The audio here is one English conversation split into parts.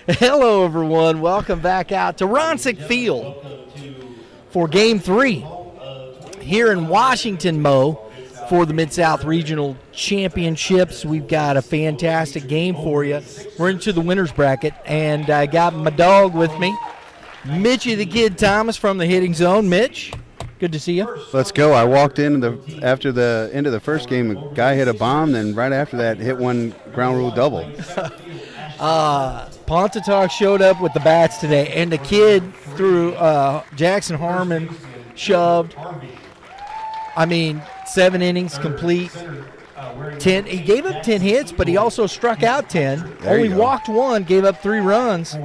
Hello, everyone. Welcome back out to Ronsick Field for Game 3 here in Washington, Mo, for the Mid-South Regional Championships. We've got a fantastic game for you. We're into the winner's bracket, and I got my dog with me, Mitchy the Kid Thomas from the Hitting Zone. Mitch, good to see you. Let's go. I walked in after the end of the first game. A guy hit a bomb, then right after that hit one ground rule double. Pontotoc showed up with the bats today, and the kid threw Jackson Harmon shoved. 7 innings complete. 10. He gave up 10 hits, but he also struck out 10. Only walked 1, gave up 3 runs.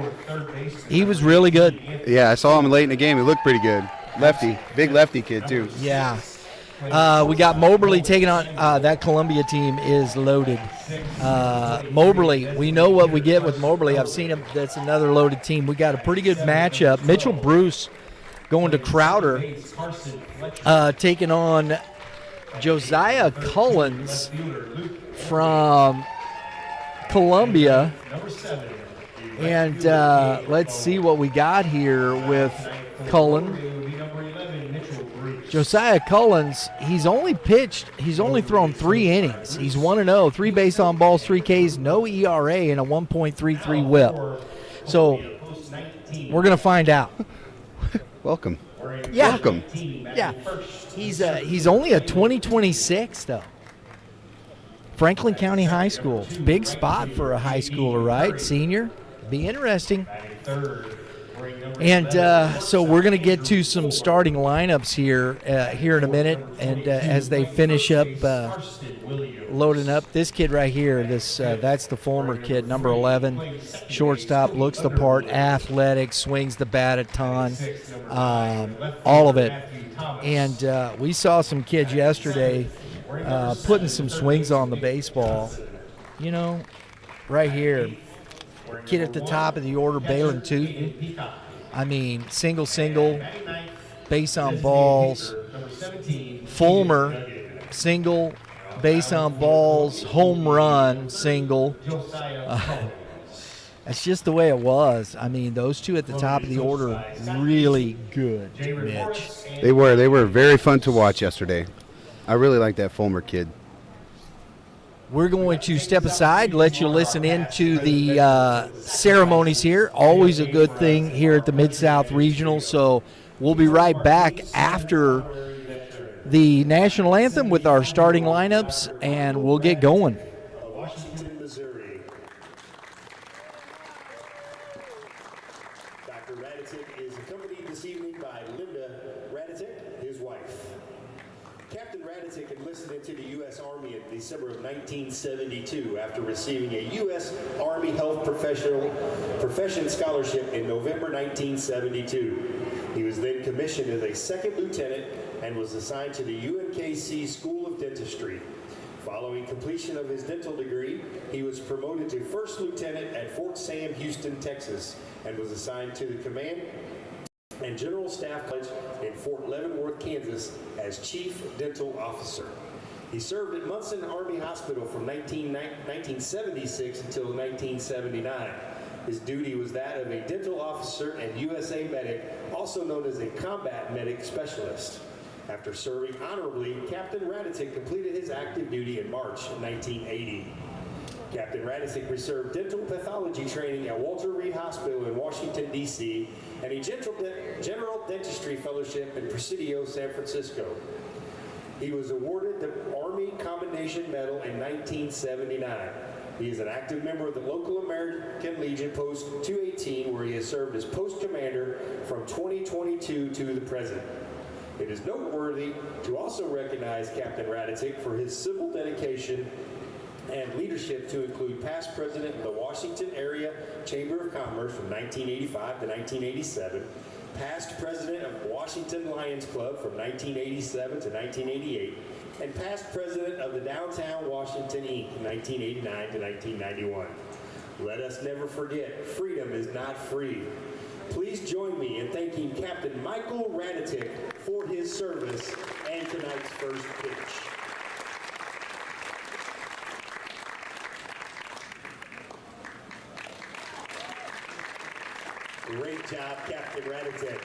He was really good. Yeah, I saw him late in the game. He looked pretty good. Lefty, big lefty kid too. Yeah. We got Moberly taking on that Columbia team is loaded. Moberly, we know what we get with Moberly. I've seen him. That's another loaded team. We got a pretty good matchup. Mitchell Bruce going to Crowder, taking on Josiah Cullens from Columbia. And let's see what we got here with Cullen. Josiah Cullens, he's only thrown 3 innings. He's 1-0, 3 base on balls, 3 Ks, no ERA, and a 1.33 whip. So we're going to find out. Welcome. Yeah. Welcome. Yeah. He's only a 2026, though. Franklin County High School. Big spot for a high schooler, right? Senior. Be interesting. And so we're going to get to some starting lineups here in a minute, and as they finish up loading up. This kid right here, that's the former kid, number 11, shortstop, looks the part, athletic, swings the bat a ton, all of it. And we saw some kids yesterday putting some swings on the baseball. Right here, kid at the top of the order, Balin Tootin. Single, base on balls. Fulmer, single, base on balls, home run, single. That's just the way it was. Those two at the top of the order, really good, Mitch. They were very fun to watch yesterday. I really like that Fulmer kid. We're going to step aside, let you listen in to the ceremonies here. Always a good thing here at the Mid-South Regional. So we'll be right back after the national anthem with our starting lineups, and we'll get going. Washington, Missouri. Dr. Radicic is accompanied this evening by Linda Radicic, his wife. Captain Radicic enlisted into the U.S. Army in December of 1972 after receiving a U.S. Army Health Profession Scholarship in November 1972. He was then commissioned as a second lieutenant and was assigned to the UNKC School of Dentistry. Following completion of his dental degree, he was promoted to first lieutenant at Fort Sam, Houston, Texas, and was assigned to the Command and General Staff College in Fort Leavenworth, Kansas, as Chief Dental Officer. He served at Munson Army Hospital from 1976 until 1979. His duty was that of a dental officer and USA medic, also known as a combat medic specialist. After serving honorably, Captain Radicic completed his active duty in March 1980. Captain Radicic received dental pathology training at Walter Reed Hospital in Washington, D.C., and a general dentistry fellowship in Presidio, San Francisco. He was awarded the Army Commendation Medal in 1979. He is an active member of the local American Legion Post 218, where he has served as post commander from 2022 to the present. It is noteworthy to also recognize Captain Radicic for his civil dedication and leadership, to include past president of the Washington Area Chamber of Commerce from 1985 to 1987, past president of Washington Lions Club from 1987 to 1988, and past president of the Downtown Washington Inc. 1989 to 1991. Let us never forget, freedom is not free. Please join me in thanking Captain Michael Radicic for his service and tonight's first pitch. Good job, Captain Raditic.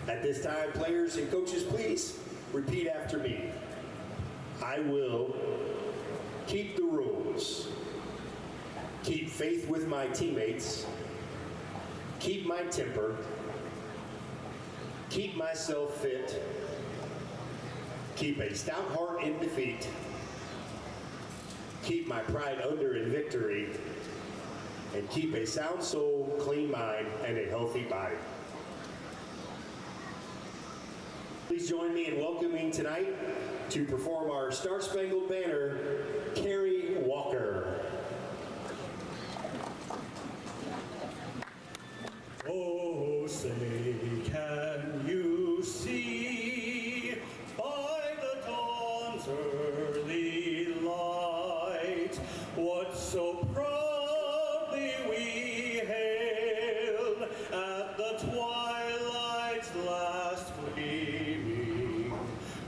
At this time, players and coaches, please repeat after me. I will keep the rules, keep faith with my teammates, keep my temper, keep myself fit, keep a stout heart in defeat, keep my pride under in victory, and keep a sound soul, clean mind, and a healthy body. Please join me in welcoming tonight to perform our Star Spangled Banner, Carrie Walker. Oh, say, can you see by the dawn's early light what so proudly we hailed at the twilight's last gleaming,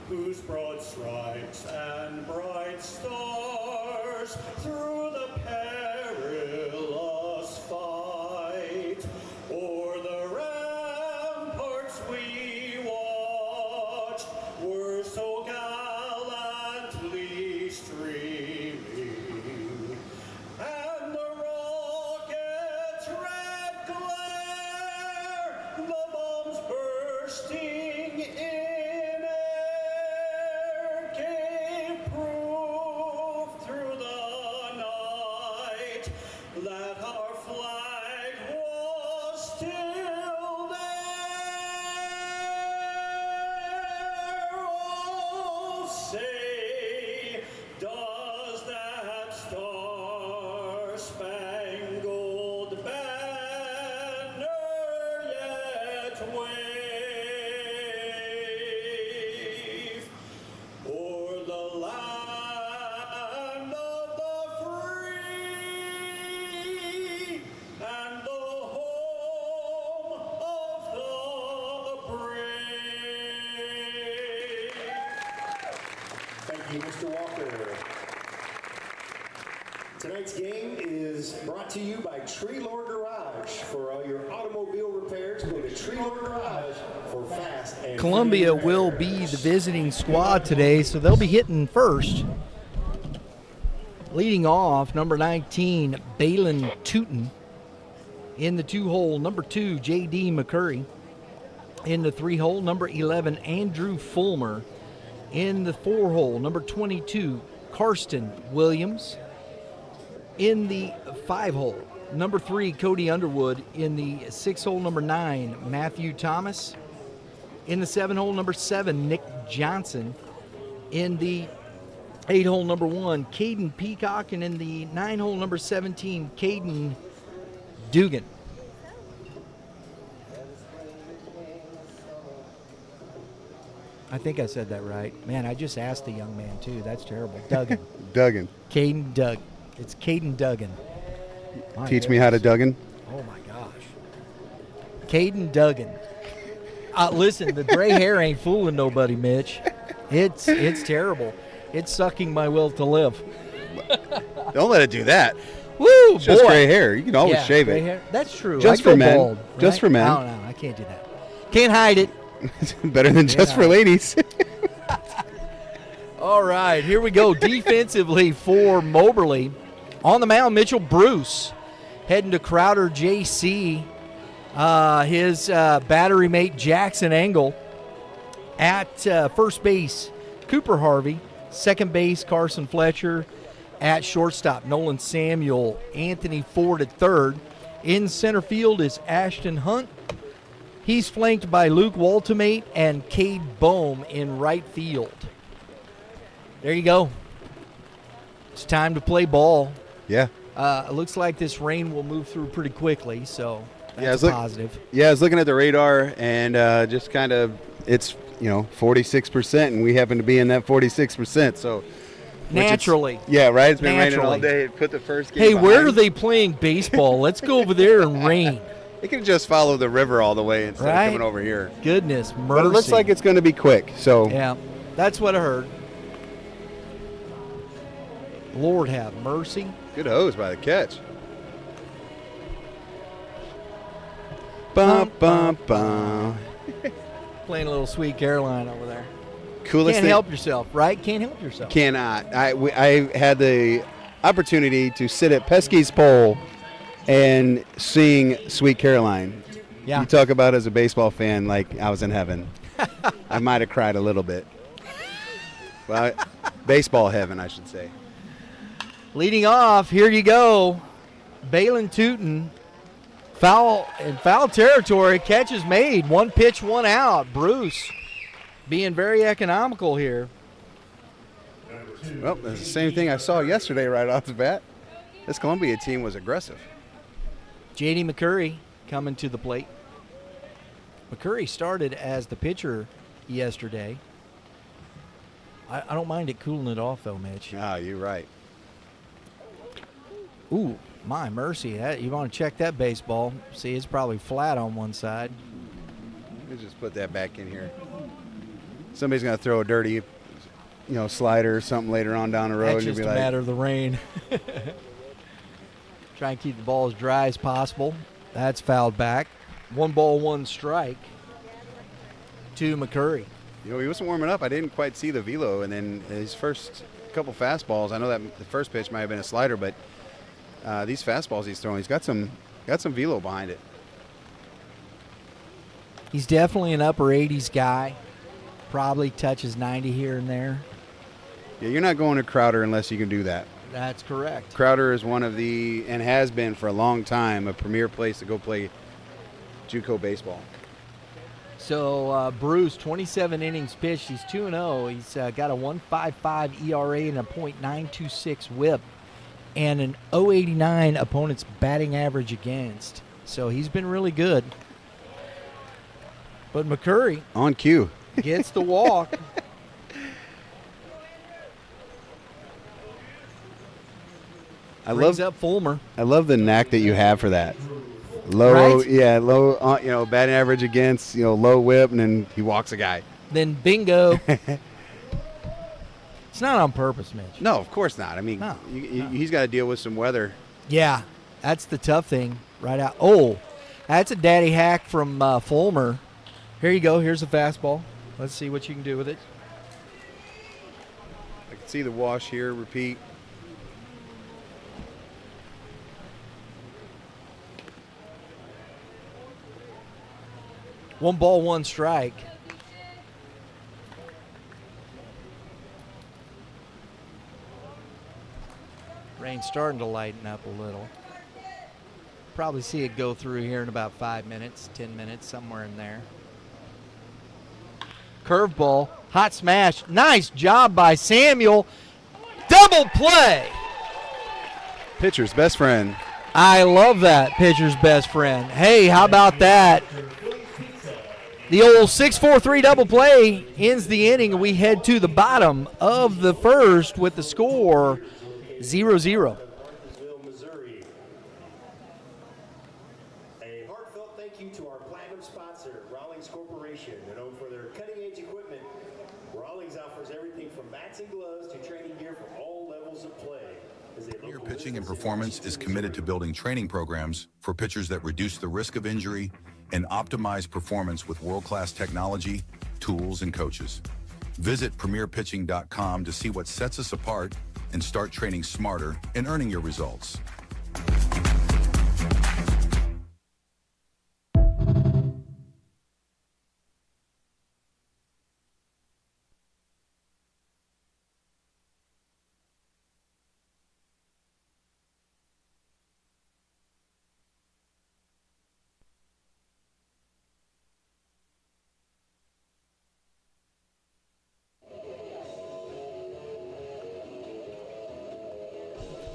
whose broad stripes and bright stars through the perilous fight o'er the ramparts we watched were so gallantly streaming, and the rocket's red glare, the bombs bursting in air, gave proof through the night that our flag was still there. Oh, say, does that star-spangled banner yet wave o'er the land of the free and the home of the brave? Thank you, Mr. Walker. Tonight's game is brought to you by Tree Lord Garage. For all your automobile repairs, go to Tree Lord Garage for fast and Columbia free will repairs. be the visiting squad today, so they'll be hitting first. Leading off, number 19, Balin Tootin. In the 2-hole, number 2, J.D. McCurry. In the 3-hole, number 11, Andrew Fulmer. In the 4-hole, number 22, Karsten Williams. In the 5-hole, number 3, Cody Underwood. In the 6-hole, number 9, Matthew Thomas. In the 7-hole, number 7, Nick Johnson. In the 8-hole, number 1, Caden Peacock. And in the 9-hole, number 17, Caden Dugan. I think I said that right. Man, I just asked the young man, too. That's terrible. Duggan. Duggan. Caden Duggan. It's Caden Duggan. My Teach me how to Duggan. Oh, my gosh. Caden Duggan. Listen, the gray hair ain't fooling nobody, Mitch. It's terrible. It's sucking my will to live. Don't let it do that. Woo, It's just boy. gray hair. You can always shave gray it. hair. That's true. Just I for go men. bald, Just right? for men. No, I can't do that. Can't hide it. Better than just for ladies. All right, here we go. Defensively for Moberly. On the mound, Mitchell Bruce heading to Crowder JC. His battery mate Jackson Engel. At first base, Cooper Harvey. Second base, Carson Fletcher. At shortstop, Nolan Samuel. Anthony Ford at third. In center field is Ashton Hunt. He's flanked by Luke Waltemate and Cade Bohm in right field. There you go. It's time to play ball. Yeah. It looks like this rain will move through pretty quickly, so that's it's positive. Yeah, I was looking at the radar and just kind of, it's, 46%, and we happen to be in that 46%. So Naturally. Yeah, right? It's been raining all Naturally. day. Put the first game Hey, where behind. are they playing baseball? Let's go over there and rain. They could just follow the river all the way instead Right. of coming over here. Goodness mercy. But it looks like it's going to be quick. So Yeah, that's what I heard. Lord have mercy. good hose by the catch. Bum, bum, bum. Playing a little Sweet Caroline over there. Coolest Can't thing. help yourself, right? Can't help yourself. Cannot. I had the opportunity to sit at Pesky's pole and sing Sweet Caroline. Yeah. You talk about as a baseball fan like I was in heaven. I might have cried a little bit. Well, baseball heaven, I should say. Leading off, here you go. Balin Tootin. Foul in foul territory. Catch is made. 1 pitch, 1 out. Bruce being very economical here. Well, that's the same thing I saw yesterday right off the bat. This Columbia team was aggressive. J.D. McCurry coming to the plate. McCurry started as the pitcher yesterday. I don't mind it cooling it off, though, Mitch. Ah, you're right. Ooh, my mercy. You want to check that baseball. See, it's probably flat on one side. Let's just put that back in here. Somebody's going to throw a dirty, slider or something later on down the road. That's and just you'll a be like, matter of the rain. Try and keep the ball as dry as possible. That's fouled back. 1 ball, 1 strike to McCurry. he wasn't warming up. I didn't quite see the velo, and then his first couple fastballs. I know that the first pitch might have been a slider, but these fastballs he's throwing, he's got some velo behind it. He's definitely an upper 80s guy. Probably touches 90 here and there. Yeah, you're not going to Crowder unless you can do that. That's correct. Crowder is one of and has been for a long time, a premier place to go play JUCO baseball. So Bruce, 27 innings pitched. He's 2-0. He's got a 1.55 ERA and a .926 WHIP, and an .089 opponent's batting average against. So he's been really good. But McCurry On cue. gets the walk. Brings up Fulmer. I love the knack that you have for that. Low, Right? yeah, low, batting average against, low whip, and then he walks a guy. Then bingo. It's not on purpose, Mitch. No, of course not. I mean, No. he's got to deal with some weather. Yeah, that's the tough thing right out. Oh, that's a daddy hack from Fulmer. Here you go. Here's a fastball. Let's see what you can do with it. I can see the wash here, repeat. One ball, 1 strike. Rain's starting to lighten up a little. Probably see it go through here in about 5 minutes, 10 minutes, somewhere in there. Curveball, hot smash. Nice job by Samuel. Double play. Pitcher's best friend. I love that, pitcher's best friend. Hey, how about that? The old 6-4-3 double play ends the inning, and we head to the bottom of the first with the score 0-0. Missouri. A heartfelt thank you to our platinum sponsor, Rawlings Corporation. They're known for their cutting-edge equipment. Rawlings offers everything from bats and gloves to training gear for all levels of play. Premier Pitching and Performance is committed to building training programs for pitchers that reduce the risk of injury and optimize performance with world-class technology, tools, and coaches. Visit premierpitching.com to see what sets us apart and start training smarter and earning your results.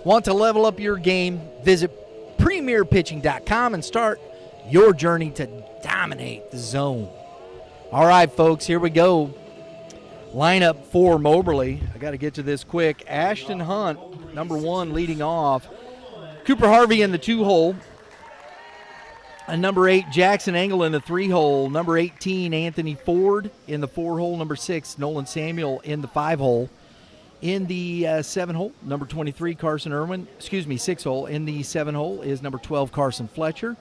Want to level up your game? Visit premierpitching.com and start your journey to dominate the zone. All right, folks, here we go. Lineup for Moberly. I got to get to this quick. Ashton Hunt, number 1, leading off. Cooper Harvey in the 2-hole. Number 8, Jackson Engel in the 3-hole. Number 18, Anthony Ford in the 4-hole. Number 6, Nolan Samuel in the 5-hole. In the 7-hole, number 23, Carson Irwin. 6-hole. In the 7-hole is number 12, Carson Fletcher.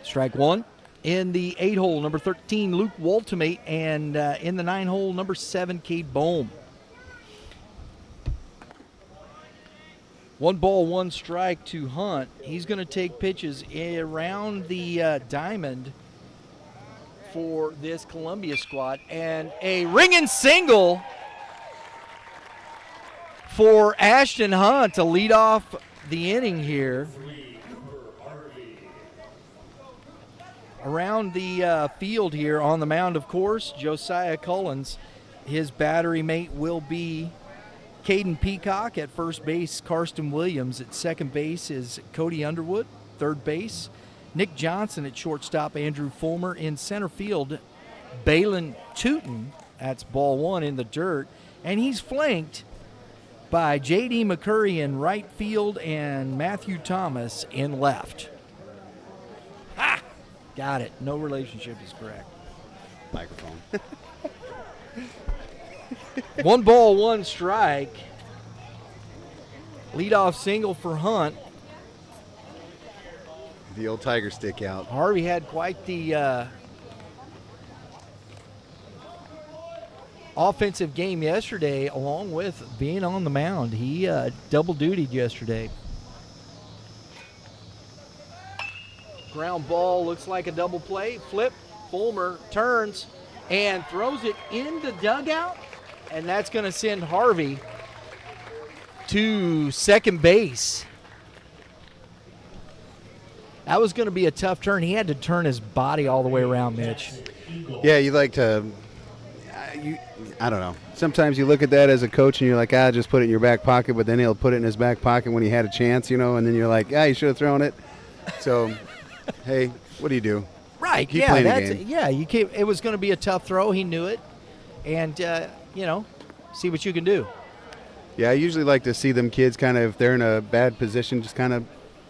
Strike 1. In the 8-hole, number 13, Luke Waltimate. And in the 9-hole, number 7, Cade Bohm. 1 ball, 1 strike to Hunt. He's going to take pitches around the diamond for this Columbia squad. And a ringing single for Ashton Hunt to lead off the inning here. Around the field here on the mound, of course, Josiah Cullens. His battery mate will be Caden Peacock. At first base, Karsten Williams. At second base is Cody Underwood. Third base, Nick Johnson. At shortstop, Andrew Fulmer. In center field, Balin Tootin. That's ball 1 in the dirt. And he's flanked by J.D. McCurry in right field and Matthew Thomas in left. Ha! Got it. No relationship is correct. Microphone. 1 ball, 1 strike. Leadoff single for Hunt. The old tiger stick out. Harvey had quite the offensive game yesterday, along with being on the mound. He double-dutied yesterday. Ground ball, looks like a double play. Flip, Fulmer turns and throws it in the dugout, and that's going to send Harvey to second base. That was going to be a tough turn. He had to turn his body all the way around, Mitch. Yeah, you like to, I don't know. Sometimes you look at that as a coach and you're like, just put it in your back pocket, but then he'll put it in his back pocket when he had a chance, and then you're like, you should have thrown it. So, hey, what do you do? Right, Keep playing the game. You keep, it was going to be a tough throw. He knew it. And, see what you can do. Yeah, I usually like to see them kids kind of, if they're in a bad position, just kind of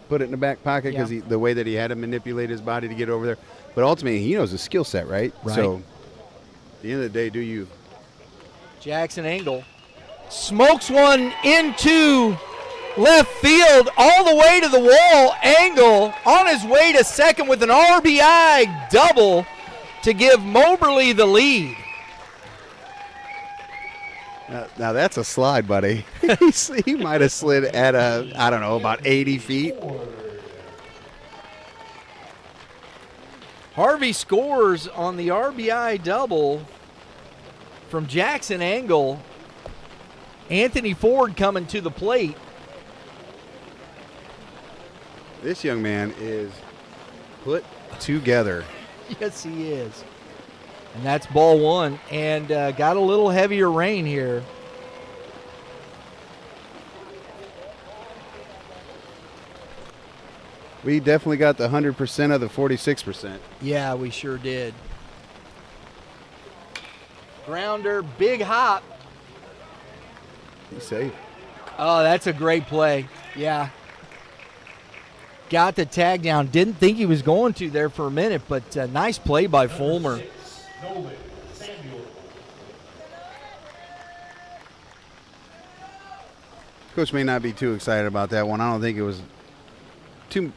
put it in the back pocket because the way that he had to manipulate his body to get over there. But ultimately, he knows his skill set, right? So, at the end of the day, do you? Jackson Engel smokes one into left field all the way to the wall. Engel on his way to second with an RBI double to give Moberly the lead. Now that's a slide, buddy. He might have slid at about 80 feet. Harvey scores on the RBI double from Jackson Engel. Anthony Ford coming to the plate. This young man is put together. Yes, he is. And that's ball 1. And got a little heavier rain here. We definitely got the 100% of the 46%. Yeah, we sure did. Grounder, big hop. He's safe. Oh, that's a great play. Yeah. Got the tag down. Didn't think he was going to there for a minute, but nice play by Fulmer. Coach may not be too excited about that one. I don't think it was too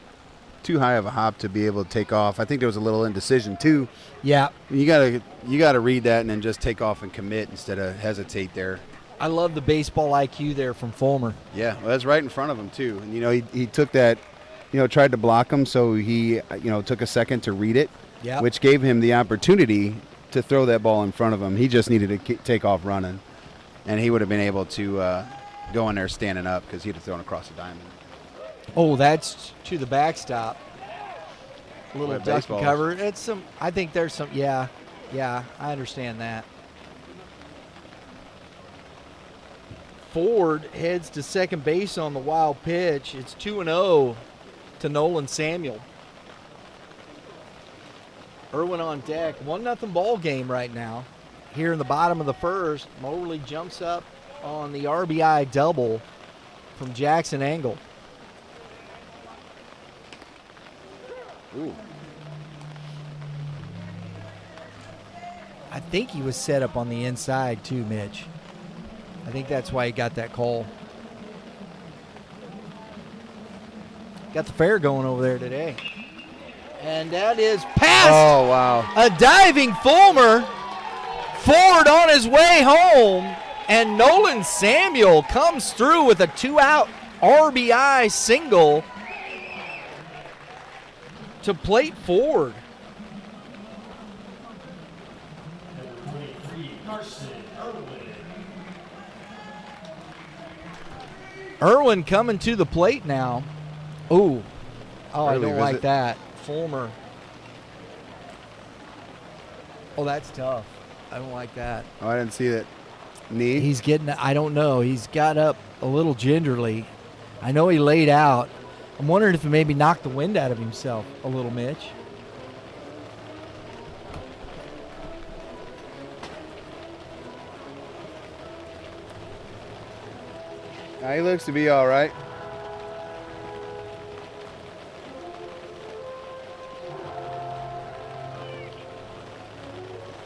high of a hop to be able to take off. I think there was a little indecision too. Yeah. You gotta read that and then just take off and commit instead of hesitate there. I love the baseball IQ there from Fulmer. Yeah, well, that's right in front of him too. And he took that, tried to block him, so he took a second to read it, which gave him the opportunity to throw that ball in front of him. He just needed to take off running, and he would have been able to go in there standing up because he'd have thrown across the diamond. Oh, that's to the backstop. A little duck baseballs. cover. I think there's some. Yeah, I understand that. Ford heads to second base on the wild pitch. It's 2-0 to Nolan Samuel. Irwin on deck. 1-0 ball game right now. Here in the bottom of the first, Moberly jumps up on the RBI double from Jackson Engel. Ooh. I think he was set up on the inside too, Mitch. I think that's why he got that call. Got the fair going over there today. And that is past. Oh, wow. A diving Fulmer. Ford on his way home. And Nolan Samuel comes through with a 2-out RBI single to plate Ford. Irwin coming to the plate now. Ooh. Oh, I don't like that. Fulmer. Oh, that's tough. I don't like that. Oh, I didn't see that. Knee? He's getting, I don't know. He's got up a little gingerly. I know he laid out. I'm wondering if he maybe knocked the wind out of himself a little, Mitch. He looks to be all right.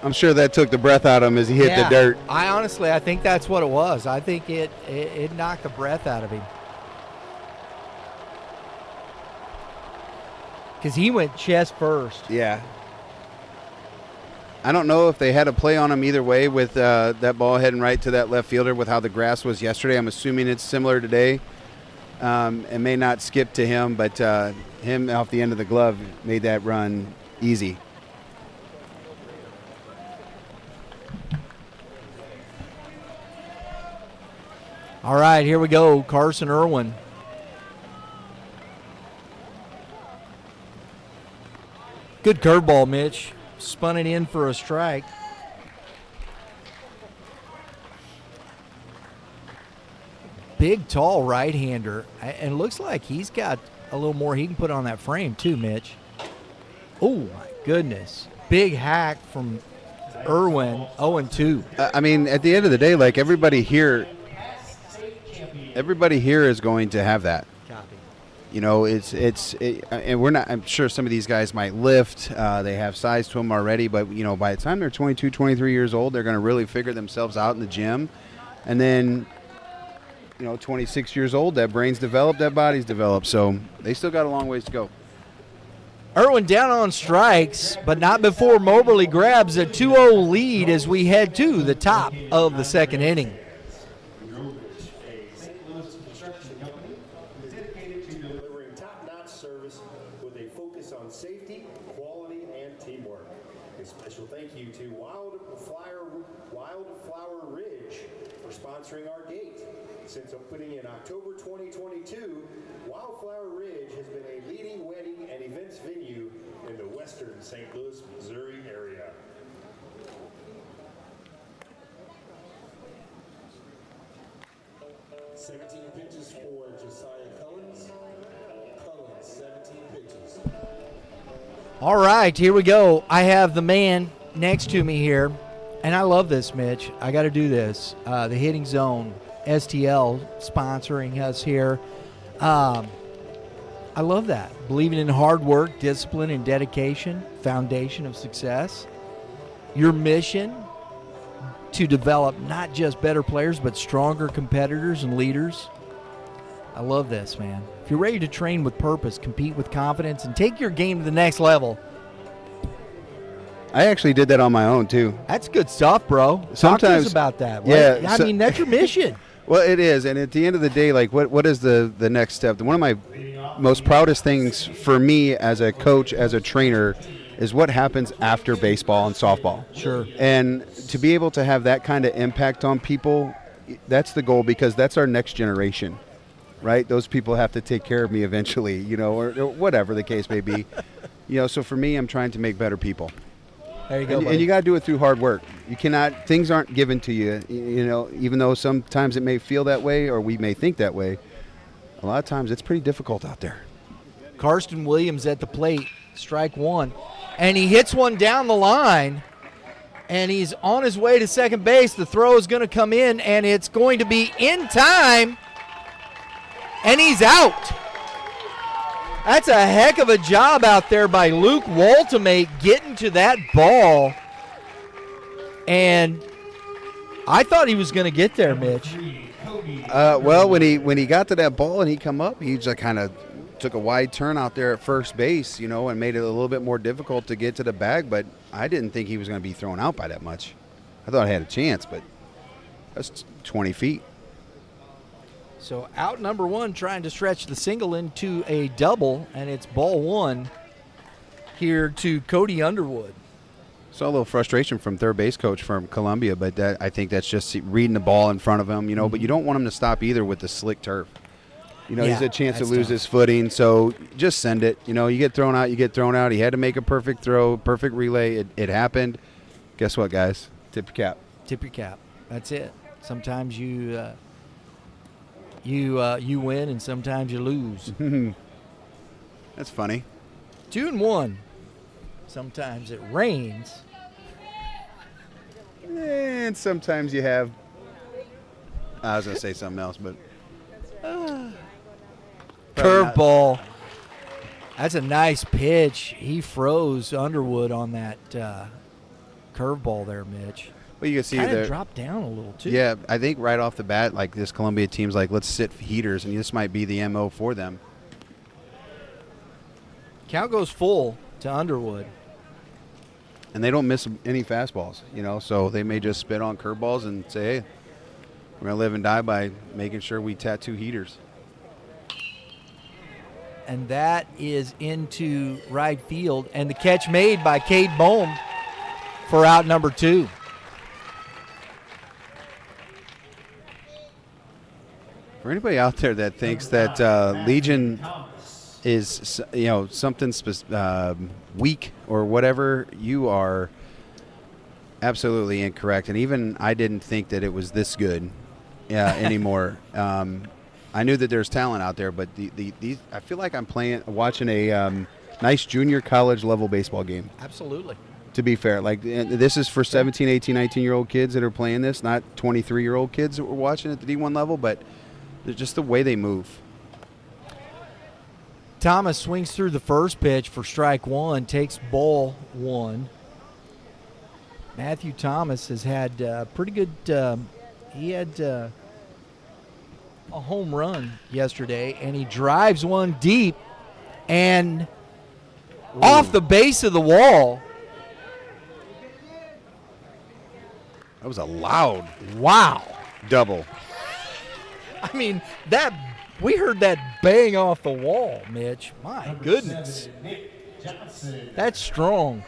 I'm sure that took the breath out of him as he hit the dirt. I think that's what it was. I think it knocked the breath out of him. Because he went chest first. Yeah. I don't know if they had a play on him either way with that ball heading right to that left fielder with how the grass was yesterday. I'm assuming it's similar today. It may not skip to him, but him off the end of the glove made that run easy. All right, here we go. Carson Irwin. Good curveball, Mitch. Spun it in for a strike. Big, tall right-hander. And looks like he's got a little more he can put on that frame too, Mitch. Oh, my goodness. Big hack from Irwin, 0-2. I mean, at the end of the day, like everybody here is going to have that. Copy. You know, and we're not, I'm sure some of these guys might lift. They have size to them already, but, you know, by the time they're 22, 23 years old, they're going to really figure themselves out in the gym. And then, you know, 26 years old, that brain's developed, that body's developed. So they still got a long ways to go. Irwin down on strikes, but not before Moberly grabs a 2-0 lead as we head to the top of the second inning. Sponsoring our gate. Since opening in October 2022, Wildflower Ridge has been a leading wedding and events venue in the western St. Louis, Missouri area. Pitches for Josiah Cullins. 17 pitches. All right, here we go. I have the man next to me here. And I love this, Mitch. I got to do this. The Hitting Zone, STL, sponsoring us here. I love that. Believing in hard work, discipline, and dedication, foundation of success. Your mission to develop not just better players, but stronger competitors and leaders. I love this, man. If you're ready to train with purpose, compete with confidence, and take your game to the next level, I actually did that on my own, too. that's good stuff, bro. Talk to us about that. Yeah, I mean, that's your mission. Well, it is, and at the end of the day, like, what is the next step? One of my most proudest things for me as a coach, as a trainer, is what happens after baseball and softball. Sure. And to be able to have that kind of impact on people, that's the goal, because that's our next generation, right? Those people have to take care of me eventually, you know, or whatever the case may be. You know, so for me, I'm trying to make better people. There you go, and you got to do it through hard work. You cannot, things aren't given to you, you know, even though sometimes it may feel that way or we may think that way. A lot of times it's pretty difficult out there. Karsten Williams at the plate, strike one. And he hits one down the line, and he's on his way to second base. The throw is going to come in, and it's going to be in time, and he's out. That's a heck of a job out there by Luke Waltimate getting to that ball. And I thought he was going to get there, Mitch. Well, when he got to that ball and he come up, he just kind of took a wide turn out there at first base, and made it a little bit more difficult to get to the bag. But I didn't think he was going to be thrown out by that much. I thought I had a chance, but that's 20 feet. So out number one, trying to stretch the single into a double, and it's ball one here to Cody Underwood. Saw a little frustration from third base coach from Columbia, but I think that's just reading the ball in front of him, But you don't want him to stop either with the slick turf. Yeah, he's a chance to lose tough. his footing, so just send it. You get thrown out, you get thrown out. He had to make a perfect throw, perfect relay. It happened. Guess what, guys? Tip your cap. Tip your cap. That's it. Sometimes you win, and sometimes you lose. That's funny. 2-1. Sometimes it rains. And sometimes you have. I was going to say something else, but. Curveball. That's a nice pitch. He froze Underwood on that curveball there, Mitch. Well, you can see kind there. of dropped down a little, too. Yeah, I think right off the bat, like this Columbia team's like, let's sit heaters, and this might be the MO for them. Count goes full to Underwood. And they don't miss any fastballs, so they may just spit on curveballs and say, hey, we're going to live and die by making sure we tattoo heaters. And that is into right field. And the catch made by Cade Bohm for out number two. For anybody out there that thinks that Legion is, something weak or whatever, you are absolutely incorrect. And even I didn't think that it was this good anymore. I knew that there's talent out there, but these I feel like I'm watching a nice junior college level baseball game. Absolutely. To be fair, this is for 17, 18, 19-year-old kids that are playing this, not 23-year-old kids that were watching at the D1 level, but just the way they move. Thomas swings through the first pitch for strike one, takes ball one. Matthew Thomas has had pretty good he had a home run yesterday, and he drives one deep and off the base of the wall. That was a loud double. I mean, we heard that bang off the wall, Mitch. My goodness. That's strong.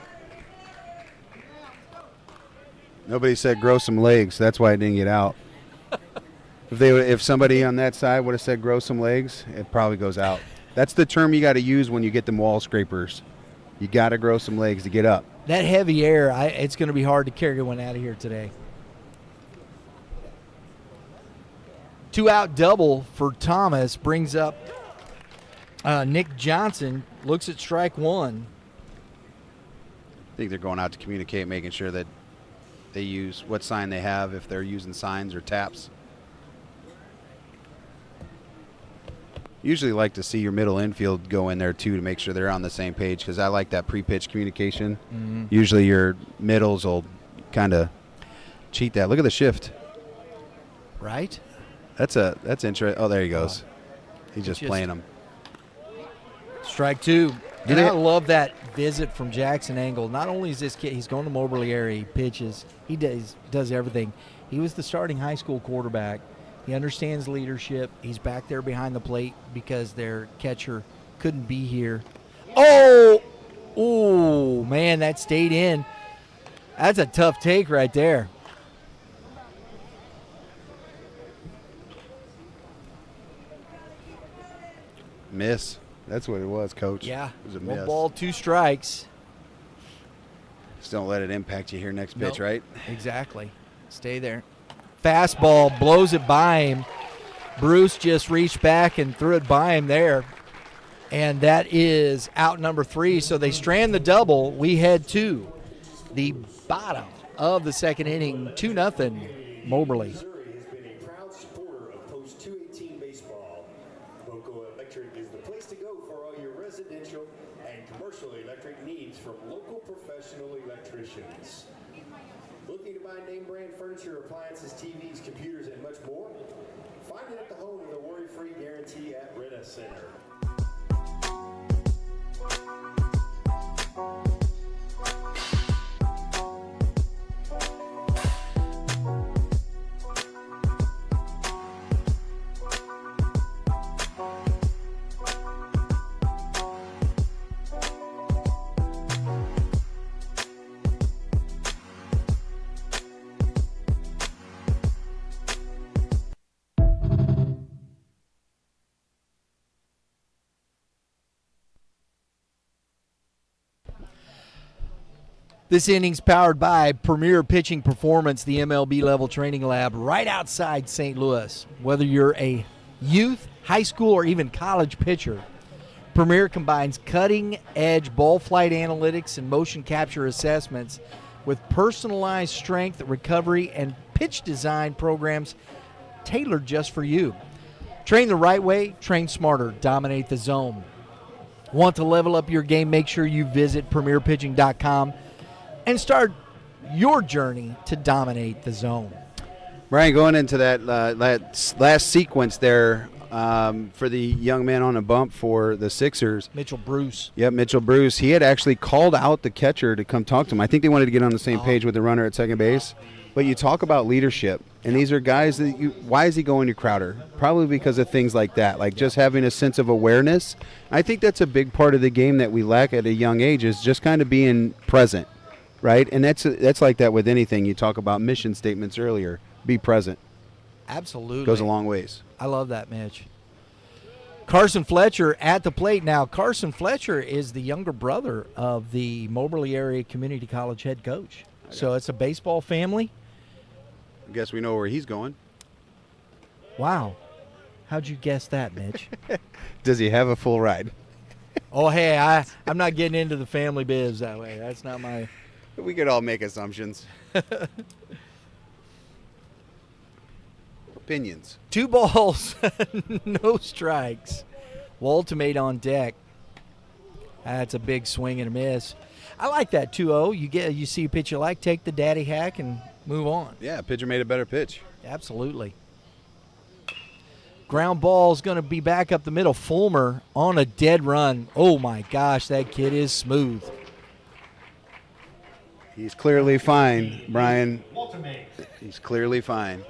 Nobody said grow some legs. That's why I didn't get out. If somebody on that side would have said grow some legs, it probably goes out. That's the term you got to use when you get them wall scrapers. You got to grow some legs to get up. That heavy air, it's going to be hard to carry one out of here today. 2-out double for Thomas brings up Nick Johnson. Looks at strike one. I think they're going out to communicate, making sure that they use what sign they have, if they're using signs or taps. Usually like to see your middle infield go in there too to make sure they're on the same page, because I like that pre-pitch communication. Mm-hmm. Usually your middles will kind of cheat that. Look at the shift. Right? That's interesting. Oh, there he goes. He's just playing them. Strike two. And I love that visit from Jackson Angle. Not only is this kid, he's going to Moberly area, he pitches, he does everything. He was the starting high school quarterback. He understands leadership. He's back there behind the plate because their catcher couldn't be here. Oh, man, that stayed in. That's a tough take right there. Miss. That's what it was, Coach. Yeah. It was a One miss. ball, 2 strikes. Just don't let it impact you here next pitch, right? Exactly. Stay there. Fastball, blows it by him. Bruce just reached back and threw it by him there. And that is out number 3. So they strand the double. We head to the bottom of the second inning, 2-0 Moberly. Missouri has been a proud supporter of Post 218 baseball. Boco Electric is the place to go for all your residential brand furniture, appliances, TVs, computers, and much more? Find it at the home of the worry-free guarantee at Rena Center. This inning's powered by Premier Pitching Performance, the MLB level training lab right outside St. Louis. Whether you're a youth, high school, or even college pitcher, Premier combines cutting-edge ball flight analytics and motion capture assessments with personalized strength, recovery, and pitch design programs tailored just for you. Train the right way, train smarter, dominate the zone. Want to level up your game? Make sure you visit premierpitching.com and start your journey to dominate the zone. Brian, going into that last sequence there for the young man on a bump for the Sixers. Mitchell Bruce. Yep, Mitchell Bruce. He had actually called out the catcher to come talk to him. I think they wanted to get on the same page with the runner at second base. But you talk about leadership, and these are guys that why is he going to Crowder? Probably because of things like that, like just having a sense of awareness. I think that's a big part of the game that we lack at a young age is just kind of being present. Right, and that's like that with anything. You talk about mission statements earlier. Be present. Absolutely. Goes a long ways. I love that, Mitch. Carson Fletcher at the plate now. Carson Fletcher is the younger brother of the Moberly Area Community College head coach. So it's a baseball family. I guess we know where he's going. Wow. How'd you guess that, Mitch? Does he have a full ride? Oh, hey, I'm not getting into the family biz that way. That's not my... We could all make assumptions. Opinions. 2 balls, no strikes. Waltimate on deck. That's a big swing and a miss. I like that 2-0. You see a pitch you like, take the daddy hack and move on. Yeah, pitcher made a better pitch. Absolutely. Ground ball is going to be back up the middle. Fulmer on a dead run. Oh, my gosh, that kid is smooth. He's clearly fine, Brian. He's clearly fine.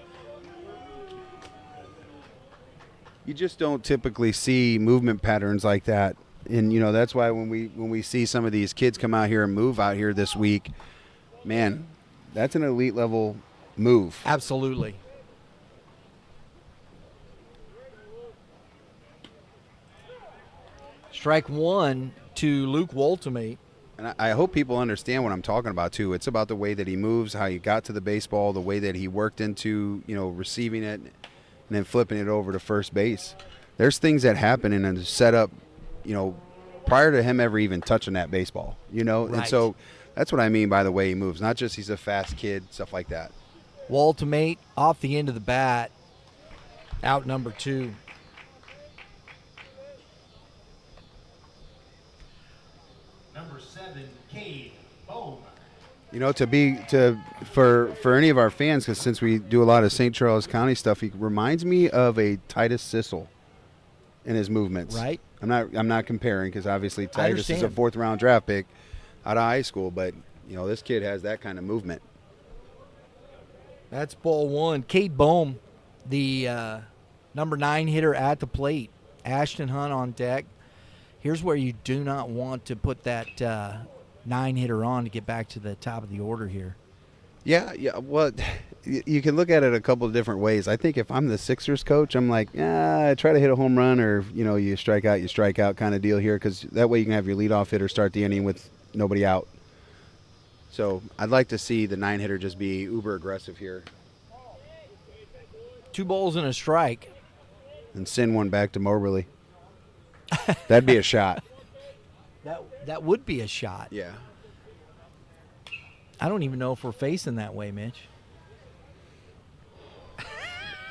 You just don't typically see movement patterns like that. And, that's why when we see some of these kids come out here and move out here this week, man, that's an elite level move. Absolutely. Strike one to Luke Waltimate. And I hope people understand what I'm talking about, too. It's about the way that he moves, how he got to the baseball, the way that he worked into, receiving it and then flipping it over to first base. There's things that happen in a setup, prior to him ever even touching that baseball, Right. And so that's what I mean by the way he moves. Not just he's a fast kid, stuff like that. Waltimate off the end of the bat, out number 2. Number 7, Cade Bohm. For any of our fans, because since we do a lot of St. Charles County stuff, he reminds me of a Titus Sissel in his movements. Right. I'm not comparing because obviously Titus is a 4th round draft pick out of high school, but this kid has that kind of movement. That's ball 1. Cade Bohm, the number 9 hitter at the plate. Ashton Hunt on deck. Here's where you do not want to put that 9 hitter on to get back to the top of the order here. Yeah. Well, you can look at it a couple of different ways. I think if I'm the Sixers coach, I'm like, try to hit a home run or, you strike out kind of deal here because that way you can have your leadoff hitter start the inning with nobody out. So I'd like to see the 9 hitter just be uber aggressive here. 2 balls and a strike. And send one back to Moberly. That'd be a shot. That would be a shot. Yeah. I don't even know if we're facing that way, Mitch.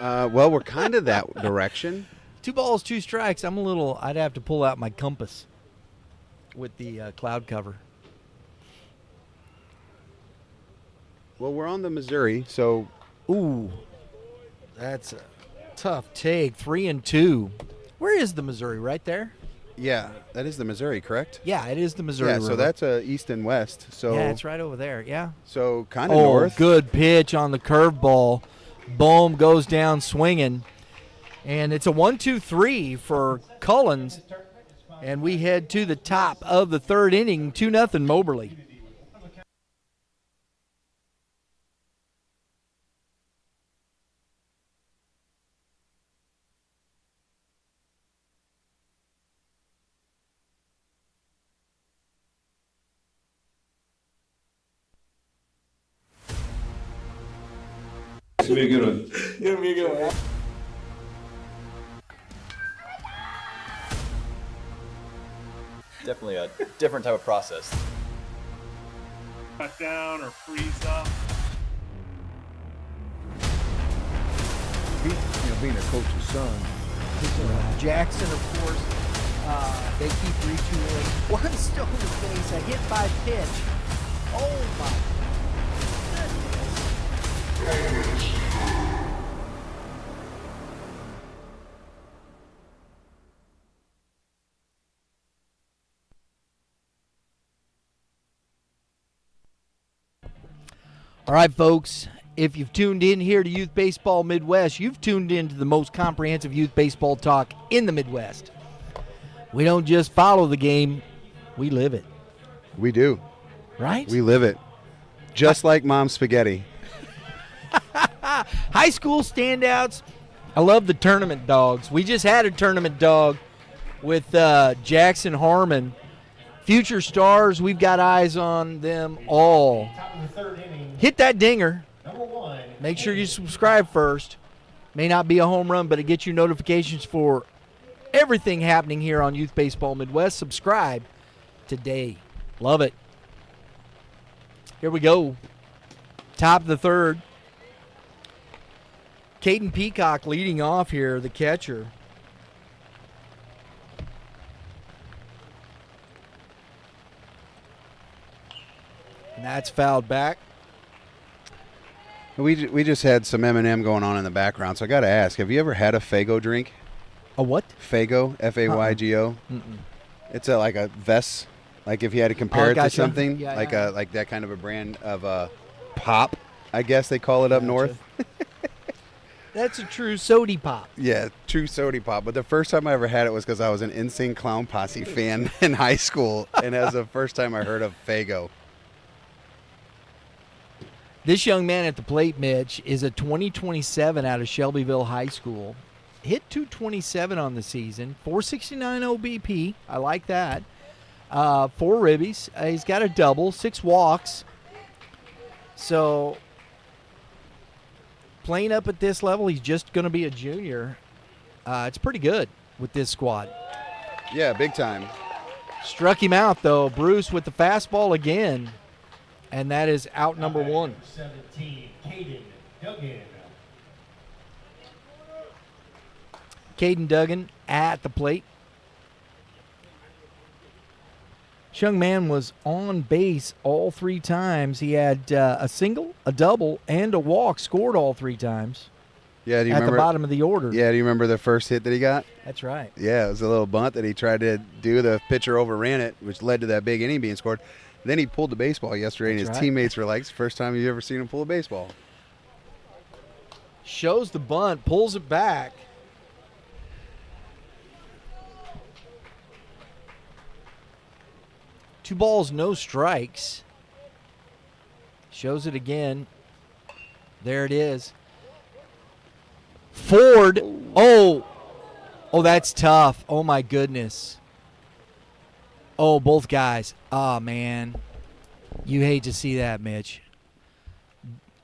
Well, we're kind of that direction. 2 balls, 2 strikes. I'd have to pull out my compass with the cloud cover. Well, we're on the Missouri, so Ooh, that's a tough take. 3-2. Where is the Missouri? Right there? yeah, that is the Missouri, correct? Yeah, it is the Missouri Yeah, River. so that's east and west. So Yeah, it's right over there. Yeah. So kind of Oh, north. good pitch on the curveball. Boom, goes down swinging. And it's a 1-2-3 for Cullens. And we head to the top of the third inning, 2-0 Moberly. It's gonna be a good one. Gonna be a good one. Definitely a different type of process. Cut down or freeze up. Being a coach's son. Jackson, of course, they keep retooling. One stone to face, a hit by pitch. Oh, my goodness. All right, folks, if you've tuned in here to Youth Baseball Midwest, you've tuned in to the most comprehensive youth baseball talk in the Midwest. We don't just follow the game, we live it. We do. Right? We live it. Just like Mom's spaghetti. High school standouts. I love the tournament dogs. We just had a tournament dog with Jackson Harmon. Future stars, we've got eyes on them all. Hit that dinger. Make sure you subscribe first. May not be a home run, but it gets you notifications for everything happening here on Youth Baseball Midwest. Subscribe today. Love it. Here we go. Top of the third. Caden Peacock leading off here, the catcher. And that's fouled back. We just had some M&M going on in the background, so I got to ask, have you ever had a Faygo drink? A what? Faygo, F-A-Y-G-O. It's like a vest, like if you had to compare it to gotcha. something, Yeah, like yeah. like that kind of a brand of pop, I guess they call it up Gotcha. north. That's a true sody pop. Yeah, true sody pop. But the first time I ever had it was because I was an Insane Clown Posse fan in high school, and that was the first time I heard of Faygo. This young man at the plate, Mitch, is a 2027 out of Shelbyville High School. Hit 227 on the season, 469 OBP. I like that. 4 ribbies. He's got a double, 6 walks. So playing up at this level, he's just going to be a junior. It's pretty good with this squad. Yeah, big time. Struck him out, though. Bruce with the fastball again. And that is out number 1. 17, Caden Duggan. Caden Duggan at the plate. This young man was on base all 3 times. He had a single, a double, and a walk, scored all 3 times. Yeah, do you at remember the bottom of the order. Yeah, do you remember the first hit that he got? That's right. Yeah, it was a little bunt that he tried to do. The pitcher overran it, which led to that big inning being scored. Then he pulled the baseball yesterday, and his That's right. teammates were like, it's the first time you've ever seen him pull a baseball. Shows the bunt, pulls it back. Two balls, no strikes. Shows it again. There it is. Ford. Oh, that's tough. Oh, my goodness. Oh, both guys. Oh, man. You hate to see that, Mitch.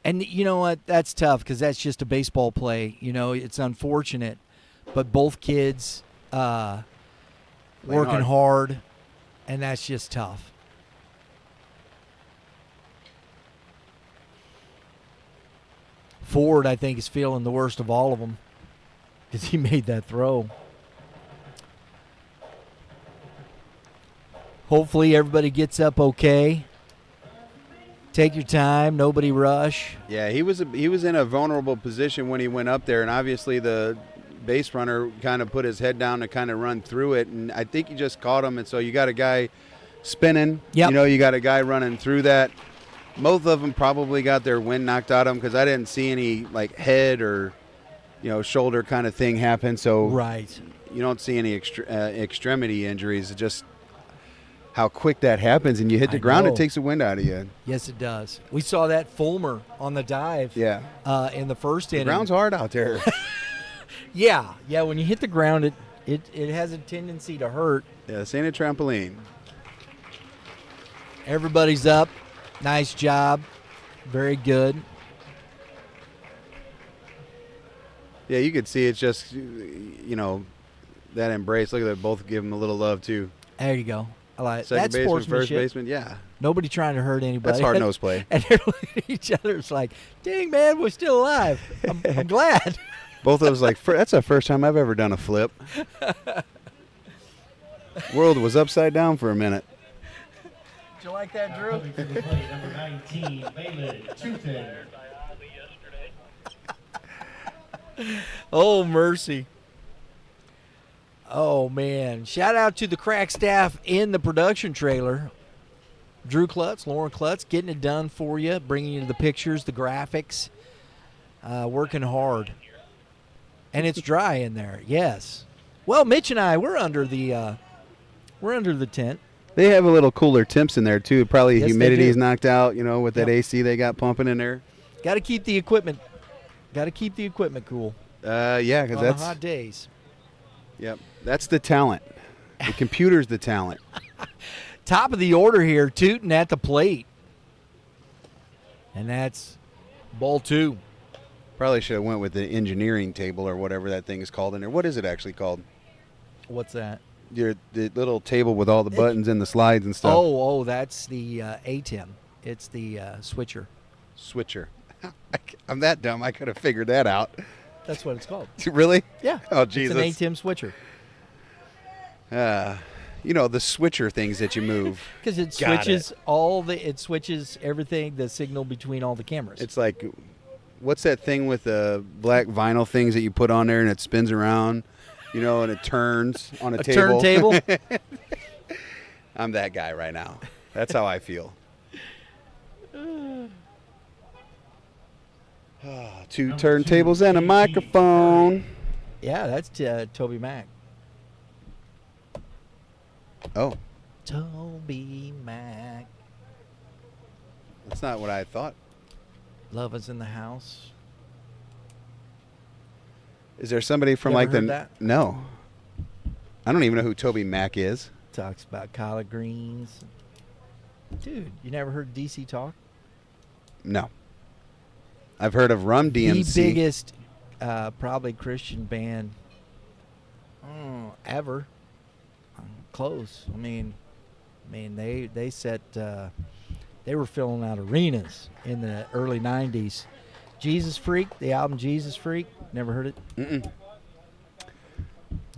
And you know what? That's tough because that's just a baseball play. You know, it's unfortunate. But both kids working hard, and that's just tough. Ford, I think, is feeling the worst of all of them because he made that throw. Hopefully everybody gets up okay. Take your time. Nobody rush. Yeah, he was in a vulnerable position when he went up there, and obviously the base runner kind of put his head down to kind of run through it, and I think he just caught him. And so you got a guy spinning. Yep. You know, you got a guy running through that. Both of them probably got their wind knocked out of them because I didn't see any like head or shoulder kind of thing happen. So right, you don't see any extremity injuries. It's just how quick that happens, and you hit the ground, it takes the wind out of you. Yes, it does. We saw that Fulmer on the dive. Yeah. In the first inning. The ground's hard out there. Yeah. When you hit the ground, it has a tendency to hurt. Yeah, this ain't a trampoline. Everybody's up. Nice job. Very good. Yeah, you could see it's just, that embrace. Look at that. Both give him a little love, too. There you go. I like Second that's baseman, sportsmanship. first baseman, yeah. Nobody trying to hurt anybody. That's hard-nosed play. And they're looking at each other. It's like, dang, man, we're still alive. I'm glad. Both of us like, that's the first time I've ever done a flip. World was upside down for a minute. Did you like that, Drew? Number 19, Balin Tootin. Oh, mercy. Oh, man. Shout out to the crack staff in the production trailer. Drew Klutz, Lauren Klutz, getting it done for you, bringing you the pictures, the graphics, working hard. And it's dry in there, yes. Well, Mitch and I, we're under the tent. They have a little cooler temps in there, too. Probably Yes, humidity's knocked out, with that AC they got pumping in there. Got to keep the equipment cool. Yeah, because on that's the hot days. Yep, that's the talent. The computer's the talent. Top of the order here, Tootin at the plate. And that's ball 2. Probably should have went with the engineering table or whatever that thing is called in there. What is it actually called? What's that? The little table with all the buttons and the slides and stuff. Oh, that's the ATEM. It's the switcher. Switcher. I'm that dumb. I could have figured that out. That's what it's called. Really? Yeah. Oh, Jesus. It's an ATEM switcher. The switcher things that you move. Because it switches everything, the signal between all the cameras. It's like, what's that thing with the black vinyl things that you put on there and it spins around, and it turns on a table? Turntable? I'm that guy right now. That's how I feel. 2 turntables and a microphone. Yeah, that's Toby Mac. Oh. Toby Mac. That's not what I thought. Love is in the house. Is there somebody from You ever like the... heard that? No. I don't even know who Toby Mac is. Talks about collard greens. Dude, you never heard DC talk? No. I've heard of Rum DMC. The biggest, probably Christian band ever. Close. I mean, they set. They were filling out arenas in the early '90s. Jesus Freak, the album Jesus Freak. Never heard it. Mm-mm.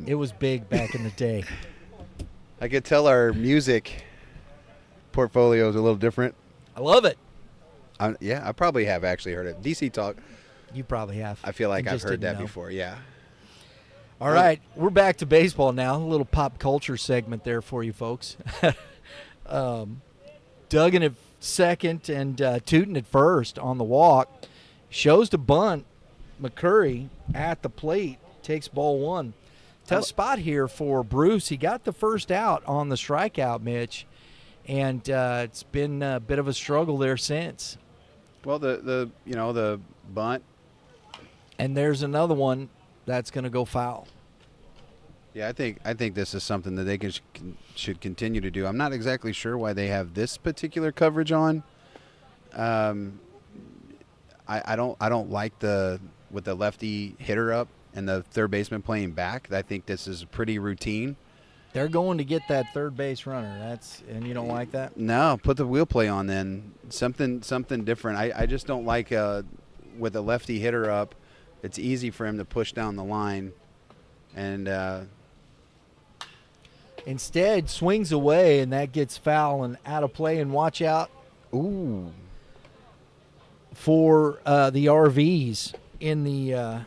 It was big back in the day. I could tell our music portfolio is a little different. I love it. Yeah, I probably have actually heard it. DC Talk. You probably have. I feel like You I've just heard didn't that know. before. Yeah. All right, we're back to baseball now. A little pop culture segment there for you folks. Duggan at second and Tootin at first on the walk. Shows to bunt. McCurry at the plate takes ball 1. Tough spot here for Bruce. He got the first out on the strikeout, Mitch, and it's been a bit of a struggle there since. Well, the bunt. And there's another one that's going to go foul. Yeah, I think this is something that they should continue to do. I'm not exactly sure why they have this particular coverage on. I don't like with the lefty hitter up and the third baseman playing back. I think this is pretty routine. They're going to get that third base runner. And you don't like that? No, put the wheel play on then. Something different. I just don't like with a lefty hitter up. It's easy for him to push down the line, and instead swings away, and that gets foul and out of play. And watch out. Ooh. for the RVs in the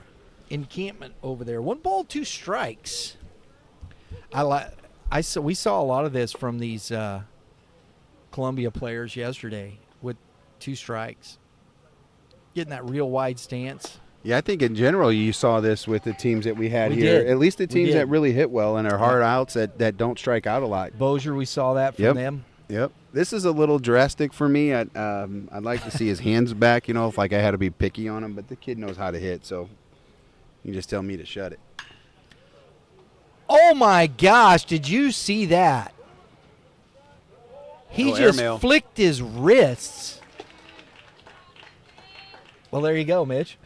encampment over there. 1 ball, 2 strikes. We saw a lot of this from these Columbia players yesterday with 2 strikes, getting that real wide stance. Yeah, I think in general you saw this with the teams that we had We here. did. At least the We teams did. that really hit well and are hard outs that don't strike out a lot. Bozier, we saw that from them. Yep. This is a little drastic for me. I'd like to see his hands back, if I had to be picky on him, but the kid knows how to hit, so you can just tell me to shut it. Oh, my gosh. Did you see that? He just airmail. flicked his wrists. Well, there you go, Mitch.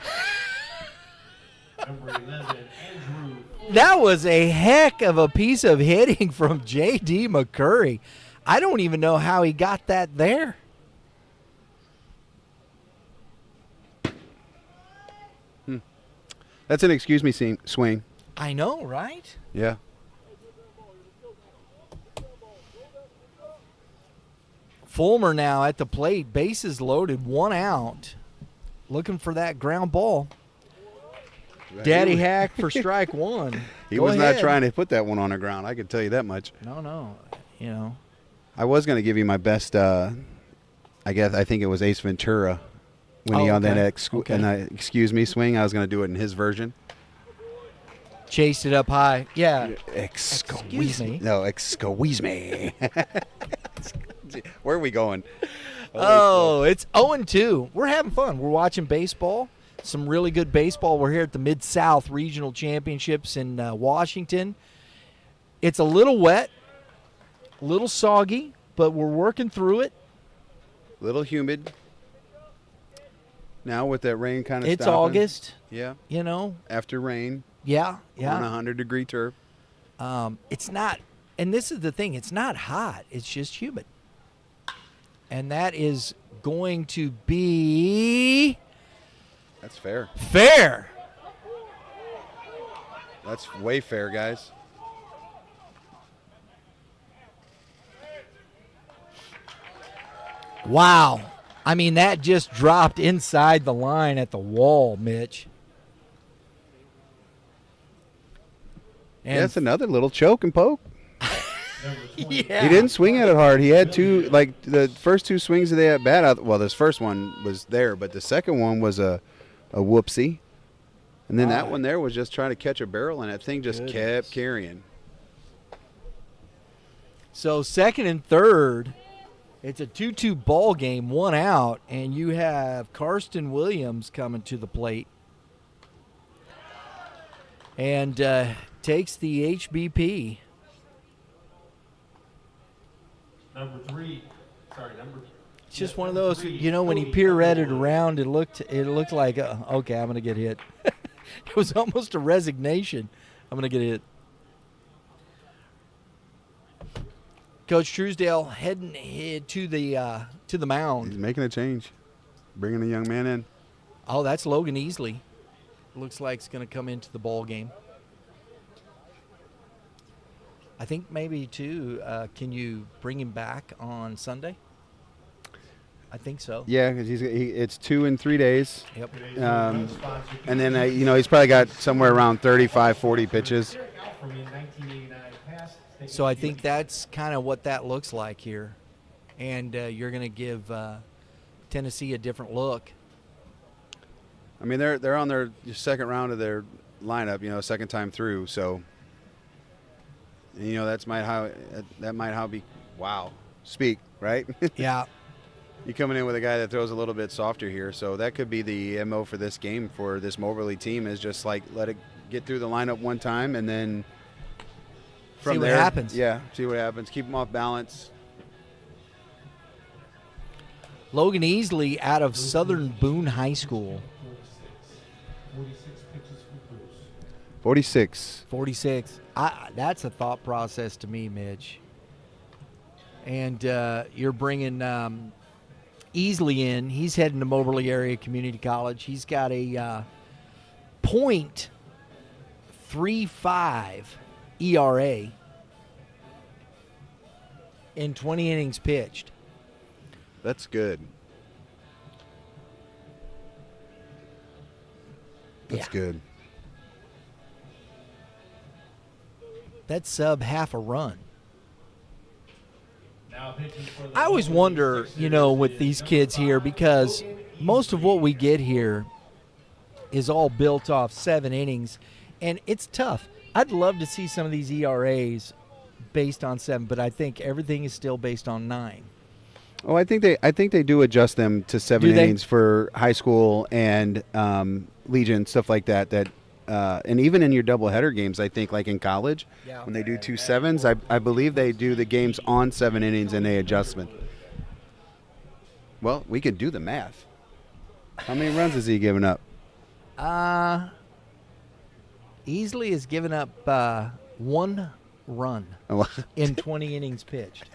Number 11, Andrew. That was a heck of a piece of hitting from J.D. McCurry. I don't even know how he got that there. That's an excuse me swing. I know, right? Yeah. Fulmer now at the plate, bases loaded, 1 out, looking for that ground ball. Daddy hack for strike 1. He Go was ahead. not trying to put that one on the ground. I can tell you that much. No. I was going to give you my best. I think it was Ace Ventura when he on that excuse me swing. I was going to do it in his version. Chased it up high. Yeah. Excuse me. No, excuse me. Where are we going? Oh, it's 0-2. We're having fun. We're watching baseball. Some really good baseball. We're here at the Mid-South Regional Championships in Washington. It's a little wet, a little soggy, but we're working through it. Little humid. Now with that rain kind of It's stopping. August. Yeah. After rain. Yeah. On 100-degree turf. It's not, and this is the thing, it's not hot. It's just humid. And that is going to be That's fair. fair. That's way fair, guys. Wow. I mean, that just dropped inside the line at the wall, Mitch. And That's another little choke and poke. yeah. He didn't swing at it hard. He had the first 2 swings of the at bat. Well, this first one was there, but the second one was a whoopsie. And then that one there was just trying to catch a barrel, and that thing just kept carrying. So second and third, it's a 2-2 ball game, 1 out, and you have Karsten Williams coming to the plate. And takes the HBP. Number 3. It's just one of those, when he pirouetted around, it looked like, okay, I'm going to get hit. It was almost a resignation. I'm going to get hit. Coach Truesdale heading to the mound. He's making a change, bringing a young man in. Oh, that's Logan Easley. Looks like it's going to come into the ball game. I think maybe, too, can you bring him back on Sunday? I think so. Yeah, because it's 2 and 3 days. Yep. And then, he's probably got somewhere around 35, 40 pitches. So I think that's kind of what that looks like here. And you're going to give Tennessee a different look. I mean, they're on their second round of their lineup, second time through. So, that might be speak, right? Yeah. You coming in with a guy that throws a little bit softer here, so that could be the MO for this game for this Moberly team is just let it get through the lineup one time and then from see what there, happens. Yeah, see what happens. Keep them off balance. Logan Easley out of Southern Boone High School. 46. 46. That's a thought process to me, Mitch. And you're bringing Easley in. He's heading to Moberly Area Community College. He's got a .35 ERA in 20 innings pitched. That's good. That's good. That's sub half a run. I always wonder, with these kids here, because most of what we get here is all built off 7 innings, and it's tough. I'd love to see some of these ERAs based on 7, but I think everything is still based on 9. Oh, I think they do adjust them to 7 innings for high school and Legion, stuff like that. And even in your doubleheader games, I think, like in college, when they do 2 7s, I believe they do the games on 7 innings and they adjustment. Well, we could do the math. How many runs has he given up? Easily has given up 1 run in 20 innings pitched.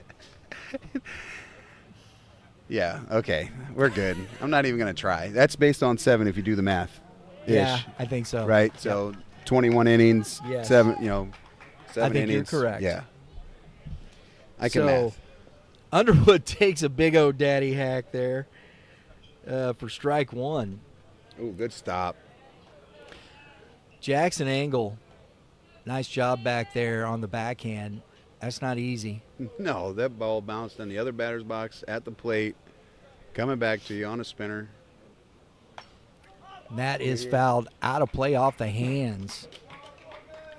Yeah, okay. We're good. I'm not even going to try. That's based on 7 if you do the math. Yeah, I think so. Right? So 21 innings, yes. 7 innings. I think you're correct. Yeah. I can math. Underwood takes a big old daddy hack there for strike 1. Oh, good stop. Jackson Angle, nice job back there on the backhand. That's not easy. No, that ball bounced in the other batter's box at the plate, coming back to you on a spinner. And that is fouled out of play off the hands.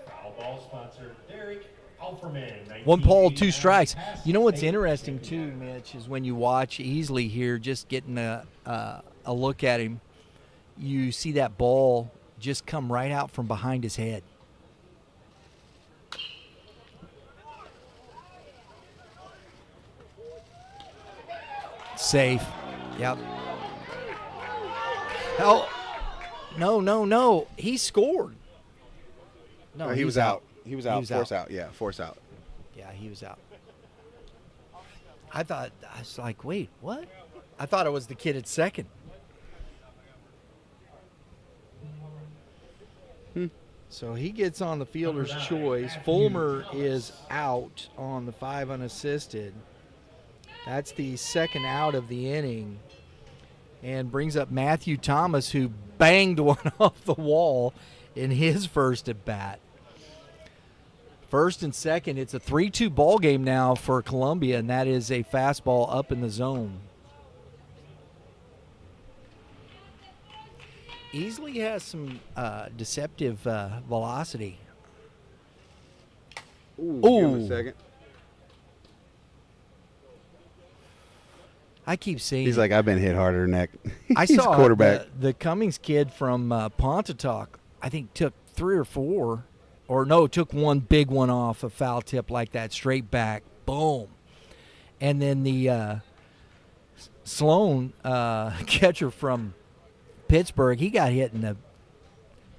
Foul ball sponsor Derek Alferman. 1 ball, 2 strikes. You know what's interesting too, Mitch, is when you watch Easley here, just getting a look at him, you see that ball just come right out from behind his head. Safe. Yep. Oh, no. He scored. No, he was out. He was out. was Force out. out. Yeah, force out. Yeah, he was out. I was like, wait, what? I thought it was the kid at second. So he gets on the fielder's choice. Fulmer is out on the 5 unassisted. That's the second out of the inning. And brings up Matthew Thomas, who banged one off the wall in his first at bat. First and second, it's a 3-2 ball game now for Columbia, and that is a fastball up in the zone. Easily has some deceptive velocity. Ooh. Give him a second. I keep seeing. He's like, I've been hit harder than that. I He's saw quarterback. The Cummings kid from Pontotoc, I think took 3 or 4, or no, took 1 big one off a foul tip like that, straight back, boom. And then the Sloan catcher from Pittsburgh, he got hit in the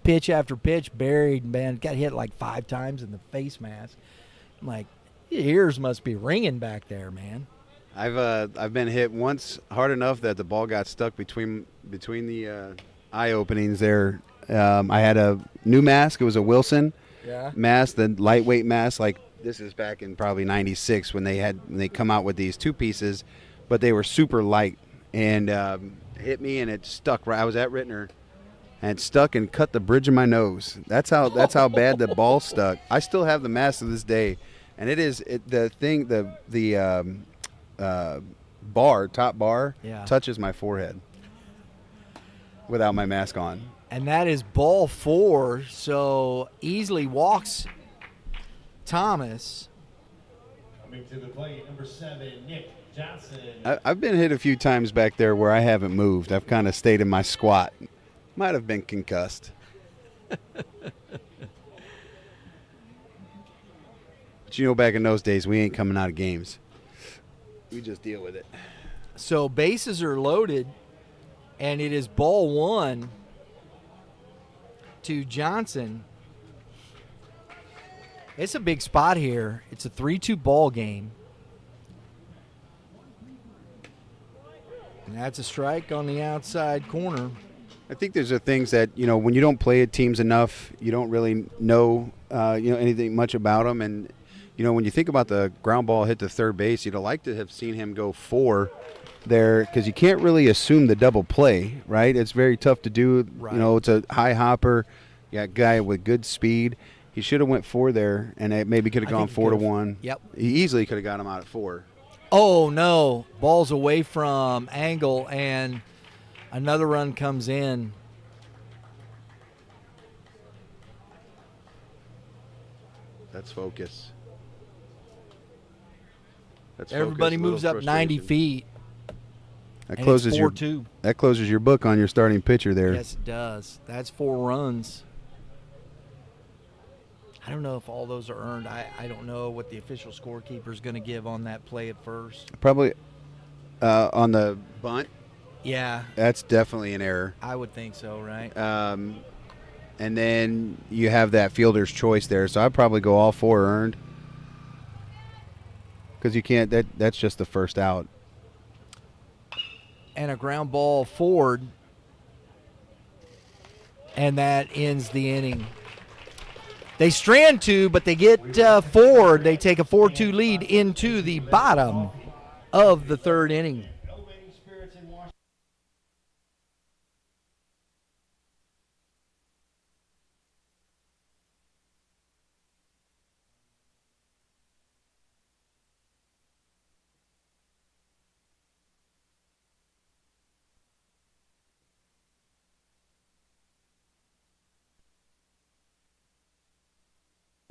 pitch after pitch, buried, man, got hit like 5 times in the face mask. I'm like, your ears must be ringing back there, man. I've been hit once hard enough that the ball got stuck between the eye openings there. I had a new mask. It was a Wilson mask, the lightweight mask. Like this is back in probably '96 when they come out with these 2 pieces, but they were super light and hit me and it stuck. Right, I was at Rittner and it stuck and cut the bridge of my nose. That's how bad the ball stuck. I still have the mask to this day, and top bar touches my forehead without my mask on. And that is ball 4, so Easley walks Thomas. Coming to the plate, number 7, Nick Johnson. I've been hit a few times back there where I haven't moved. I've kind of stayed in my squat. Might have been concussed. But back in those days, we ain't coming out of games. We just deal with it. So bases are loaded, and it is ball 1 to Johnson. It's a big spot here. It's a 3-2 ball game. And that's a strike on the outside corner. I think there's things that, when you don't play teams enough, you don't really know, anything much about them. And when you think about the ground ball hit to third base, you'd like to have seen him go 4 there because you can't really assume the double play, right? It's very tough to do. Right. It's a high hopper. You got a guy with good speed. He should have went 4 there, and it maybe could have gone 4-1. Yep. He easily could have got him out at 4. Oh, no. Ball's away from angle, and another run comes in. That's focus. Everybody moves up 90 feet. That and closes it's 4-2. That closes your book on your starting pitcher there. Yes, it does. That's 4 runs. I don't know if all those are earned. I don't know what the official scorekeeper is going to give on that play at first. Probably on the bunt. Yeah. That's definitely an error. I would think so, right? And then you have that fielder's choice there. So I'd probably go all 4 earned. Because you can't, that's just the first out. And a ground ball forward. And that ends the inning. They strand 2, but they get 4. They take a 4-2 lead into the bottom of the 3rd inning.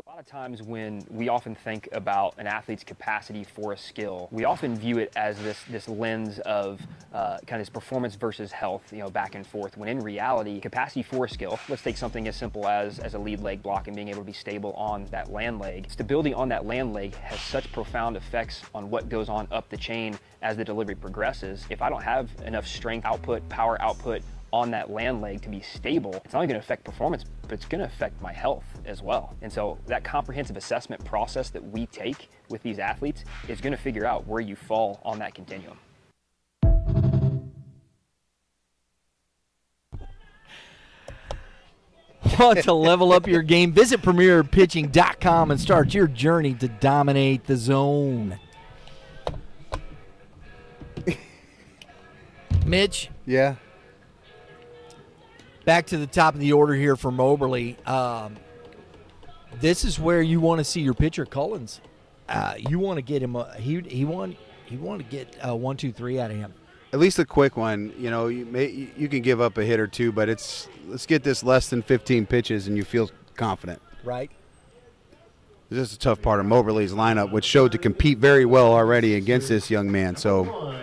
A lot of times when we often think about an athlete's capacity for a skill, we often view it as this lens of kind of this performance versus health, back and forth, when in reality, capacity for a skill, let's take something as simple as a lead leg block and being able to be stable on that land leg. Stability on that land leg has such profound effects on what goes on up the chain as the delivery progresses. If I don't have enough strength output, power output, on that land leg to be stable, it's not only going to affect performance, but it's going to affect my health as well. And so that comprehensive assessment process that we take with these athletes is going to figure out where you fall on that continuum. Want to level up your game? Visit PremierPitching.com and start your journey to dominate the zone. Mitch? Yeah. Back to the top of the order here for Moberly. This is where you want to see your pitcher, Cullins. You want to get him. He want to get 1, 2, 3 out of him. At least a quick one. You can give up a hit or two, but let's get this less than 15 pitches, and you feel confident. Right. This is a tough part of Moberly's lineup, which showed to compete very well already against this young man. So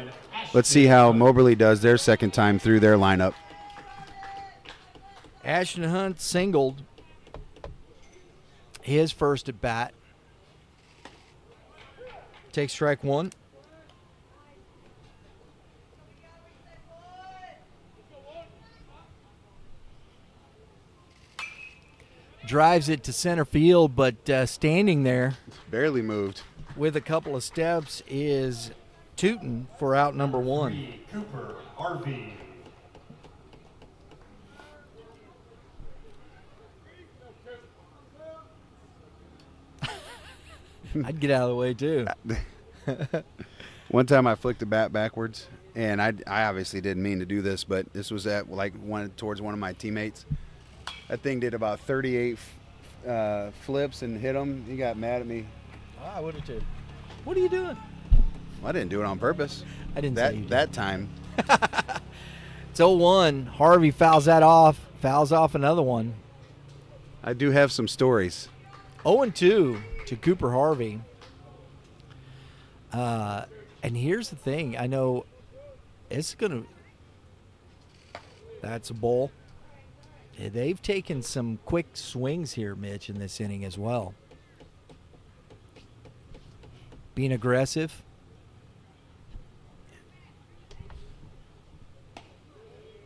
let's see how Moberly does their second time through their lineup. Ashton Hunt singled his first at bat. Takes strike 1. Drives it to center field, but standing there, barely moved, with a couple of steps is Tootin for out number 1. Cooper RV. I'd get out of the way too. One time I flicked the bat backwards, and I obviously didn't mean to do this, but this was at towards one of my teammates. That thing did about 38 flips and hit him. He got mad at me. Oh, I would have too. What are you doing? I didn't do it on purpose. I didn't say you did. That time. It's 0-1. Harvey fouls off another one. I do have some stories. 0-2 to Cooper Harvey. And here's the thing. I know it's going to – that's a ball. They've taken some quick swings here, Mitch, in this inning as well. Being aggressive.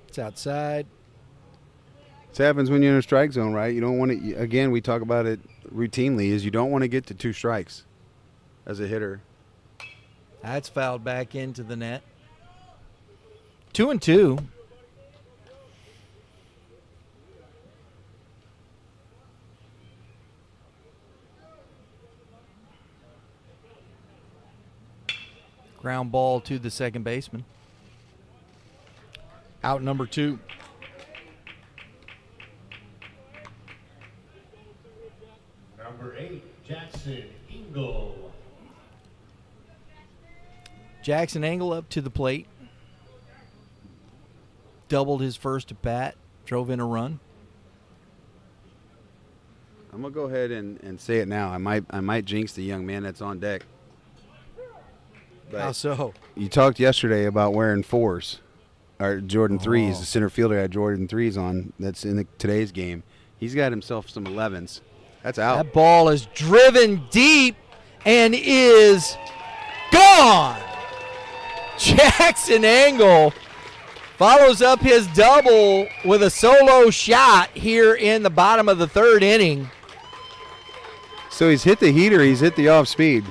It's outside. This happens when you're in a strike zone, right? You don't want to – again, we talk about it routinely, is you don't want to get to 2 strikes as a hitter. That's fouled back into the net. 2-2. Ground ball to the second baseman. Out number 2. Number 8, Jackson Engel. Jackson Engel up to the plate. Doubled his first at bat. Drove in a run. I'm gonna go ahead and say it now. I might jinx the young man that's on deck. But How so? you talked yesterday about wearing 4s, or Jordan 3s. The center fielder had Jordan 3s on. That's in today's game. He's got himself some 11s. That's out. That ball is driven deep and is gone. Jackson Engel follows up his double with a solo shot here in the bottom of the 3rd inning. So he's hit the heater. He's hit the off speed.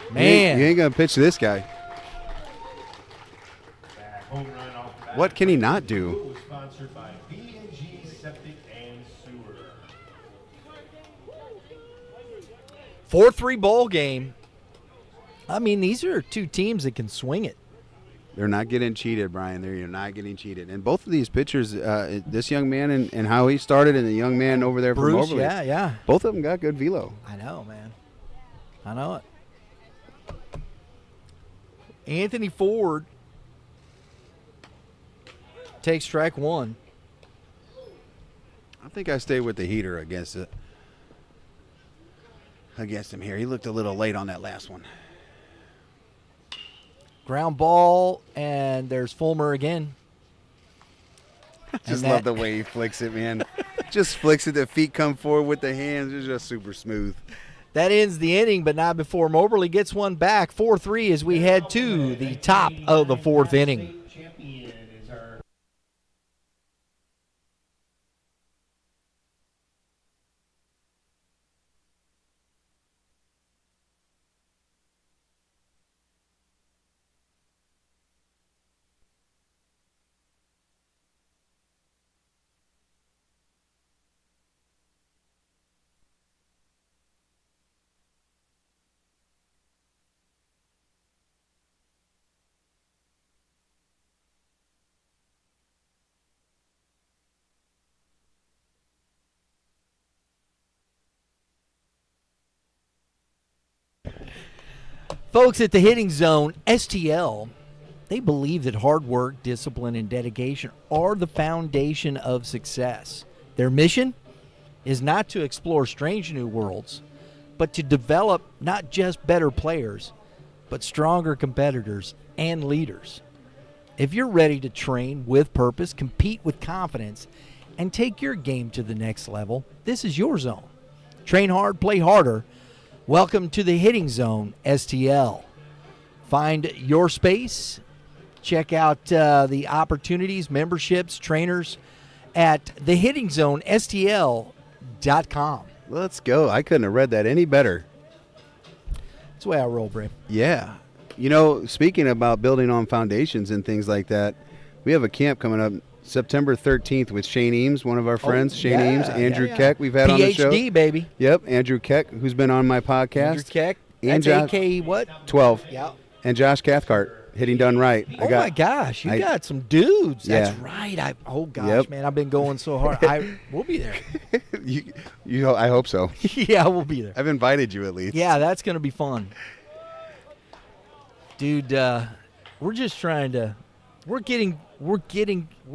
Man. You ain't going to pitch this guy. Home run off the bat. What can he not do? Sponsored by B&G Septic and Sewer. 4-3 ball game. I mean, these are 2 teams that can swing it. They're not getting cheated, Brian. They're not getting cheated. And both of these pitchers, this young man and how he started, and the young man over there from Bruce, Moberly, yeah. both of them got good velo. I know, man. I know it. Anthony Ford takes strike 1. I think I stay with the heater against him here. He looked a little late on that last one. Ground ball, and there's Fulmer again. Just love the way he flicks it, man. Just flicks it. The feet come forward with the hands. It's just super smooth. That ends the inning, but not before Moberly gets one back. 4-3 as we head to the top of the 4th inning. Champion is our Folks at the Hitting Zone, STL, they believe that hard work, discipline, and dedication are the foundation of success. Their mission is not to explore strange new worlds, but to develop not just better players, but stronger competitors and leaders. If you're ready to train with purpose, compete with confidence, and take your game to the next level, this is your zone. Train hard, play harder. Welcome to the Hitting Zone, STL. Find your space. Check out the opportunities, memberships, trainers at thehittingzonestl.com. Let's go. I couldn't have read that any better. That's the way I roll, Bray. Yeah. You know, speaking about building on foundations and things like that, we have a camp coming up September 13th with Shane Eames, one of our friends. Shane Eames, Andrew Keck, we've had on the show. PhD, baby. Yep, Andrew Keck, who's been on my podcast. Andrew Keck. And That's AK what? 12. Yeah. And Josh Cathcart, hitting done right. My gosh, you got some dudes. That's Yeah. right. Man, I've been going so hard. We'll be there. I hope so. Yeah, we'll be there. I've invited you at least. Yeah, that's going to be fun. Dude, we're just trying to, we're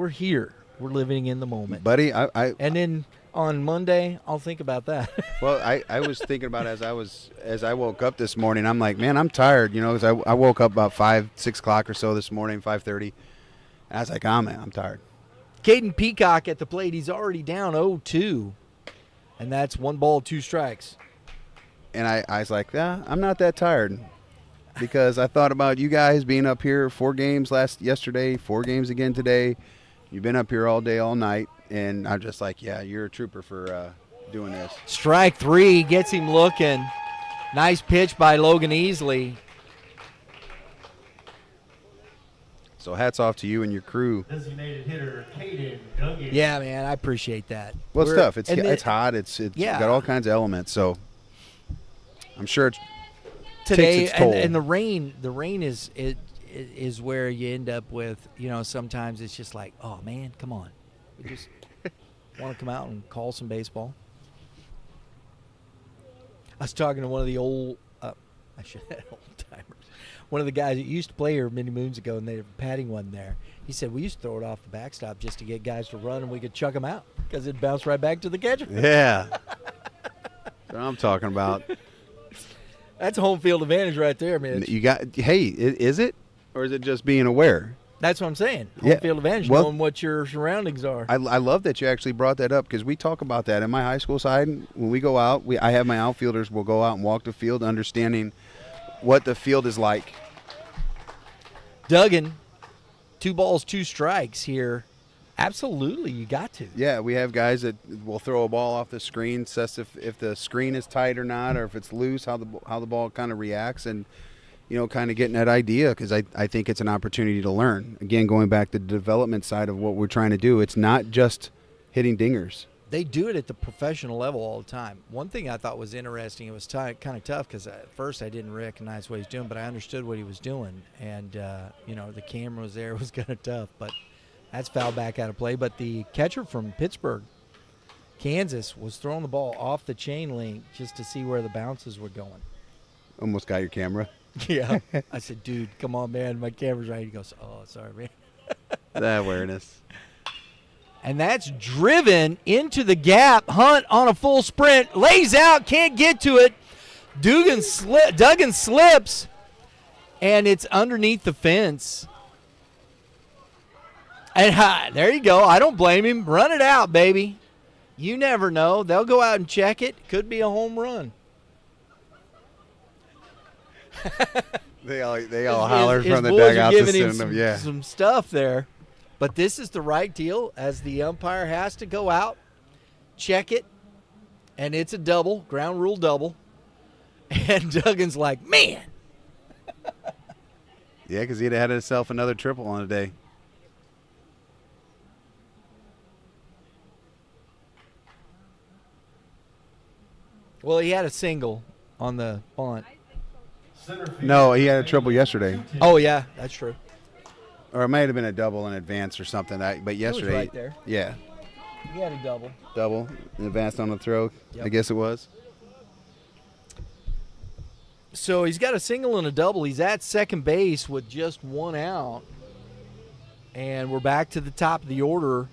here. We're living in the moment. Buddy, and then on Monday, I'll think about that. Well, I was thinking about as I woke up this morning, I'm like, man, I'm tired, because I woke up about 6 o'clock or so this morning, 5:30. And I was like, man, I'm tired. Caden Peacock at the plate. He's already down 0-2. And that's 1 ball, 2 strikes. And I was like, I'm not that tired. Because I thought about you guys being up here 4 games yesterday, 4 games again today. You've been up here all day, all night. And I'm just like, yeah, you're a trooper for doing this. Strike 3 gets him looking. Nice pitch by Logan Easley. So hats off to you and your crew. Designated hitter, Caden Duggan. Yeah, man, I appreciate that. Well, it's tough. It's hot. It's yeah. got all kinds of elements. So I'm sure it's today, its toll. and the rain is where you end up with, sometimes it's just like, oh man, come on, we just want to come out and call some baseball. I was talking to one of the old timers, one of the guys that used to play here many moons ago, and the padding wasn't there. He said we used to throw it off the backstop just to get guys to run, and we could chuck them out because it'd bounce right back to the catcher. Yeah. That's what I'm talking about. That's home field advantage right there, man. Is it? Or is it just being aware? That's what I'm saying. Home field advantage, knowing what your surroundings are. I love that you actually brought that up because we talk about that in my high school side. When we go out, I have my outfielders will go out and walk the field, understanding what the field is like. Duggan, 2 balls, 2 strikes here. Absolutely, you got to. Yeah, we have guys that will throw a ball off the screen, assess if the screen is tight or not, or if it's loose, how the ball kind of reacts, and kind of getting that idea, because I think it's an opportunity to learn. Again, going back to the development side of what we're trying to do, it's not just hitting dingers. They do it at the professional level all the time. One thing I thought was interesting, it was kind of tough because at first I didn't recognize what he was doing, but I understood what he was doing. And, the camera was there. It was kind of tough, but that's foul back out of play. But the catcher from Pittsburgh, Kansas, was throwing the ball off the chain link just to see where the bounces were going. Almost got your camera. Yeah. I said, dude, come on, man. My camera's right. He goes, oh, sorry, man. That awareness. And that's driven into the gap. Hunt on a full sprint. Lays out. Can't get to it. Duggan slips. And it's underneath the fence. And there you go. I don't blame him. Run it out, baby. You never know. They'll go out and check it. Could be a home run. They all holler from the dugout to send them. Some stuff there. But this is the right deal, as the umpire has to go out, check it, and it's a double, ground rule double. And Duggan's like, man. Yeah, because he'd had himself another triple on a day. Well, he had a single on the bunt. No, he had a triple yesterday. Oh, yeah, that's true. Or it might have been a double in advance or something. But yesterday, it was right there. Yeah. He had a double. Double in advance on the throw, Yep. I guess it was. So he's got a single and a double. He's at second base with just 1 out. And we're back to the top of the order.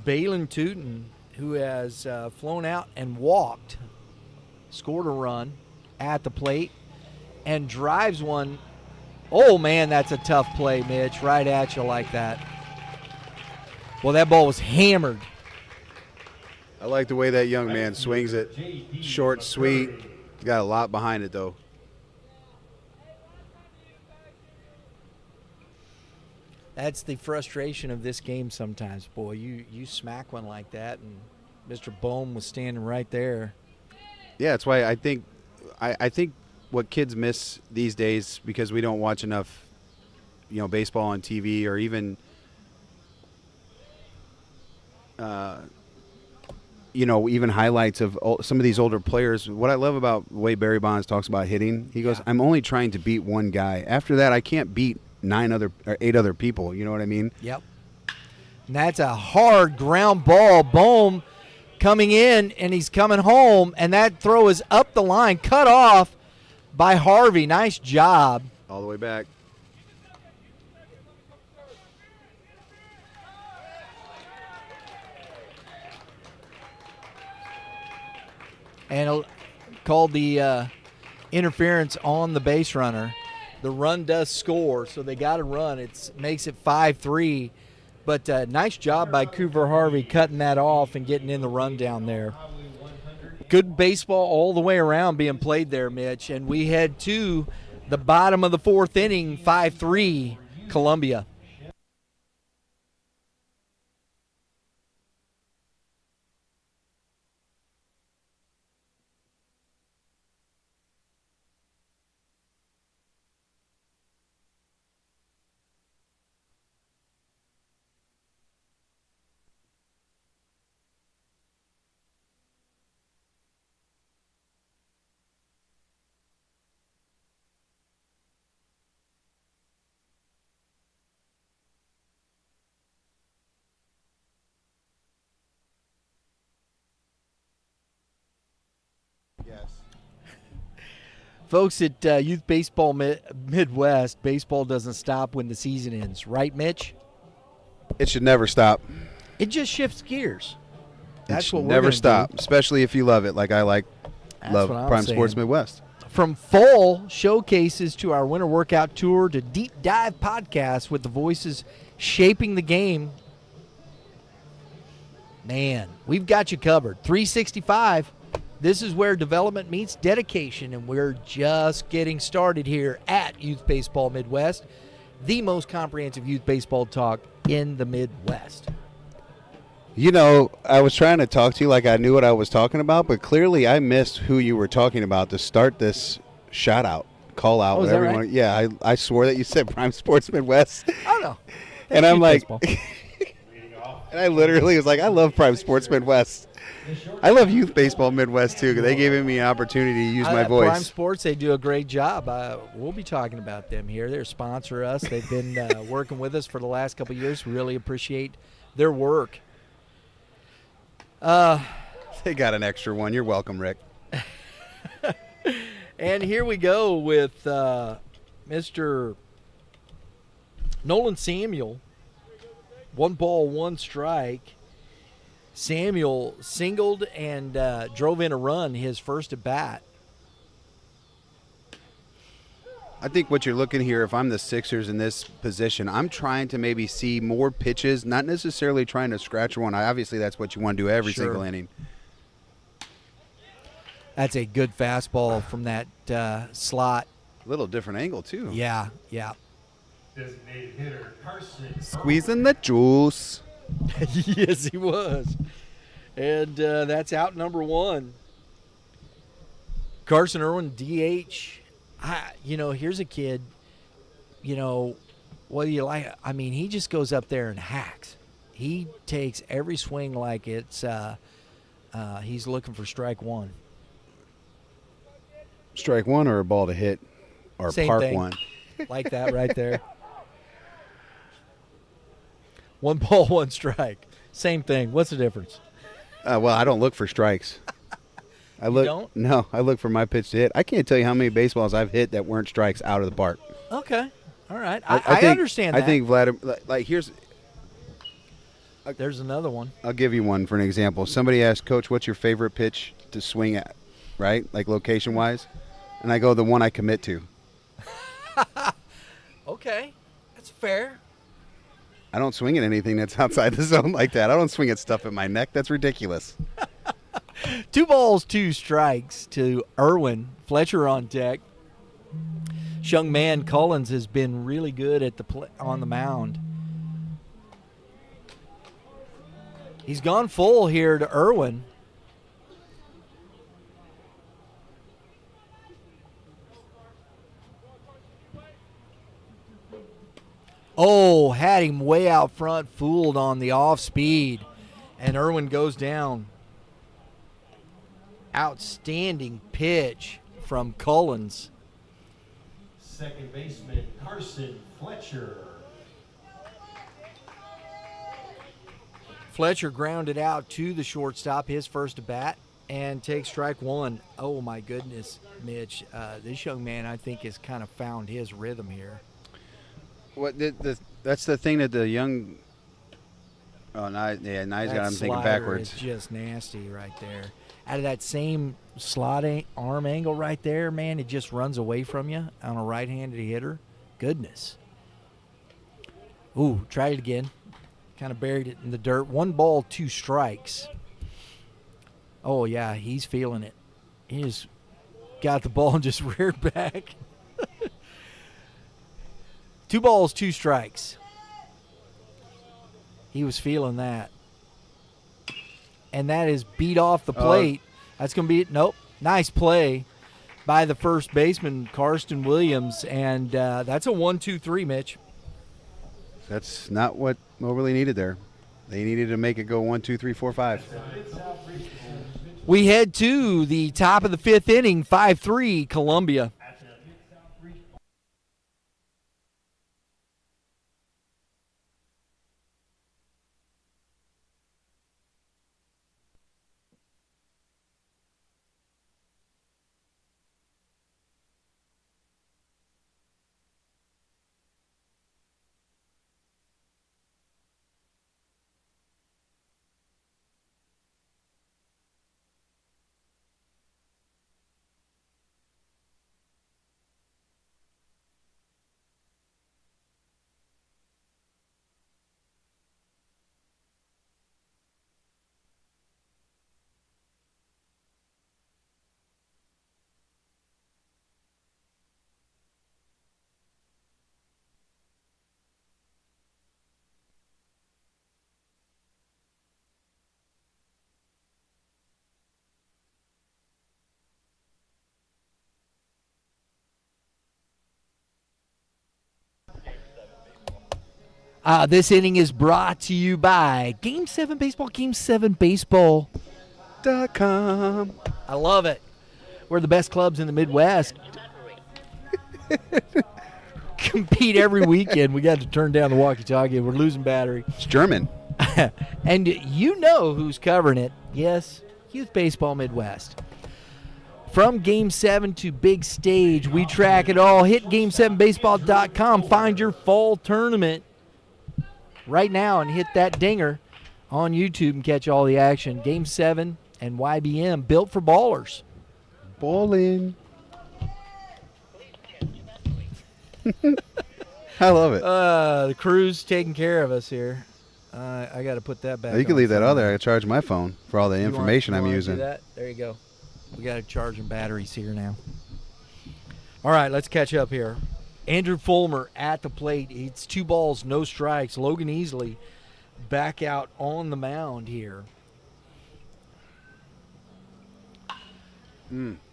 Balin Tootin, who has flown out and walked, scored a run at the plate, and drives one. Oh, man, that's a tough play, Mitch. Right at you like that. Well, that ball was hammered. I like the way that young man swings it. Short, sweet. Got a lot behind it, though. That's the frustration of this game sometimes, boy. You smack one like that, and Mr. Bohm was standing right there. Yeah, that's why I think what kids miss these days, because we don't watch enough, baseball on TV, or even, even highlights of some of these older players. What I love about the way Barry Bonds talks about hitting, he goes, I'm only trying to beat one guy. After that, I can't beat 8 other people. You know what I mean? Yep. And that's a hard ground ball. Bohm coming in, and he's coming home, and that throw is up the line, cut off by Harvey. Nice job. All the way back. And called the interference on the base runner. The run does score, so they got to run. It makes it 5-3. But nice job by Cooper Harvey cutting that off and getting in the run down there. Good baseball all the way around being played there, Mitch. And we head to the bottom of the 4th inning, 5-3, Columbia. Folks at Youth Baseball Midwest, baseball doesn't stop when the season ends. Right, Mitch? It should never stop. It just shifts gears. That's it should what we're never gonna stop, do. especially if you love it like I love what I'm Prime saying. Sports Midwest. From fall showcases to our winter workout tour to deep dive podcasts with the voices shaping the game, man, we've got you covered. 365. This is where development meets dedication, and we're just getting started here at Youth Baseball Midwest, the most comprehensive youth baseball talk in the Midwest. You know, I was trying to talk to you like I knew what I was talking about, but clearly I missed who you were talking about to start this shout out, call out, Oh, is whatever that you right? want. Yeah, I swore that you said Prime Sports Midwest. Oh, no. And I'm Youth like, baseball. and I literally was like, I love Prime Sports Midwest. I love Youth Baseball Midwest too, because they gave me an opportunity to use my voice. Prime Sports, they do a great job. We'll be talking about them here. They sponsor us. They've been working with us for the last couple of years. We really appreciate their work. They got an extra one. You're welcome, Rick. And here we go with Mr. Nolan Samuel. 1 ball, 1 strike. Samuel singled and drove in a run his first at bat. I think what you're looking here, if I'm the Sixers in this position, I'm trying to maybe see more pitches, not necessarily trying to scratch one. Obviously, that's what you want to do every Sure. single inning. That's a good fastball from that slot. A little different angle, too. Yeah. Designated hitter Carson. Squeezing the juice. Yes, he was. And that's out number 1. Carson Irwin, DH. Here's a kid, what do you like? I mean, he just goes up there and hacks. He takes every swing like it's he's looking for strike 1. Strike 1 or a ball to hit or Same park thing. 1. Like that right there. 1 ball, 1 strike. Same thing. What's the difference? Well, I don't look for strikes. I look. don't? No, I look for my pitch to hit. I can't tell you how many baseballs I've hit that weren't strikes out of the park. Okay. All right. I I think, understand that. I think Vladimir, like here's, There's another one. I'll give you one for an example. Somebody asked, Coach, what's your favorite pitch to swing at, right? Like location-wise? And I go, the one I commit to. Okay. That's fair. I don't swing at anything that's outside the zone like that. I don't swing at stuff at my neck. That's ridiculous. 2 balls, 2 strikes to Irwin. Fletcher on deck. This young man, Collins, has been really good at on the mound. He's gone full here to Irwin. Oh, had him way out front, fooled on the off speed, and Irwin goes down. Outstanding pitch from Collins. Second baseman Carson Fletcher. Fletcher grounded out to the shortstop, his first at bat, and takes strike 1. Oh, my goodness, Mitch. This young man, I think, has kind of found his rhythm here. What that's the thing that the young. Oh, now he's got him thinking slider backwards. is just nasty right there. Out of that same slot arm angle right there, man, it just runs away from you on a right-handed hitter. Goodness. Ooh, tried it again. Kind of buried it in the dirt. 1 ball, 2 strikes. Oh, yeah, he's feeling it. He just got the ball and just reared back. 2 balls, 2 strikes. He was feeling that. And that is beat off the plate. That's going to be – nope. Nice play by the first baseman, Karsten Williams. And that's a 1-2-3, Mitch. That's not what Moberly needed there. They needed to make it go 1, 2, 3, 4, 5. We head to the top of the 5th inning, 5-3, Columbia. This inning is brought to you by Game 7 Baseball, Game7Baseball.com. I love it. We're the best clubs in the Midwest. Compete every weekend. We got to turn down the walkie-talkie. We're losing battery. It's German. And you know who's covering it. Yes, Youth Baseball Midwest. From Game 7 to big stage, we track it all. Hit Game7Baseball.com. Find your fall tournament right now and hit that dinger on YouTube and catch all the action. Game 7 and YBM, built for ballers. Ballin'. I love it. The crew's taking care of us here. I got to put that back. You can leave that out there. I charge my phone for all the information I'm using. Do that? There you go. We got to charge some batteries here now. All right, let's catch up here. Andrew Fulmer at the plate. It's 2 balls, no strikes. Logan Easley back out on the mound here.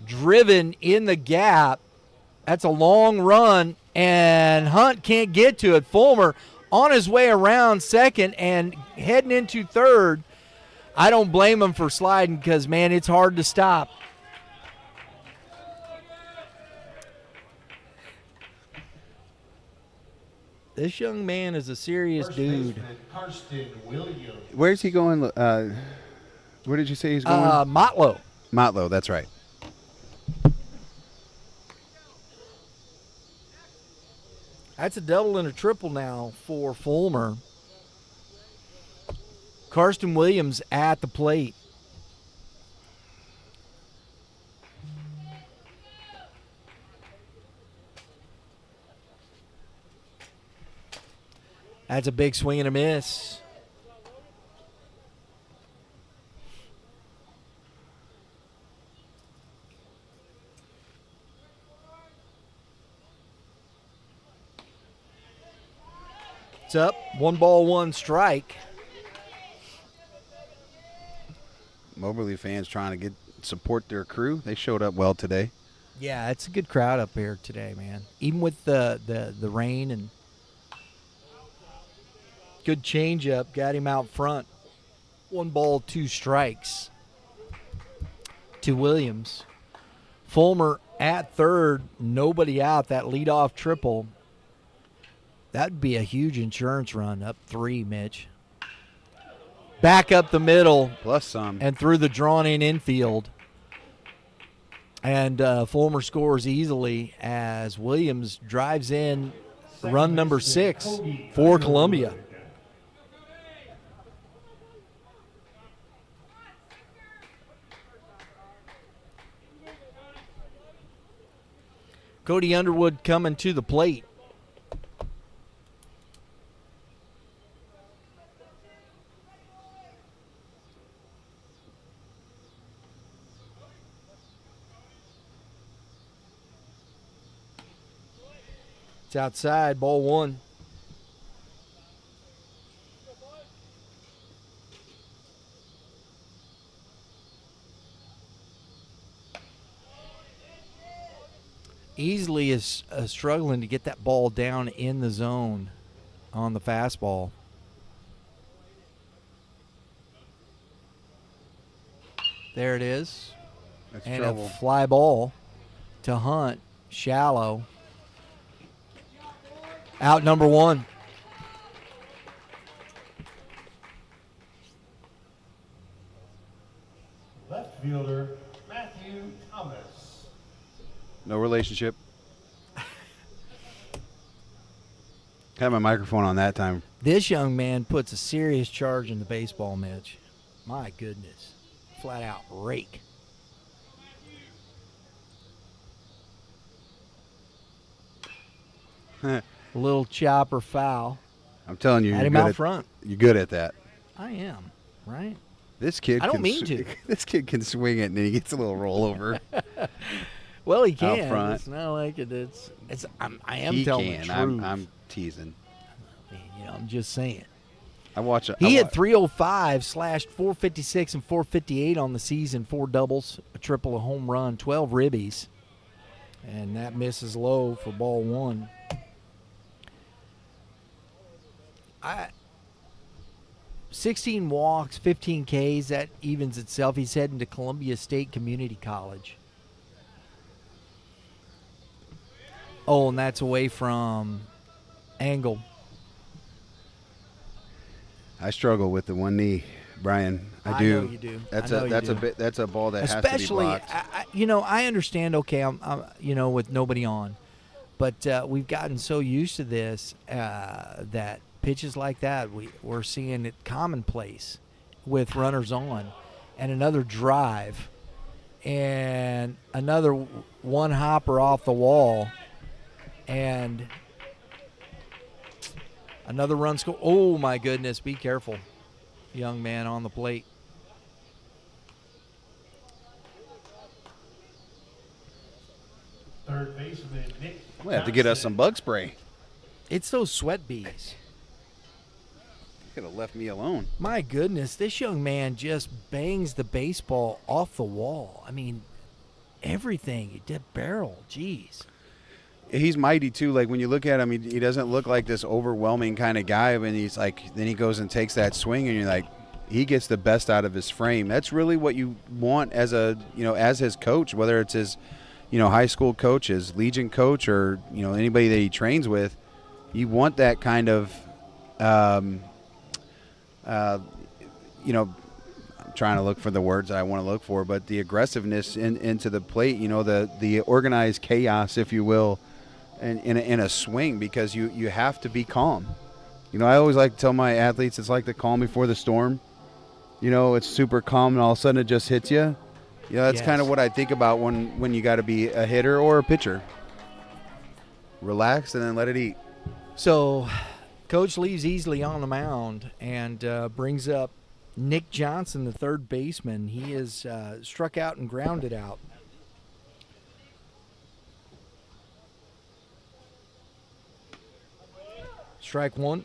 Driven in the gap. That's a long run, and Hunt can't get to it. Fulmer on his way around second and heading into third. I don't blame him for sliding because, man, it's hard to stop. This young man is a serious dude. Where's he going? Where did you say he's going? Motlow. Motlow, that's right. That's a double and a triple now for Fulmer. Karsten Williams at the plate. That's a big swing and a miss. It's up. 1 ball, 1 strike. Moberly fans trying to support their crew. They showed up well today. Yeah, it's a good crowd up here today, man. Even with the rain and good changeup, got him out front. 1 ball, 2 strikes to Williams. Fulmer at third, nobody out. That leadoff triple. That'd be a huge insurance run. Up 3, Mitch. Back up the middle. Plus some. And through the drawn-in infield. And Fulmer scores easily as Williams drives in run number 6 for Columbia. Cody Underwood coming to the plate. It's outside, ball 1. Easley is struggling to get that ball down in the zone on the fastball. There it is. That's and trouble. A fly ball to Hunt, shallow. Out number 1. Left fielder, Matthew Thomas. No relationship. Had my microphone on that time. This young man puts a serious charge in the baseball, Mitch. My goodness. Flat out rake. A little chopper foul. I'm telling you, Had him out front. You're good at that. I am, right? This kid. I don't mean to. This kid can swing it, and he gets a little rollover. Well, he can. Out front. It's not like it. I am He telling can. the truth. I'm teasing. I'm just saying. He had 305, slashed 456 and 458 on the season, 4 doubles, a triple, a home run, 12 ribbies, and that misses low for ball 1. 16 walks, 15 Ks, that evens itself. He's heading to Columbia State Community College. Oh, and that's away from Angle. I struggle with the one knee, Brian. I do. know you do. That's I know you do. That's a ball that Especially, has to be blocked. I understand. Okay, I'm with nobody on, but we've gotten so used to this that pitches like that we're seeing it commonplace with runners on, and another drive, and another one hopper off the wall, and another run score. Oh my goodness! Be careful, young man on the plate. Third baseman Nick. We have to get us some bug spray. It's those sweat bees. Could have left me alone. My goodness, this young man just bangs the baseball off the wall. I mean, everything. He did barrel. Jeez. He's mighty too. Like when you look at him, he doesn't look like this overwhelming kind of guy. But he's like, then he goes and takes that swing, and you're like, he gets the best out of his frame. That's really what you want as as his coach, whether it's his, high school coach, his Legion coach, or anybody that he trains with. You want that kind of, I'm trying to look for the words I want to look for, but the aggressiveness into the plate, the organized chaos, if you will, in a swing, because you have to be calm. I always like to tell my athletes it's like the calm before the storm. It's super calm and all of a sudden it just hits you. That's kind of what I think about when you got to be a hitter or a pitcher. Relax and then let it eat. So, Coach leaves easily on the mound and brings up Nick Johnson, the third baseman. He is struck out and grounded out. Strike one.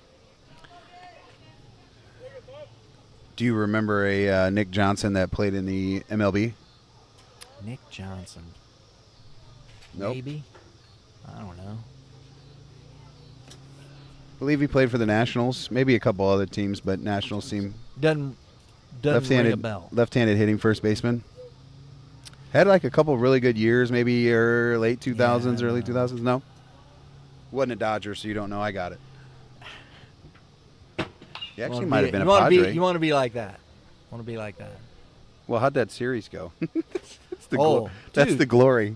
Do you remember a Nick Johnson that played in the MLB? Nick Johnson. Nope. Maybe. I don't know. I believe he played for the Nationals, maybe a couple other teams, but Nationals seem Doesn't ring a bell. Left-handed hitting first baseman. Had like a couple really good years, maybe late 2000s, early 2000s. No? Wasn't a Dodger, so you don't know. I got it. He actually might have been a Padre. You want to be like that. Well, how'd that series go? That's dude. the glory.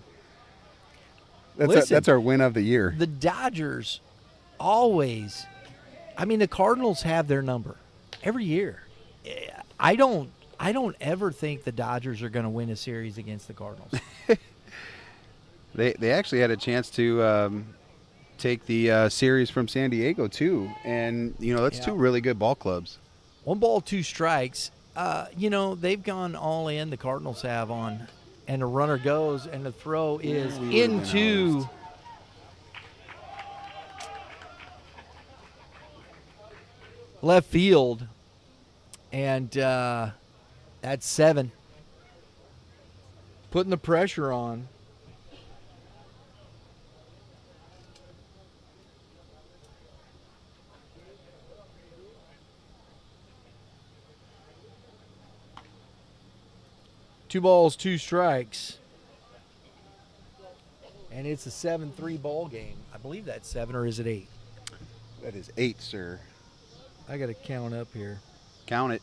Listen, that's our win of the year. The Dodgers always, the Cardinals have their number every year. I don't ever think the Dodgers are going to win a series against the Cardinals. They actually had a chance to take the series from San Diego too, and that's two really good ball clubs. 1 ball, 2 strikes. They've gone all in. The Cardinals have on, and the runner goes, and the throw is into left field, and that's 7. Putting the pressure on. Two balls, 2 strikes. And it's a 7-3 ball game. I believe that's 7, or is it 8? That is 8, sir. I got to count up here. Count it.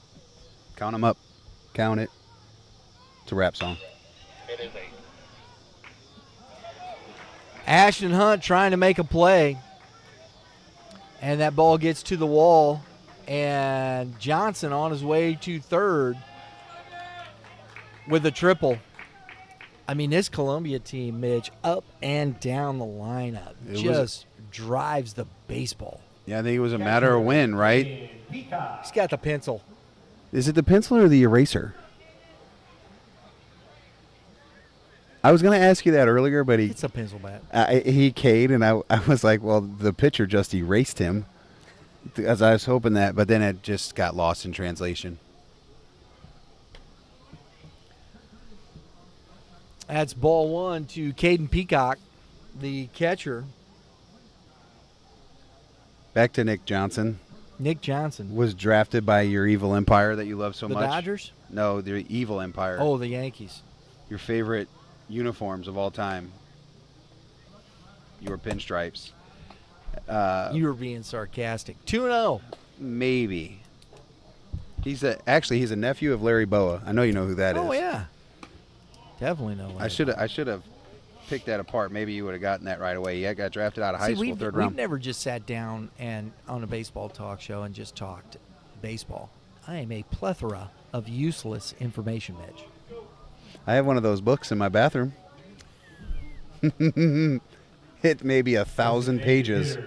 Count them up. Count it. It's a rap song. It is 8. Ashton Hunt trying to make a play. And that ball gets to the wall. And Johnson on his way to third with a triple. This Columbia team, Mitch, up and down the lineup, just drives the baseball. Yeah, I think it was a matter of when, right? He's got the pencil. Is it the pencil or the eraser? I was going to ask you that earlier, but It's a pencil bat. he K'd, and I was like, well, the pitcher just erased him, as I was hoping that, but then it just got lost in translation. That's ball 1 to Caden Peacock, the catcher. Back to Nick Johnson. Nick Johnson. Was drafted by your evil empire that you love so The much. Dodgers? No, the evil empire. Oh, the Yankees. Your favorite uniforms of all time. Your pinstripes. You were being sarcastic. 2-0. Maybe. He's a nephew of Larry Boa. I know you know who that is. Oh, yeah. Definitely know. I should have picked that apart. Maybe you would have gotten that right away. Yeah, got drafted out of high school, third round. We've never just sat down and on a baseball talk show and just talked baseball. I am a plethora of useless information, Mitch. I have one of those books in my bathroom. It may be 1,000 pages.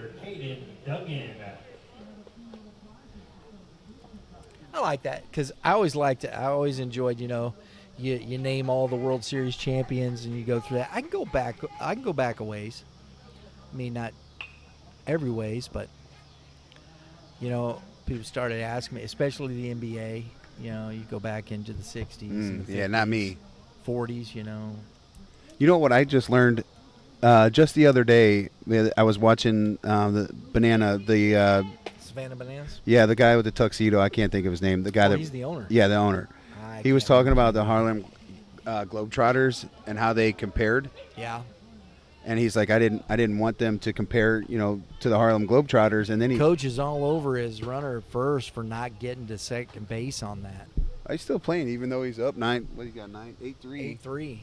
I like that because I always enjoyed, you name all the World Series champions and you go through that. I can go back a ways. I mean, not every ways, but people started asking me, especially the NBA. You go back into the 60s. And the 50s, Yeah, not me. 40s. You know what I just learned just the other day? I was watching the Savannah Bananas. Yeah, the guy with the tuxedo. I can't think of his name. The guy he's the owner. Yeah, the owner. He was talking about the Harlem Globetrotters and how they compared. Yeah. And he's like, I didn't want them to compare, to the Harlem Globetrotters. And then Coach is all over his runner at first for not getting to second base on that. He's still playing, even though he's up 9. What he got? 8-3. 8-3.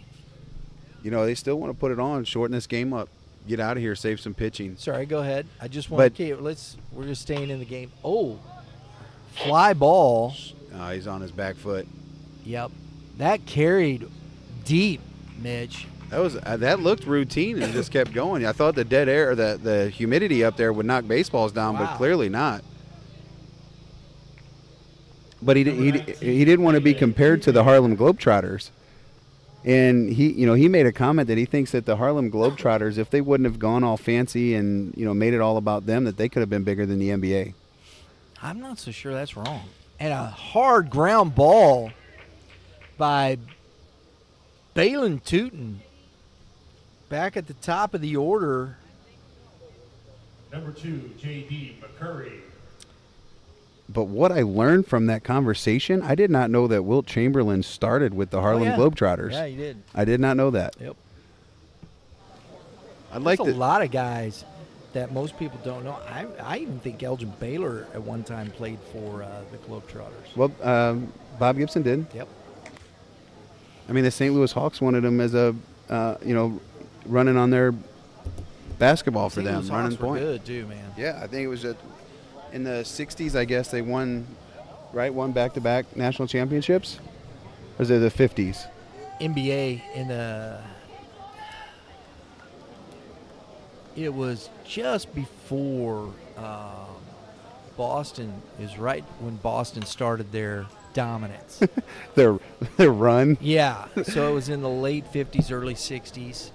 They still want to put it on, shorten this game up, get out of here, save some pitching. Sorry, go ahead. I just want to. We're just staying in the game. Oh, fly ball. He's on his back foot. Yep, that carried deep, Mitch. That looked routine and just kept going. I thought the dead air, the humidity up there would knock baseballs down, but clearly not. But he didn't want to be compared to the Harlem Globetrotters. And he made a comment that he thinks that the Harlem Globetrotters, if they wouldn't have gone all fancy and made it all about them, that they could have been bigger than the NBA. I'm not so sure that's wrong. And a hard ground ball by Balin Tootin back at the top of the order. Number 2, J.D. McCurry. But what I learned from that conversation, I did not know that Wilt Chamberlain started with the Harlem Globetrotters. Yeah, he did. I did not know that. Yep. There's a lot of guys that most people don't know. I even think Elgin Baylor at one time played for the Globetrotters. Well, Bob Gibson did. Yep. I mean, the St. Louis Hawks wanted him as a, running on their basketball for them, running point. Good too, man. Yeah, I think it was in the 60s, I guess, they won back-to-back national championships? Or was it the 50s? NBA it was just before Boston, is right when Boston started their dominance. their run? Yeah, so it was in the late 50s, early 60s.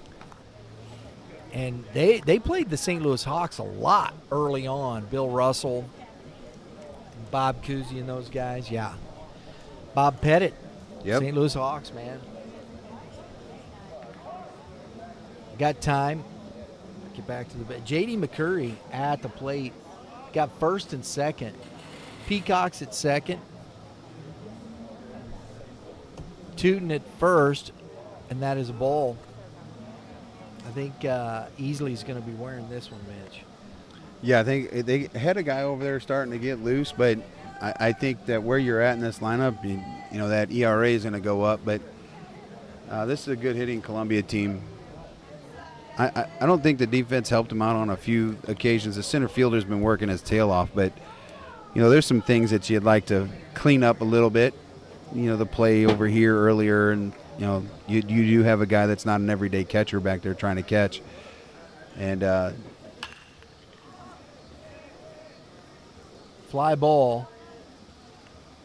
And they played the St. Louis Hawks a lot early on. Bill Russell, Bob Cousy and those guys, yeah. Bob Pettit, St. Louis Hawks, man. Got time. Get back to the J.D. McCurry at the plate. Got first and second. Peacocks at second. Tootin at first, and that is a ball. I think Easley's going to be wearing this one, Mitch. Yeah, I think they had a guy over there starting to get loose, but I think that where you're at in this lineup, that ERA is going to go up. But this is a good hitting Columbia team. I don't think the defense helped him out on a few occasions. The center fielder's been working his tail off, but there's some things that you'd like to clean up a little bit. The play over here earlier, and you do have a guy that's not an everyday catcher back there trying to catch, and fly ball,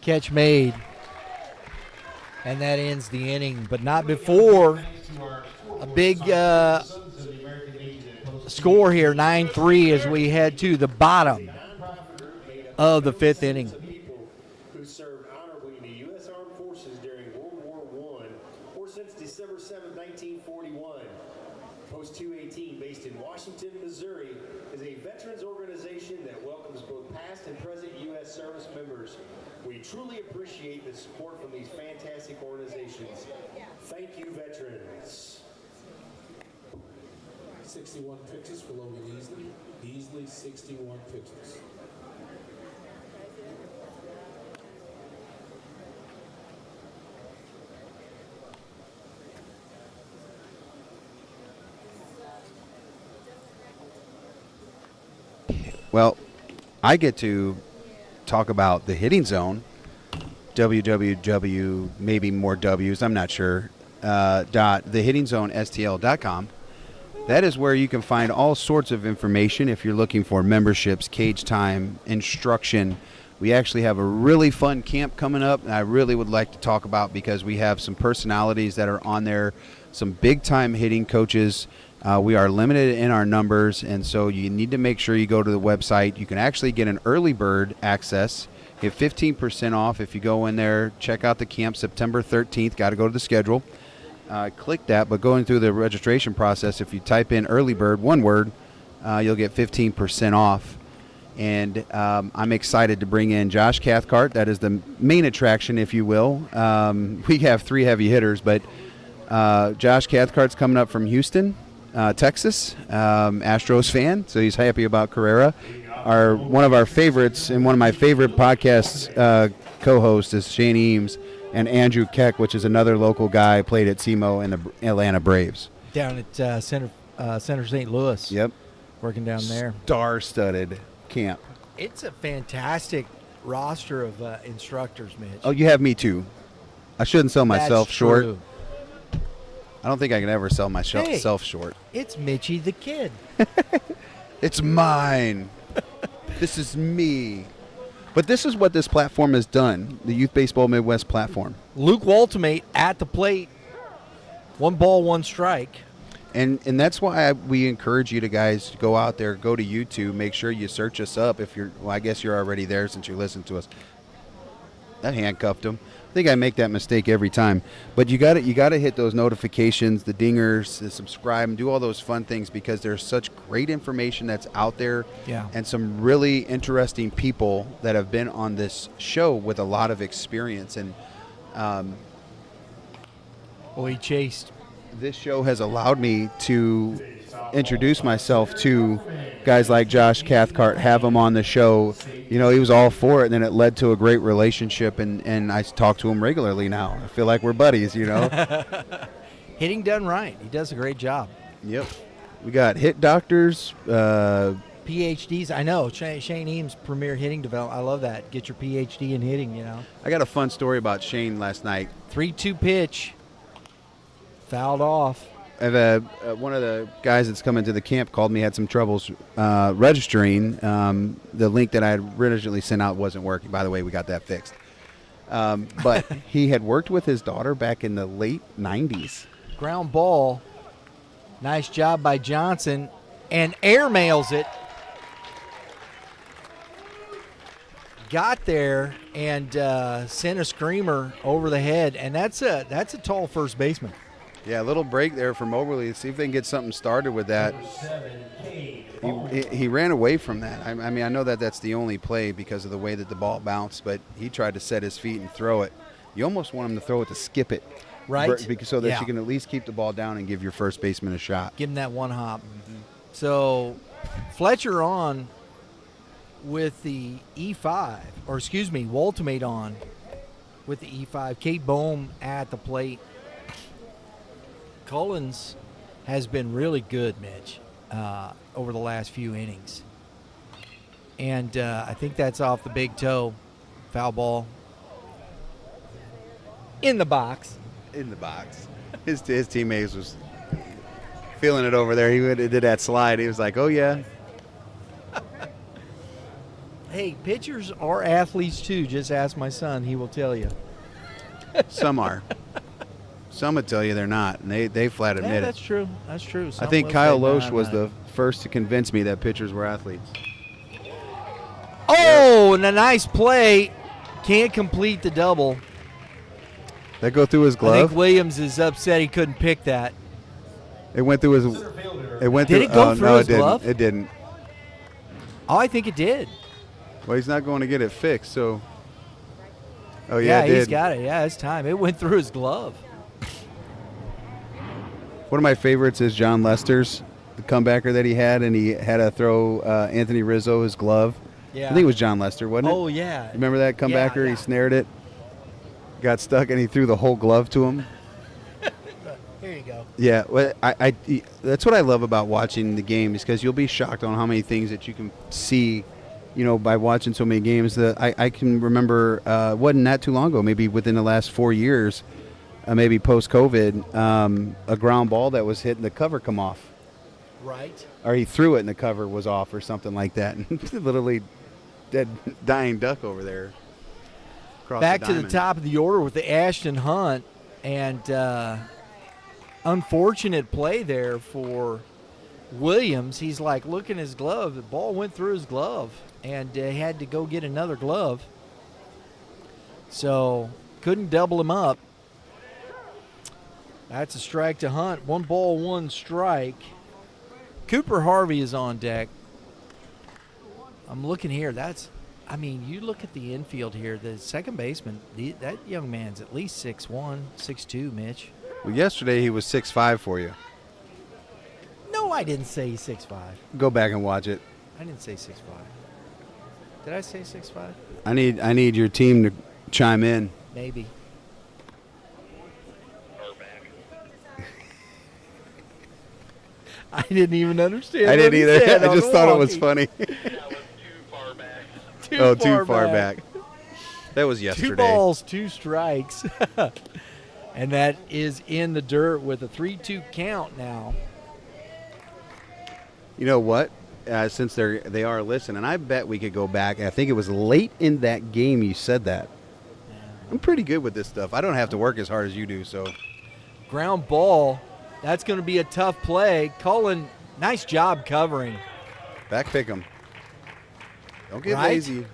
catch made, and that ends the inning, but not before a big score here, 9-3, as we head to the bottom of the fifth inning. Who served honorably in the U.S. Armed Forces during World War I or since December 7, 1941. Post 218, based in Washington, Missouri, is a veterans organization that welcomes both past and present U.S. service members. We truly appreciate the support from these fantastic organizations. Thank you, veterans. 61 pitches for Logan Easley. Easley, 61 pitches. Well, I get to talk about the hitting zone, www, maybe more W's, I'm not sure, thehittingzonestl.com. That is where you can find all sorts of information if you're looking for memberships, cage time, instruction. We actually have a really fun camp coming up, and I really would like to talk about because we have some personalities that are on there, some big-time hitting coaches. We are limited in our numbers, and so you need to make sure you go to the website. You can actually get an early bird access, get 15% off if you go in there, check out the camp September 13th. Got to go to the schedule. Click that, but going through the registration process, if you type in early bird, one word, you'll get 15% off. And I'm excited to bring in Josh Cathcart. That is the main attraction, if you will. We have 3 heavy hitters, but Josh Cathcart's coming up from Houston, Texas, Astros fan, so he's happy about Carrera. One of our favorites and one of my favorite podcasts co-hosts is Shane Eames and Andrew Keck, which is another local guy, played at SEMO and the Atlanta Braves. Down at Center St. Louis. Yep. Working down there. Star-studded camp. It's a fantastic roster of instructors, Mitch. Oh, you have me too. I shouldn't sell myself That's short. true. I don't think I can ever sell myself Hey, short. It's Mitchie the Kid. It's mine. This is me. But this is what this platform has done, the Youth Baseball Midwest platform. Luke Waltimate at the plate. 1 ball, 1 strike. And that's why we encourage you to guys to go out there, go to YouTube, make sure you search us up. If you're, well, I guess you're already there since you listen to us. That handcuffed him. I think I make that mistake every time. But you got to hit those notifications, the dingers, the subscribe, and do all those fun things because there's such great information that's out there. Yeah. And some really interesting people that have been on this show with a lot of experience. And He chased. this show has allowed me to introduce myself to guys like Josh Cathcart, have him on the show. You know, he was all for it, and then it led to a great relationship, and I talk to him regularly now. I feel like we're buddies, you know. Hitting done right. He does a great job. Yep. We got hit doctors. PhDs. I know. Shane Eames, premier hitting development. I love that. Get your PhD in hitting, you know. I got a fun story about Shane last night. 3-2 pitch. Fouled off. One of the guys that's coming to the camp called me, had some troubles registering. The link that I had originally sent out wasn't working. By the way, we got that fixed. But he had worked with his daughter back in the late 90s. Ground ball. Nice job by Johnson. And airmails it. Got there and sent a screamer over the head. And that's a tall first baseman. Yeah, a little break there for Moberly. See if they can get something started with that. He ran away from that. I mean, I know that that's the only play because of the way that the ball bounced, but he tried to set his feet and throw it. You almost want him to throw it to skip it. Right. So that Yeah. you can at least keep the ball down and give your first baseman a shot. Give him that one hop. So Fletcher on with the E5, or excuse me, Waltimate on with the E5. Kate Bohm at the plate. Cullens has been really good, Mitch, over the last few innings. And I think that's off the big toe. Foul ball. In the box. In the box. His teammates was feeling it over there. He did that slide. He was like, oh, yeah. Hey, pitchers are athletes, too. Just ask my son. He will tell you. Some are. Some would tell you they're not, and they flat admit That's it. true. That's true. I think Kyle Loesch was the first to convince me that pitchers were athletes. Oh, and a nice play. Can't complete the double. That go through his I glove? think Williams is upset he couldn't pick that. It went through his. It went Did through. it go oh, through no, his it didn't. glove? It didn't. Oh, I think it did. Well, he's not going to get it fixed, so. Oh yeah, it he's did. got it. Yeah, it's time. It went through his glove. One of my favorites is John Lester's, the comebacker that he had, and he had to throw Anthony Rizzo his glove. Yeah. I think it was John Lester, wasn't it? Oh yeah. Remember that comebacker? Yeah. He snared it, got stuck, and he threw the whole glove to him. Here you go. Yeah, well, that's what I love about watching the game is because you'll be shocked on how many things that you can see, by watching so many games. I can remember wasn't that too long ago, maybe within the last 4 years, maybe post-COVID, a ground ball that was hit and the cover come off. Right. Or he threw it and the cover was off or something like that. Literally dead, dying duck over there. Back to the top of the order with the Ashton Hunt, and unfortunate play there for Williams. He's like looking at his glove. The ball went through his glove, and had to go get another glove. So couldn't double him up. That's a strike to Hunt. 1 ball, 1 strike. Cooper Harvey is on deck. I'm looking here. You look at the infield here. The second baseman, that young man's at least 6'1", 6'2", Mitch. Well, yesterday he was 6'5" for you. No, I didn't say 6'5". Go back and watch it. I didn't say 6'5". Did I say 6'5"? I need your team to chime in. Maybe. I didn't even understand. I didn't either. Said. I just thought it was funny. Too far back. That was yesterday. 2 balls, 2 strikes. And that is in the dirt with a 3-2 count now. You know what? Since they are listening, I bet we could go back. I think it was late in that game you said that. Yeah. I'm pretty good with this stuff. I don't have to work as hard as you do. So, Ground ball. That's going to be a tough play. Cullen, nice job covering. back pick them. Don't get Right? lazy.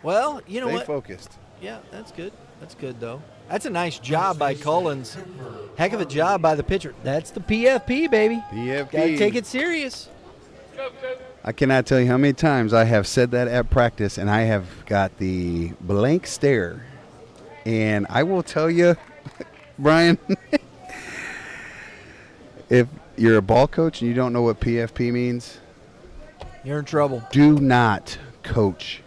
Well, you know Stay what? focused. Yeah, that's good. That's good, though. That's a nice job by Cullens. Heck of a job by the pitcher. That's the PFP, baby. PFP. Got to take it serious. I cannot tell you how many times I have said that at practice, and I have got the blank stare. And I will tell you, Brian, if you're a ball coach and you don't know what PFP means, You're in trouble. do not coach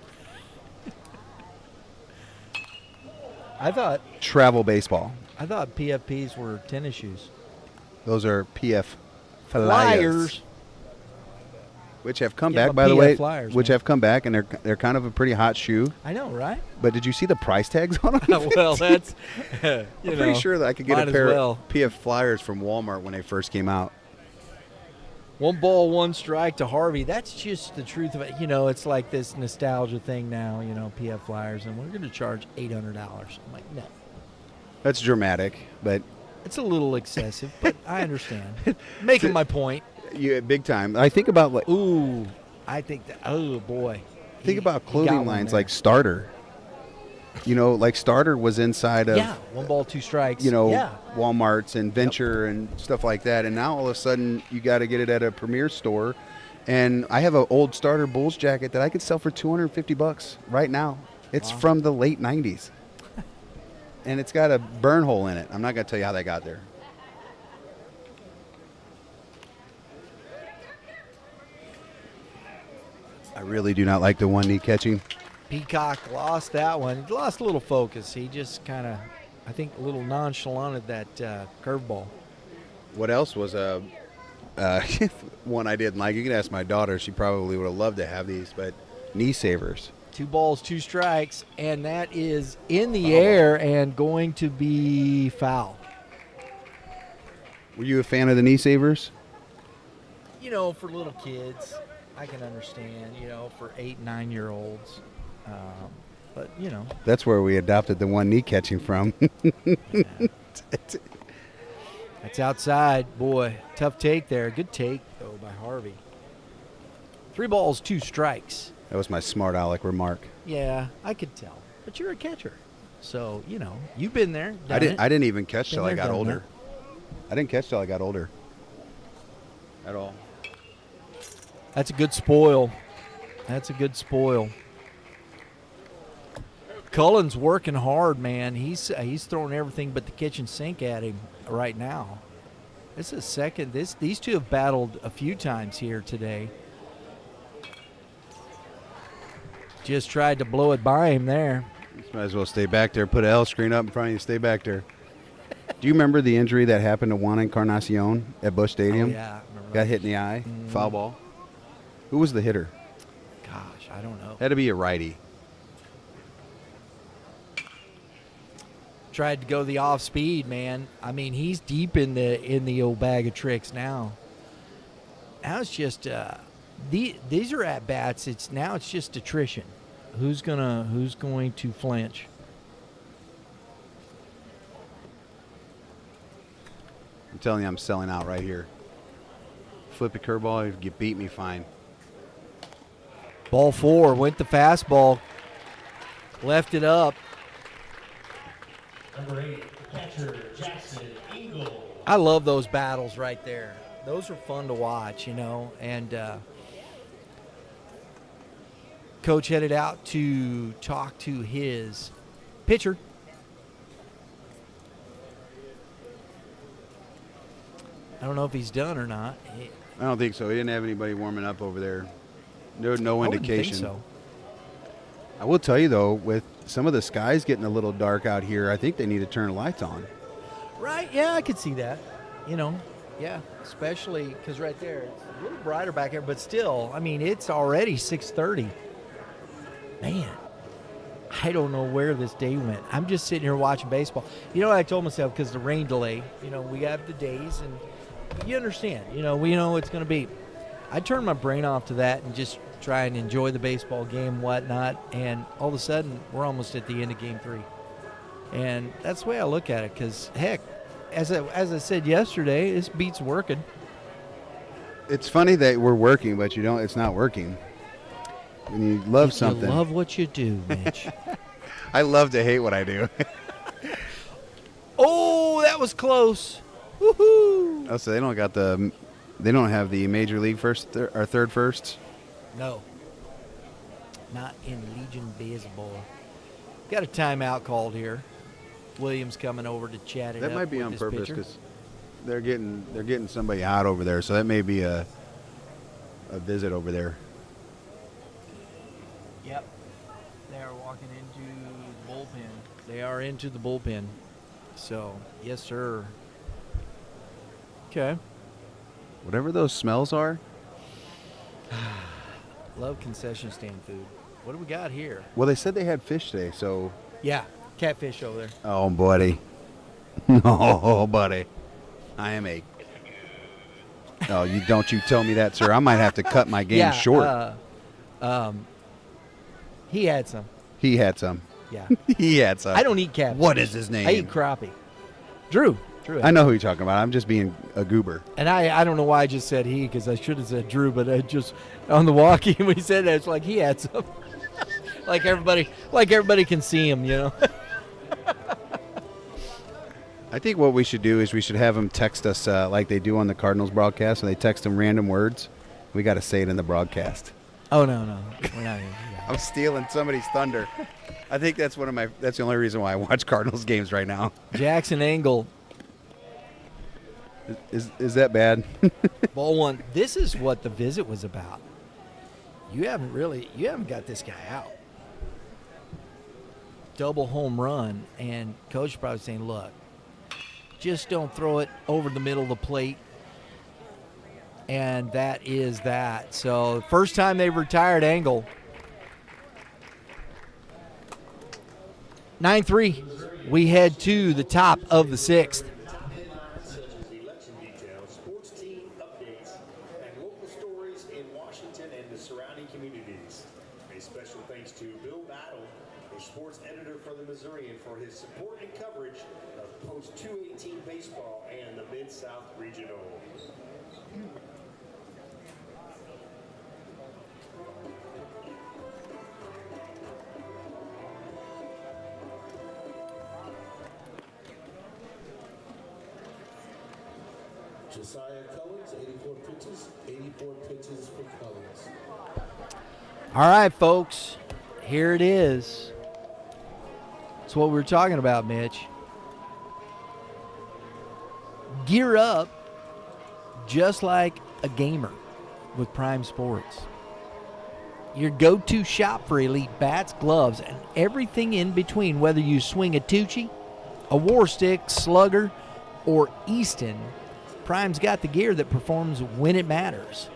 I thought travel baseball. PFPs were tennis shoes. Those are PF Flyers. which have come Yeah, back, but by the PF way, Flyers, which man. have come back, and they're kind of a pretty hot shoe. I know, right? But did you see the price tags on them? Well, that's I'm pretty sure that I could get might a as pair well. of PF Flyers from Walmart when they first came out. 1 ball, 1 strike to Harvey. That's just the truth of it. It's like this nostalgia thing now, PF Flyers, and we're going to charge $800. I'm like, no. That's dramatic, but It's a little excessive, but I understand. Making my point. big time. I think about Ooh, I think that, oh, boy. think about he got clothing one lines there. like Starter. Like Starter was inside of 1 ball, 2 strikes. Walmarts and Venture and stuff like that, and now all of a sudden you got to get it at a premier store. And I have an old Starter Bulls jacket that I could sell for $250 right now. It's from the late '90s, and it's got a burn hole in it. I'm not going to tell you how that got there. I really do not like the 1-knee catching. Peacock lost that one. He lost a little focus. He just kind of, I think, a little nonchalant at that curveball. What else was a one I didn't like? You can ask my daughter. She probably would have loved to have these, but knee savers. 2 balls, 2 strikes, and that is in the air and going to be foul. Were you a fan of the knee savers? For little kids, I can understand, for 8 and 9-year-olds. But, That's where we adopted the 1-knee catching from. that's outside. Boy, tough take there. Good take, though, by Harvey. 3 balls, 2 strikes. That was my smart aleck remark. Yeah, I could tell. But you're a catcher. So, you've been there. I didn't even catch till I Been there, got done older. I didn't catch till I got older. at all. That's a good spoil. That's a good spoil. Cullen's working hard, man. He's throwing everything but the kitchen sink at him right now. This is second. These two have battled a few times here today. Just tried to blow it by him there. Might as well stay back there. Put an L screen up in front of you. Stay back there. Do you remember the injury that happened to Juan Encarnacion at Busch Stadium? Oh, yeah. I remember Got that. hit in the eye. Foul ball. Who was the hitter? Gosh, I don't know. Had to be a righty. Tried to go the off speed, man. I mean, he's deep in the old bag of tricks now. Now it's just these are at bats. It's just attrition. Who's going to flinch? I'm telling you, I'm selling out right here. Flip a curveball, you beat me fine. Ball 4 went the fastball, left it up. Number 8, catcher Jackson Engel. I love those battles right there. Those are fun to watch, you know. And Coach headed out to talk to his pitcher. I don't know if he's done or not. I don't think so. He didn't have anybody warming up over there. No I wouldn't indication. think so. I will tell you, though, with some of the skies getting a little dark out here, I think they need to turn the lights on. Right? Yeah, I could see that. You know, yeah, especially because right there, it's a little brighter back here, but still, I mean, it's already 6:30. Man, I don't know where this day went. I'm just sitting here watching baseball. You know what I told myself, because the rain delay, you know, we have the days, and you understand, you know, we know it's going to be. I turn my brain off to that and just try and enjoy the baseball game, whatnot, and all of a sudden, we're almost at the end of Game 3. And that's the way I look at it, because, heck, as I said yesterday, this beat's working. It's funny that we're working, but it's not working. When you love something. You love what you do, Mitch. I love to hate what I do. Oh, that was close. Woohoo! Oh, so they don't have the major league third firsts? No. Not in Legion Baseball. Got a timeout called here. Williams coming over to chat it That up might be with on his purpose pitcher. because they're getting somebody out over there, so that may be a visit over there. Yep. They are walking into the bullpen. They are into the bullpen. So, yes, sir. Okay. Whatever those smells are. Love concession stand food. What do we got here? Well, they said they had fish today, so. Yeah, catfish over there. Oh, buddy. Oh, buddy. I am a. Oh, don't you tell me that, sir. I might have to cut my game short. He had some. He had some. Yeah. He had some. I don't eat catfish. What is his name? I eat crappie. Drew. I know who you're talking about. I'm just being a goober. And I don't know why I just said he, because I should have said Drew, but I just on the walkie when he said that, it's like he had some. like everybody can see him, you know. I think what we should do is we should have them text us like they do on the Cardinals broadcast, and they text them random words. We got to say it in the broadcast. Oh no, we're not gonna do that. I'm stealing somebody's thunder. I think that's that's the only reason why I watch Cardinals games right now. Jackson Engel. Is that bad? Ball 1. This is what the visit was about. You haven't got this guy out. Double home run, and coach probably saying, look, just don't throw it over the middle of the plate. And that is that. So first time they've retired Engel. 9-3. We head to the top of the 6th. Missourian for his support and coverage of post-218 baseball and the Mid-South Regional. Josiah Cullins, 84 pitches, 84 pitches for Cullins. All right, folks, here it is. It's what we were talking about, Mitch. Gear up just like a gamer with Prime Sports. Your go-to shop for elite bats, gloves, and everything in between. Whether you swing a Tucci, a War Stick, Slugger, or Easton, Prime's got the gear that performs when it matters.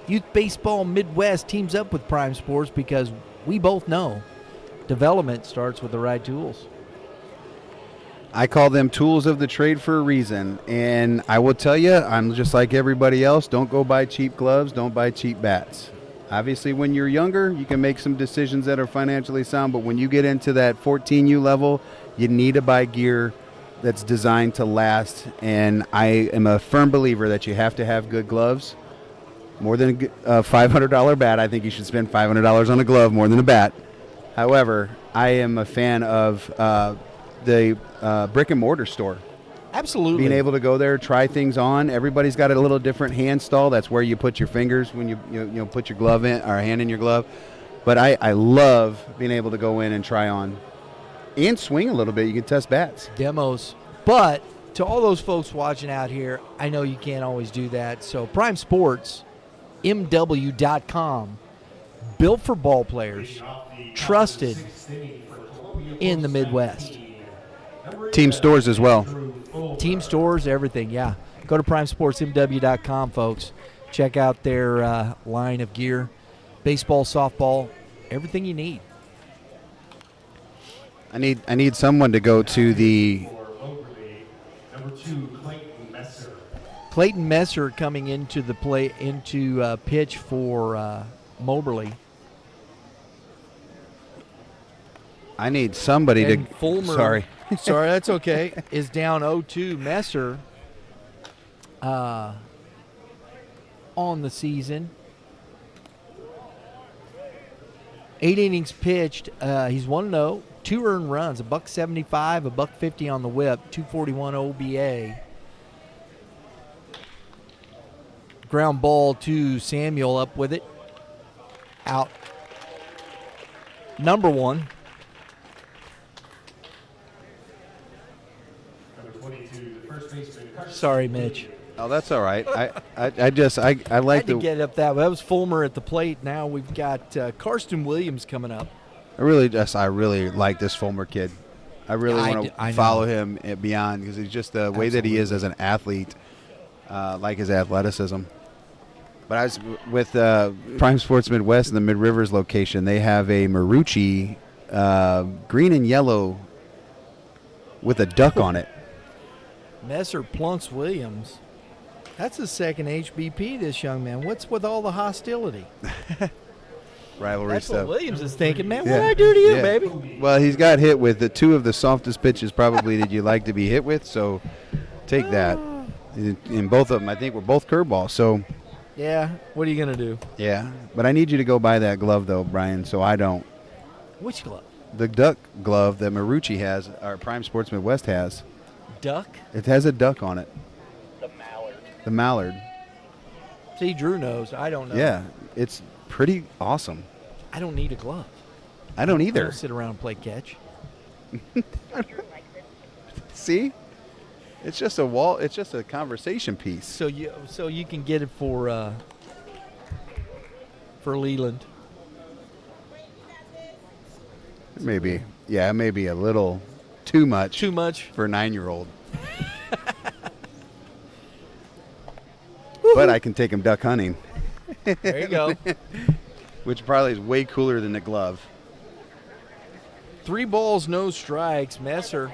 Youth Baseball Midwest teams up with Prime Sports because we both know development starts with the right tools. I call them tools of the trade for a reason. And I will tell you, I'm just like everybody else. Don't go buy cheap gloves. Don't buy cheap bats. Obviously, when you're younger, you can make some decisions that are financially sound. But when you get into that 14U level, you need to buy gear that's designed to last. And I am a firm believer that you have to have good gloves. More than a $500 bat, I think you should spend $500 on a glove more than a bat. However, I am a fan of the brick and mortar store. Absolutely. Being able to go there, try things on. Everybody's got a little different hand stall. That's where you put your fingers when you put your glove in, or hand in your glove. But I love being able to go in and try on and swing a little bit. You can test bats. Demos. But to all those folks watching out here, I know you can't always do that. So Prime Sports, MW.com, built for ball players, trusted in the Midwest. Team stores as well. Team stores, everything, yeah. Go to PrimeSportsMW.com, folks. Check out their line of gear, baseball, softball, everything you need. I need someone to go to the Clayton Messer coming into the pitch for Moberly. I need somebody And to. Fulmer, Sorry. sorry, that's okay. Is down 0-2. Messer on the season. 8 innings pitched. He's 1-0. 2 earned runs. $175, $150 on the whip. 241 OBA. Ground ball to Samuel, up with it. Out. Number 1. Sorry, Mitch. Oh, that's all right. I like had to get up that way. That was Fulmer at the plate. Now we've got Karsten Williams coming up. I really like this Fulmer kid. I really want to follow him beyond, because he's just the way that he is as an athlete, like his athleticism. But I was with Prime Sports Midwest in the Mid Rivers location. They have a Marucci green and yellow with a duck on it. Messer plunks Williams. That's his second HBP, this young man. What's with all the hostility? Rivalry That's stuff. what Williams is thinking, man. What did I do to you, baby? Well, he's got hit with the 2 of the softest pitches probably that you like to be hit with, so take that. And both of them, I think, were both curveballs. So, yeah, what are you going to do? Yeah, but I need you to go buy that glove, though, Brian, so I don't. Which glove? The duck glove that Marucci has, or Prime Sports Midwest has. Duck? It has a duck on it. The mallard. See, Drew knows. I don't know. Yeah, it's pretty awesome. I don't need a glove. I don't either. I don't sit around and play catch. See? It's just a wall. It's just a conversation piece. So you can get it for Leland. Maybe. Yeah, maybe a little too much. Too much for a 9-year-old. But I can take him duck hunting. There you go. Which probably is way cooler than the glove. 3 balls, no strikes. Messer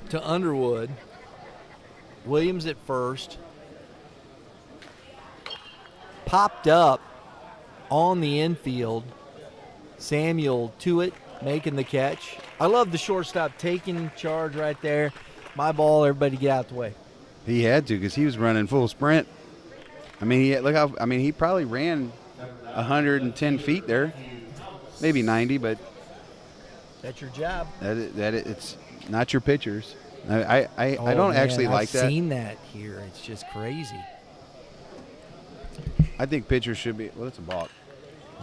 to Underwood. Williams at first. Popped up on the infield. Samuel to it, making the catch. I love the shortstop taking charge right there. My ball, everybody get out the way. He had to, because he was running full sprint. I mean, he probably ran 110 feet there, maybe 90, but that's your job. It's not your pitchers. I Oh, don't man, actually like that. I've seen that here. It's just crazy. I think pitchers should be. Well, it's a balk.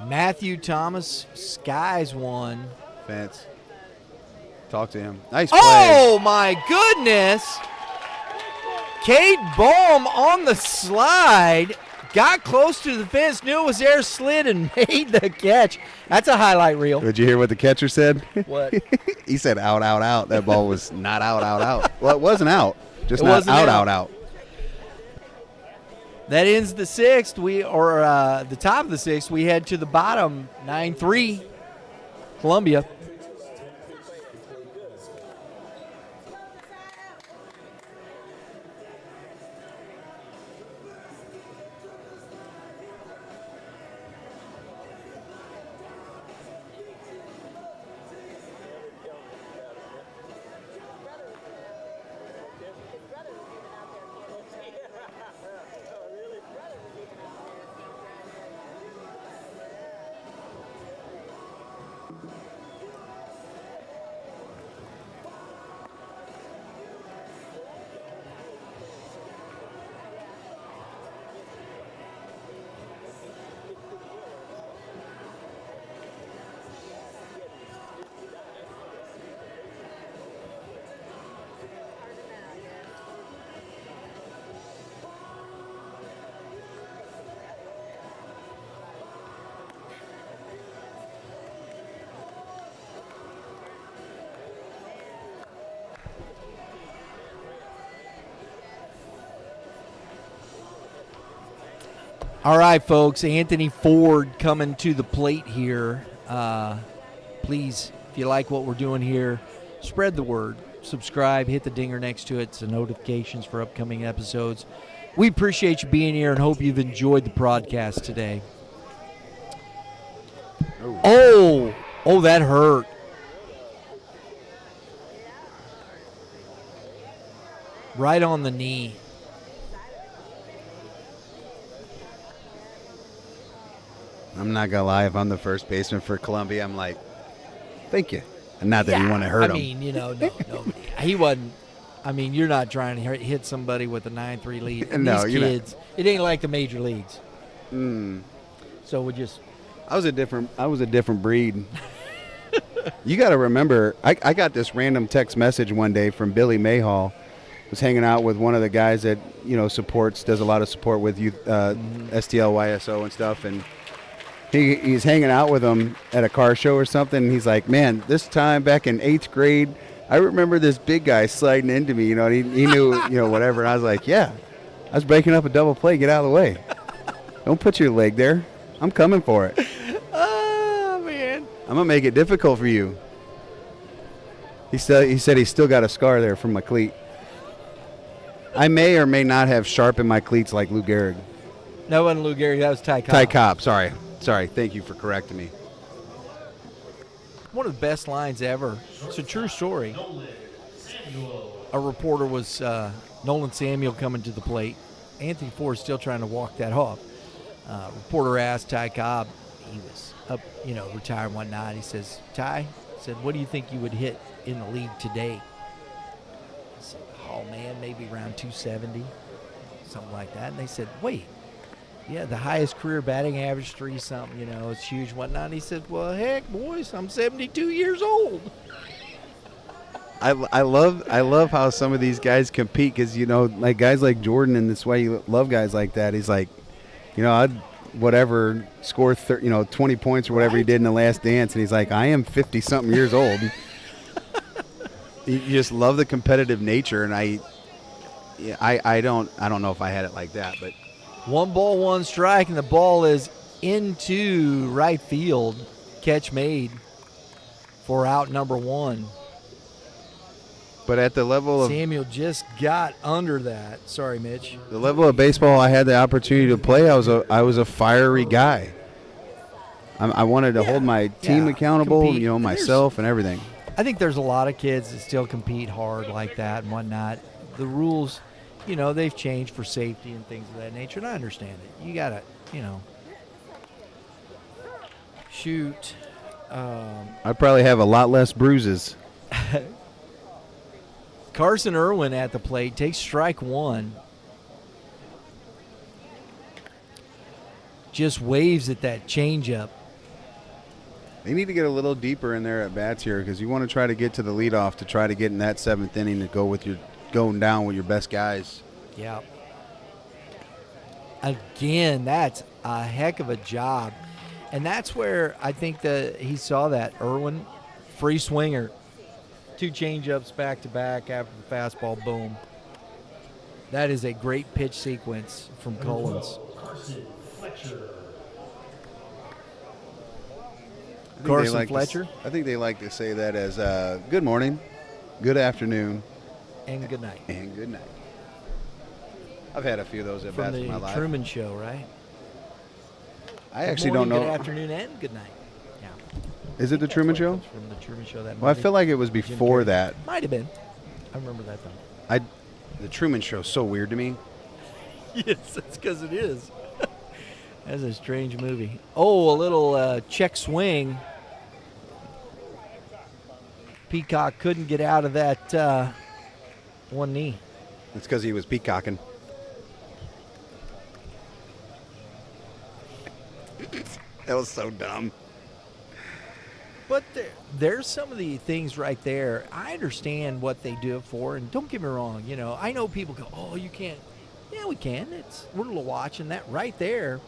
Matthew Thomas skies one. Fence. Talk to him. Nice play. Oh, my goodness. Cade Baum on the slide. Got close to the fence, knew it was there, slid, and made the catch. That's a highlight reel. Did you hear what the catcher said? What? He said out, out, out. That ball was not out, out, out. Well, it wasn't out. Just It not wasn't out, out. out, out. That ends the sixth. The top of the sixth. We head to the bottom, 9-3, Columbia. All right, folks. Anthony Ford coming to the plate here. Please, if you like what we're doing here, spread the word. Subscribe, hit the dinger next to it so notifications for upcoming episodes. We appreciate you being here and hope you've enjoyed the broadcast today. Oh, that hurt. Right on the knee. I'm not going to lie. If I'm the first baseman for Columbia, I'm like, thank you. And not that you want to hurt him. I mean, no, nobody. He wasn't. I mean, you're not trying to hit somebody with a 9-3 lead. And No, these you're not. kids, it ain't like the major leagues. So we just. I was a different breed. You got to remember, I got this random text message one day from Billy Mayhall. Was hanging out with one of the guys that does a lot of support with youth, STL, YSO and stuff, and he's hanging out with him at a car show or something. And he's like, man, this time back in 8th grade, I remember this big guy sliding into me. And he knew whatever. And I was like, yeah, I was breaking up a double play. Get out of the way. Don't put your leg there. I'm coming for it. Oh man, I'm gonna make it difficult for you. He said he's still got a scar there from my cleat. I may or may not have sharpened my cleats like Lou Gehrig. that wasn't Lou Gehrig. That was Ty Cobb. Ty Cobb, sorry. Thank you for correcting me. One of the best lines ever. It's a true story. A reporter was Nolan Samuel coming to the plate. Anthony Ford still trying to walk that off. Reporter asked Ty Cobb. He was up, retired and whatnot. He says, Ty, what do you think you would hit in the league today? I said, oh man, maybe around 270, something like that. And they said, wait. Yeah, the highest career batting average, 3-something, it's huge, whatnot. And he said, well, heck, boys, I'm 72 years old. I love how some of these guys compete because, like guys like Jordan, and that's why you love guys like that. He's like, I'd score 20 points or whatever he did in the last dance. And he's like, I am 50-something years old. You just love the competitive nature. And I don't know if I had it like that, but. 1 ball, 1 strike, and the ball is into right field. Catch made for out number 1. But at the level of Samuel just got under that. Sorry, Mitch. the level of baseball I had the opportunity to play, I was a fiery guy. I wanted to hold my team accountable, compete. Myself and everything. I think there's a lot of kids that still compete hard like that and whatnot. The rules, they've changed for safety and things of that nature, and I understand it. You got to, shoot. I'd probably have a lot less bruises. Carson Irwin at the plate takes strike one. Just waves at that changeup. They need to get a little deeper in there at bats here because you want to try to get to the leadoff to try to get in that 7th inning to go with your going down with your best guys. Yeah. Again, that's a heck of a job. And that's where I think he saw that. Irwin, free swinger. 2 changeups back-to-back after the fastball, boom. That is a great pitch sequence from Collins. Carson Fletcher. I think they like to say that as good morning, good afternoon, and good night. And good night. I've had a few of those at bats in my life. From the Truman Show, right? I actually don't know. Good afternoon and good night. Yeah. Is it the Truman Show? From the Truman Show that Well, I feel like it was before that. Might have been. I remember that though. The Truman Show is so weird to me. Yes, that's because it is. That's a strange movie. Oh, a little check swing. Peacock couldn't get out of that one knee. It's because he was peacocking. That was so dumb. But there's some of the things right there. I understand what they do it for, and don't get me wrong. You know, I know people go, "Oh, you can't." Yeah, we can. We're watching that right there.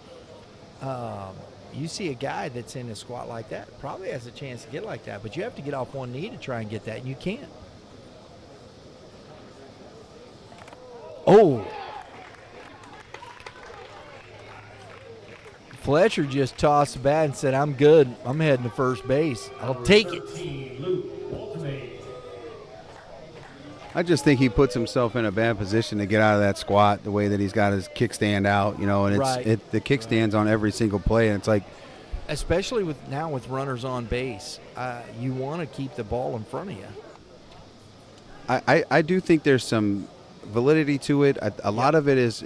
You see a guy that's in a squat like that, probably has a chance to get like that, but you have to get off one knee to try and get that, and you can't. Oh. Fletcher just tossed the bat and said, I'm good. I'm heading to first base. I'll take it. I just think he puts himself in a bad position to get out of that squat the way that he's got his kickstand out, you know, and the kickstand's on every single play, and it's like. Especially with runners on base, you want to keep the ball in front of you. I do think there's some validity to it. A lot of it is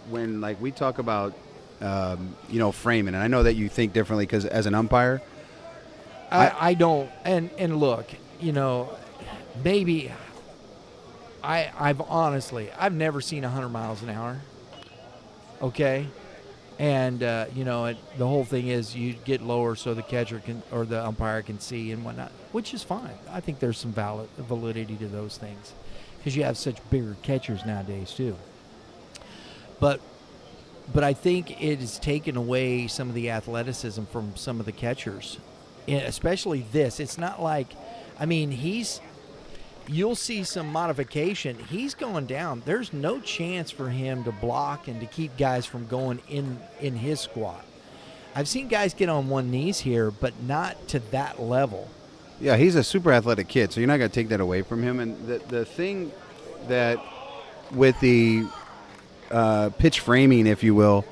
when, like, we talk about, framing, and I know that you think differently because as an umpire. I don't. And look, maybe I've never seen 100 miles an hour. Okay. And, the whole thing is you get lower so the catcher can or the umpire can see and whatnot, which is fine. I think there's some validity to those things because you have such bigger catchers nowadays too. But I think it has taken away some of the athleticism from some of the catchers, especially this. It's not like, you'll see some modification. He's going down. There's no chance for him to block and to keep guys from going in his squat. I've seen guys get on one knees here, but not to that level. Yeah, he's a super athletic kid, so you're not going to take that away from him. And the thing that with the pitch framing, if you will,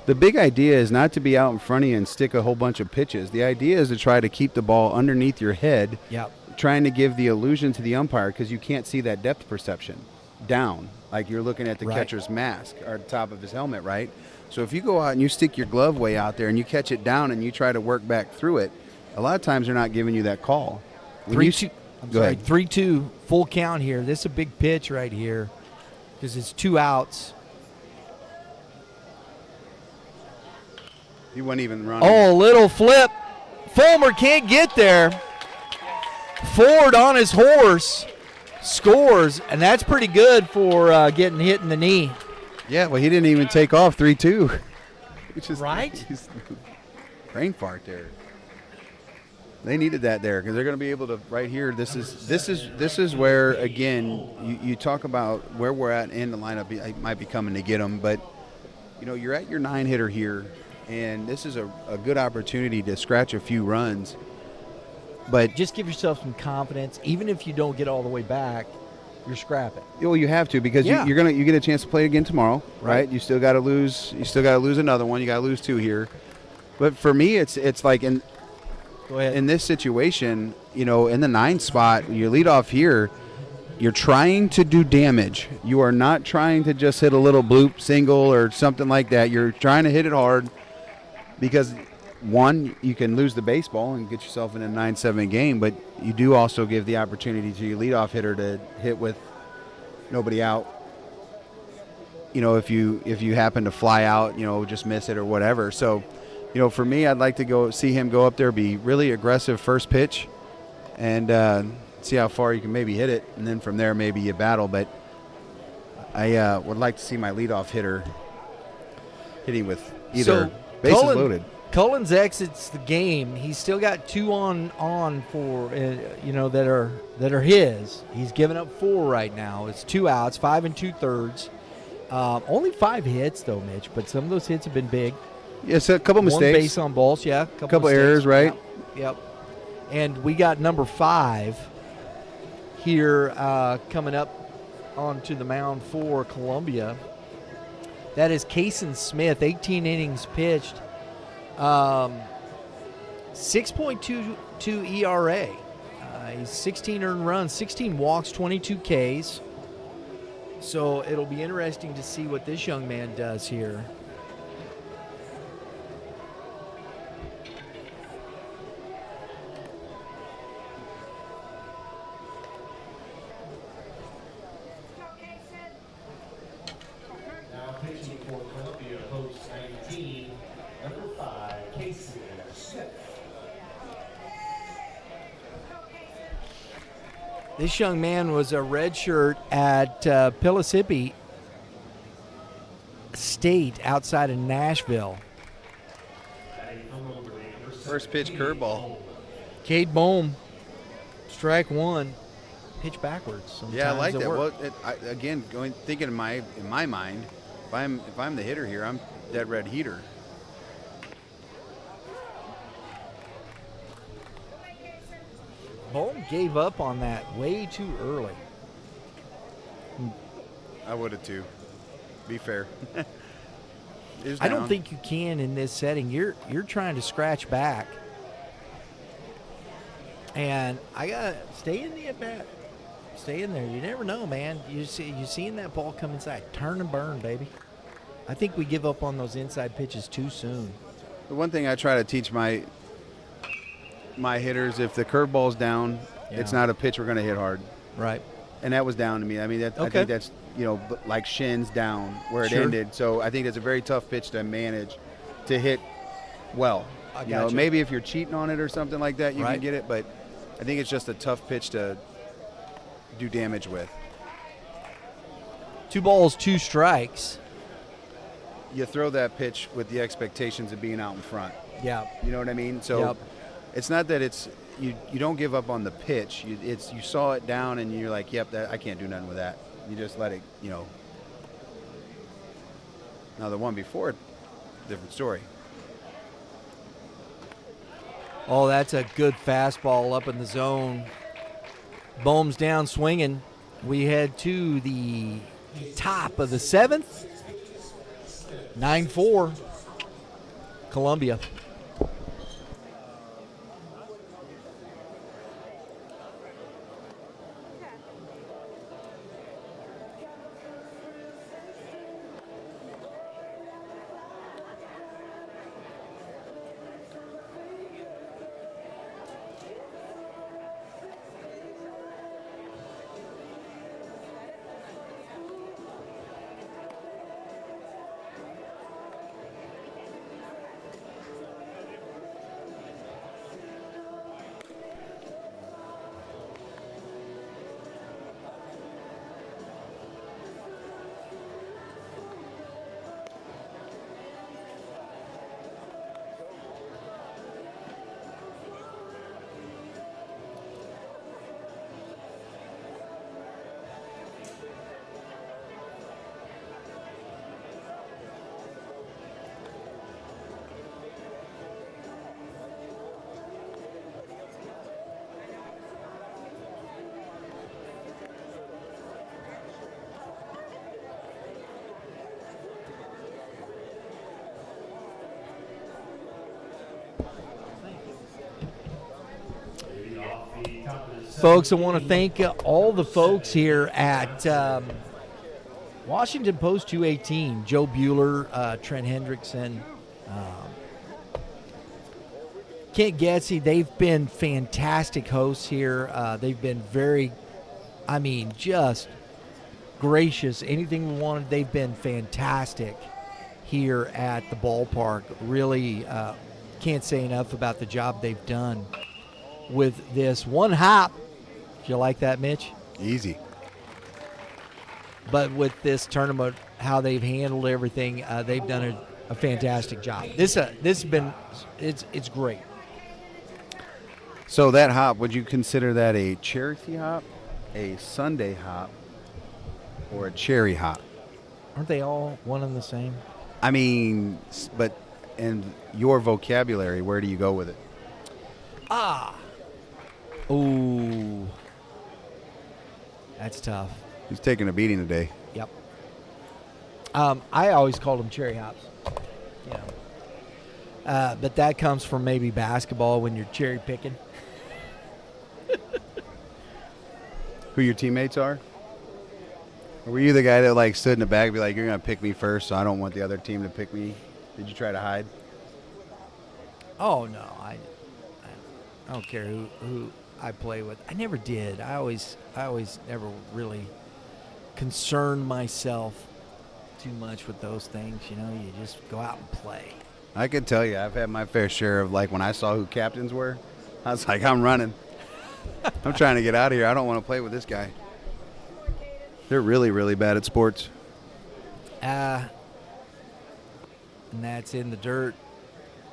the big idea is not to be out in front of you and stick a whole bunch of pitches. The idea is to try to keep the ball underneath your head. Yep. Trying to give the illusion to the umpire because you can't see that depth perception down, like you're looking at the catcher's mask or top of his helmet, right? So if you go out and you stick your glove way out there and you catch it down and you try to work back through it, a lot of times they're not giving you that call. 3-2 full count here. This is a big pitch right here because it's 2 outs. He wasn't even running. Oh, little flip. Fulmer can't get there. Ford on his horse scores, and that's pretty good for getting hit in the knee. Yeah, well, he didn't even take off 3-2. Which is right? Brain fart there. They needed that there because they're going to be able to right here. This is where again you talk about where we're at in the lineup. I might be coming to get them, but you're at your 9-hitter here, and this is a good opportunity to scratch a few runs. But just give yourself some confidence. Even if you don't get all the way back, you're scrapping. Well, you have to because you get a chance to play again tomorrow, right? You still got to lose. You still got to lose another one. You got to lose 2 here. But for me, it's like in this situation, in the 9 spot, you lead off here. You're trying to do damage. You are not trying to just hit a little bloop single or something like that. You're trying to hit it hard because. One, you can lose the baseball and get yourself in a 9-7 game, but you do also give the opportunity to your leadoff hitter to hit with nobody out. If you happen to fly out, just miss it or whatever. So, for me, I'd like to go see him go up there, be really aggressive first pitch, and see how far you can maybe hit it, and then from there maybe you battle. But I would like to see my leadoff hitter hitting with either bases loaded. Cullens exits the game. He's still got 2 on for that are his. He's given up 4 right now. It's 2 outs, 5 2/3. Only 5 hits though, Mitch, but some of those hits have been big. Yes, a couple mistakes. 1 base on balls, yeah. Couple errors, right? Yep. And we got number 5 here coming up onto the mound for Columbia. That is Kason Smith, 18 innings pitched, 6.22 ERA. He's 16 earned runs, 16 walks, 22 Ks. So it'll be interesting to see what this young man does here. Now pitching for Columbia host 19, number 5, Kason Smith. This young man was a redshirt at Pellissippi State outside of Nashville. First pitch curveball. Cade Bohm, strike 1, pitch backwards. Sometimes Yeah, I like that. work. Well, thinking in my mind, if I'm the hitter here, I'm dead red heater. Bohm gave up on that way too early. I would have too. Be fair. I don't think you can in this setting. You're trying to scratch back, and I gotta stay in the at bat. Stay in there. You never know, man. You seeing that ball come inside. Turn and burn, baby. I think we give up on those inside pitches too soon. The one thing I try to teach my hitters, if the curveball's down, it's not a pitch we're going to hit hard. Right. And that was down to me. I mean, I think that's, like shins down where it ended. So I think it's a very tough pitch to manage, to hit well. I got you. Maybe if you're cheating on it or something like that, you can get it. But I think it's just a tough pitch to do damage with. 2 balls, 2 strikes. You throw that pitch with the expectations of being out in front. Yeah. You know what I mean? So it's not that it's you don't give up on the pitch. You saw it down and you're like, yep, I can't do nothing with that. You just let it, Now the one before it, different story. Oh, that's a good fastball up in the zone. Bohm's down swinging. We head to the top of the 7th. 9-4. Columbia. Folks, I want to thank all the folks here at Washington Post 218. Joe Bueller, Trent Hendrickson, Kent Getsy. They've been fantastic hosts here. They've been very, just gracious. Anything we wanted, they've been fantastic here at the ballpark. Really can't say enough about the job they've done with this. One hop. Did you like that, Mitch? Easy. But with this tournament, how they've handled everything, they've done a fantastic job. This has been, it's great. So that hop, would you consider that a Cherokee hop, a Sunday hop, or a cherry hop? Aren't they all one and the same? I mean, but in your vocabulary, where do you go with it? Ooh. That's tough. He's taking a beating today. Yep. I always called them cherry hops. You know. But that comes from maybe basketball when you're cherry picking. Who your teammates are? Or were you the guy that like stood in the back and be like, you're going to pick me first, so I don't want the other team to pick me? Did you try to hide? Oh, no. I don't care who I play with. I never did. I always never really concerned myself too much with those things. You know, you just go out and play. I can tell you, I've had my fair share of, like, when I saw who captains were, I was like, I'm running. I'm trying to get out of here. I don't want to play with this guy. They're really, really bad at sports. And that's in the dirt.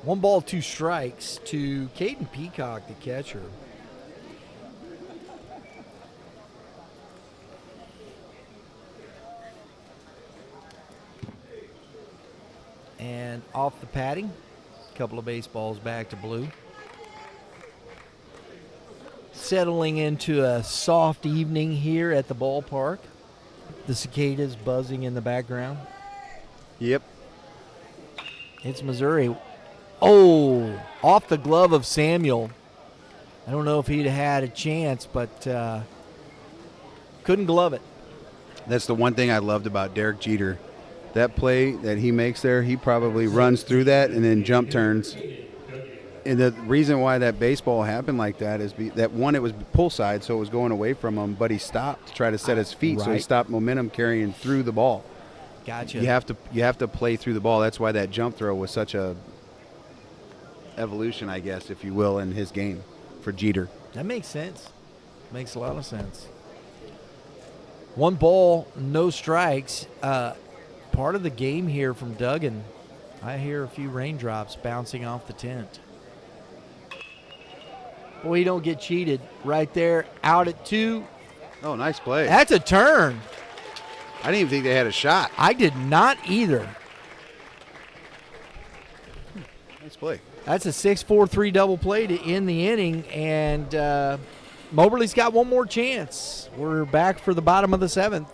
1 ball, 2 strikes to Caden Peacock, the catcher. And off the padding, a couple of baseballs back to blue. Settling into a soft evening here at the ballpark. The cicadas buzzing in the background. Yep. It's Missouri. Oh, off the glove of Samuel. I don't know if he'd had a chance, but couldn't glove it. That's the one thing I loved about Derek Jeter. That play that he makes there, he probably runs through that and then jump turns. And the reason why that baseball happened like that is that, one, it was pull side, so it was going away from him, but he stopped to try to set his feet, so he stopped momentum carrying through the ball. Gotcha. You have to play through the ball. That's why that jump throw was such a evolution, I guess, if you will, in his game for Jeter. That makes sense. Makes a lot of sense. 1 ball, no strikes. Part of the game here from Duggan. I hear a few raindrops bouncing off the tent. Boy, you don't get cheated right there. Out at 2. Oh, nice play. That's a turn. I didn't even think they had a shot. I did not either. Nice play. That's a 6-4-3 double play to end the inning, and Moberly's got one more chance. We're back for the bottom of the 7th.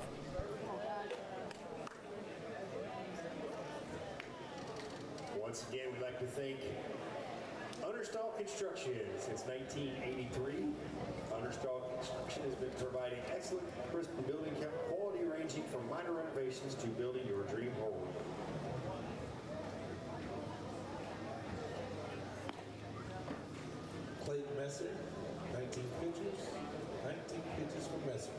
Once again, we'd like to thank Understall Construction. Since 1983, Understall Construction has been providing excellent building quality ranging from minor renovations to building your dream home. Clayton Messer, 19 pitchers. 19 pitches for Messer.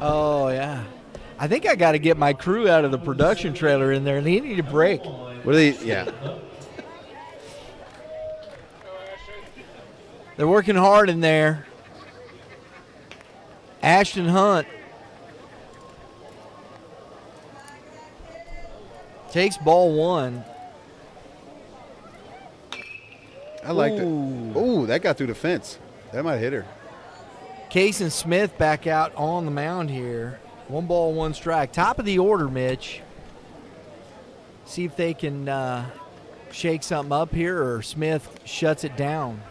Oh, yeah. I think I got to get my crew out of the production trailer in there, and they need a break. What are they? Yeah. They're working hard in there. Ashton Hunt takes ball 1. I like that. Oh, that got through the fence. That might hit her. Case and Smith back out on the mound here. 1 ball, 1 strike. Top of the order, Mitch. See if they can shake something up here, or Smith shuts it down.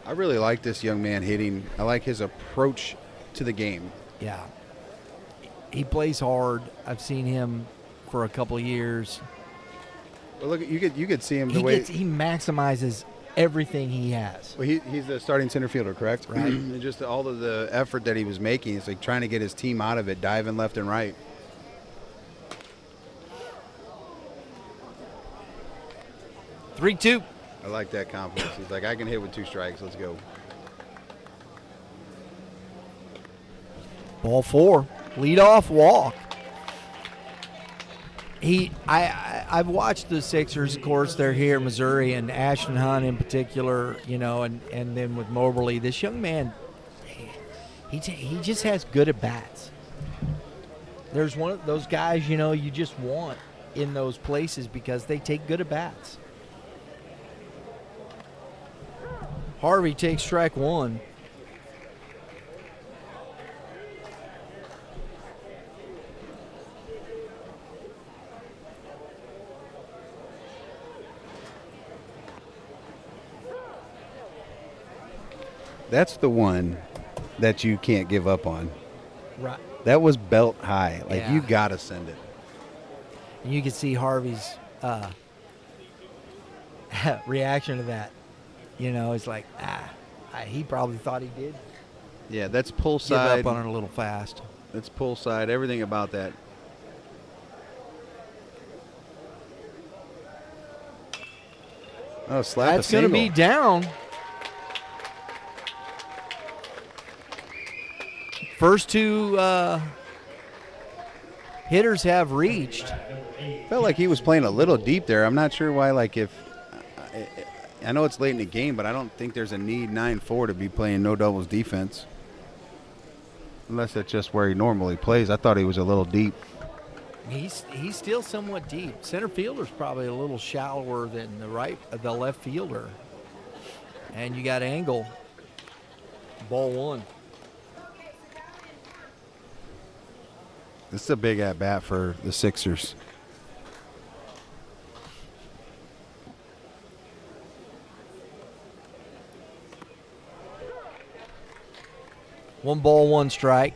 I really like this young man hitting. I like his approach to the game. Yeah. He plays hard. I've seen him for a couple of years. Well, look, you could see him He way he maximizes everything he has. Well, he's the starting center fielder, correct? Right. And just all of the effort that he was making, it's like trying to get his team out of it, diving left and right. Three, 2. I like that confidence. He's like, I can hit with 2 strikes. Let's go. Ball 4. Leadoff walk. I've watched the Sixers, of course. They're here in Missouri, and Ashton Hunt in particular, and then with Moberly. This young man, he just has good at bats. There's one of those guys, you just want in those places because they take good at bats. Harvey takes strike 1. That's the one that you can't give up on. Right. That was belt high. Like, Yeah. you got to send it. And you can see Harvey's reaction to that. It's like, he probably thought he did. Yeah, that's pull Give side. up on it a little fast. That's pull side. Everything about that. Oh, slap That's a going to single. be down. First 2 hitters have reached. Felt like he was playing a little deep there. I'm not sure why. Like, if I know it's late in the game, but I don't think there's a need 9-4 to be playing no doubles defense, unless that's just where he normally plays. I thought he was a little deep. He's still somewhat deep. Center fielder's probably a little shallower than the left fielder. And you got Angle. Ball 1. This is a big at bat for the Sixers. One ball, 1 strike.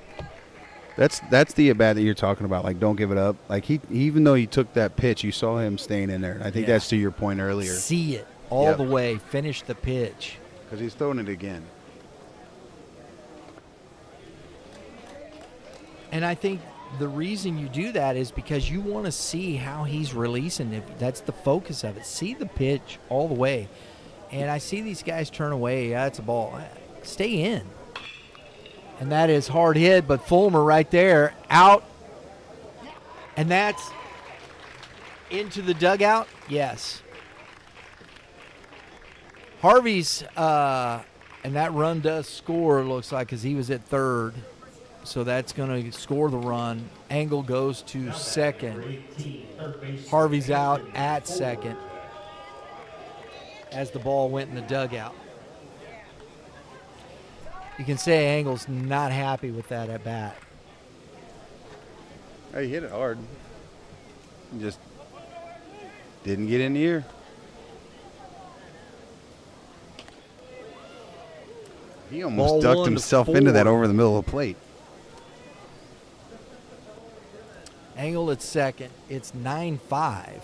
That's the at bat that you're talking about. Like, don't give it up. Like, he even though he took that pitch, you saw him staying in there. I think that's to your point earlier. See it all the way. Finish the pitch. Because he's throwing it again. And I think the reason you do that is because you want to see how he's releasing it. That's the focus of it. See the pitch all the way. And I see these guys turn away. Yeah, it's a ball. Stay in. And that is hard hit, but Fulmer right there, out. And that's into the dugout? Yes. Harvey's, and that run does score, it looks like, because he was at third. So that's going to score the run. Angle goes to second. Harvey's out at second as the ball went in the dugout. You can say Angle's not happy with that at bat. He hit it hard. He just didn't get in the ear. He almost Ball ducked 1 to himself 4. into that over the middle of the plate. Angle at second. It's 9-5.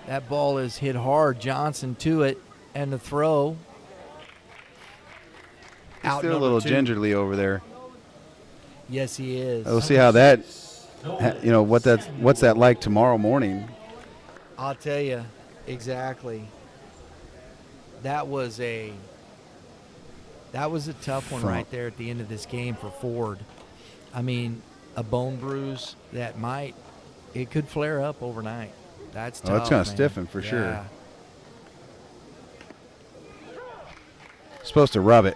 That ball is hit hard. Johnson to it, and the throw. He's Out still a number little 2. gingerly over there. Yes, he is. We'll see how that, what's that like tomorrow morning. I'll tell you exactly. That was That was a tough one right there at the end of this game for Ford. I mean, a bone bruise that it could flare up overnight. That's tough. Oh, it's going to stiffen for sure. Yeah. Supposed to rub it.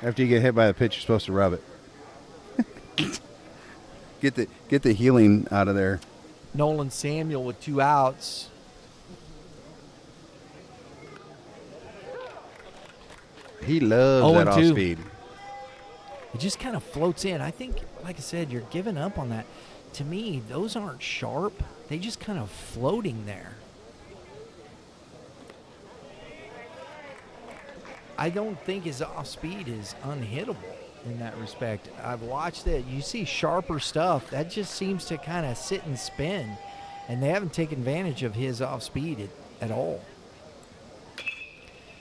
After you get hit by the pitch, you're supposed to rub it. get the healing out of there. Nolan Samuel with 2 outs. He loves that 0-2. off speed. It just kind of floats in. I think, like I said, you're giving up on that. To me, those aren't sharp. They just kind of floating there. I don't think his off speed is unhittable in that respect. I've watched it. You see sharper stuff. That just seems to kind of sit and spin. And they haven't taken advantage of his off speed at all.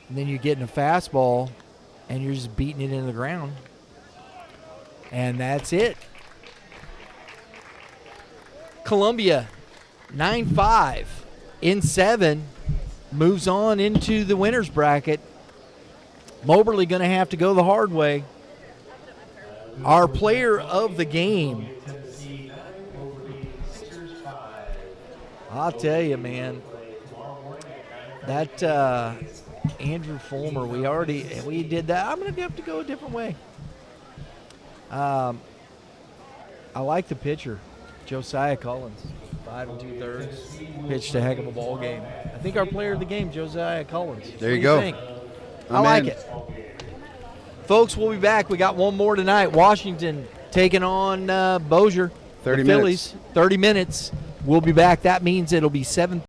And then you're getting a fastball, and you're just beating it into the ground. And that's it. Columbia, 9-5 in 7, moves on into the winner's bracket. Moberly going to have to go the hard way. Our player of the game, I'll tell you, man, that Andrew Fulmer, we did that. I'm going to have to go a different way. I like the pitcher, Josiah Collins, 5 2/3, pitched a heck of a ball game. I think our player of the game, Josiah Collins. There you go. I like it. Folks, we'll be back. We got one more tonight. Washington taking on Bossier. 30 the Phillies. 30 minutes. We'll be back. That means it'll be 7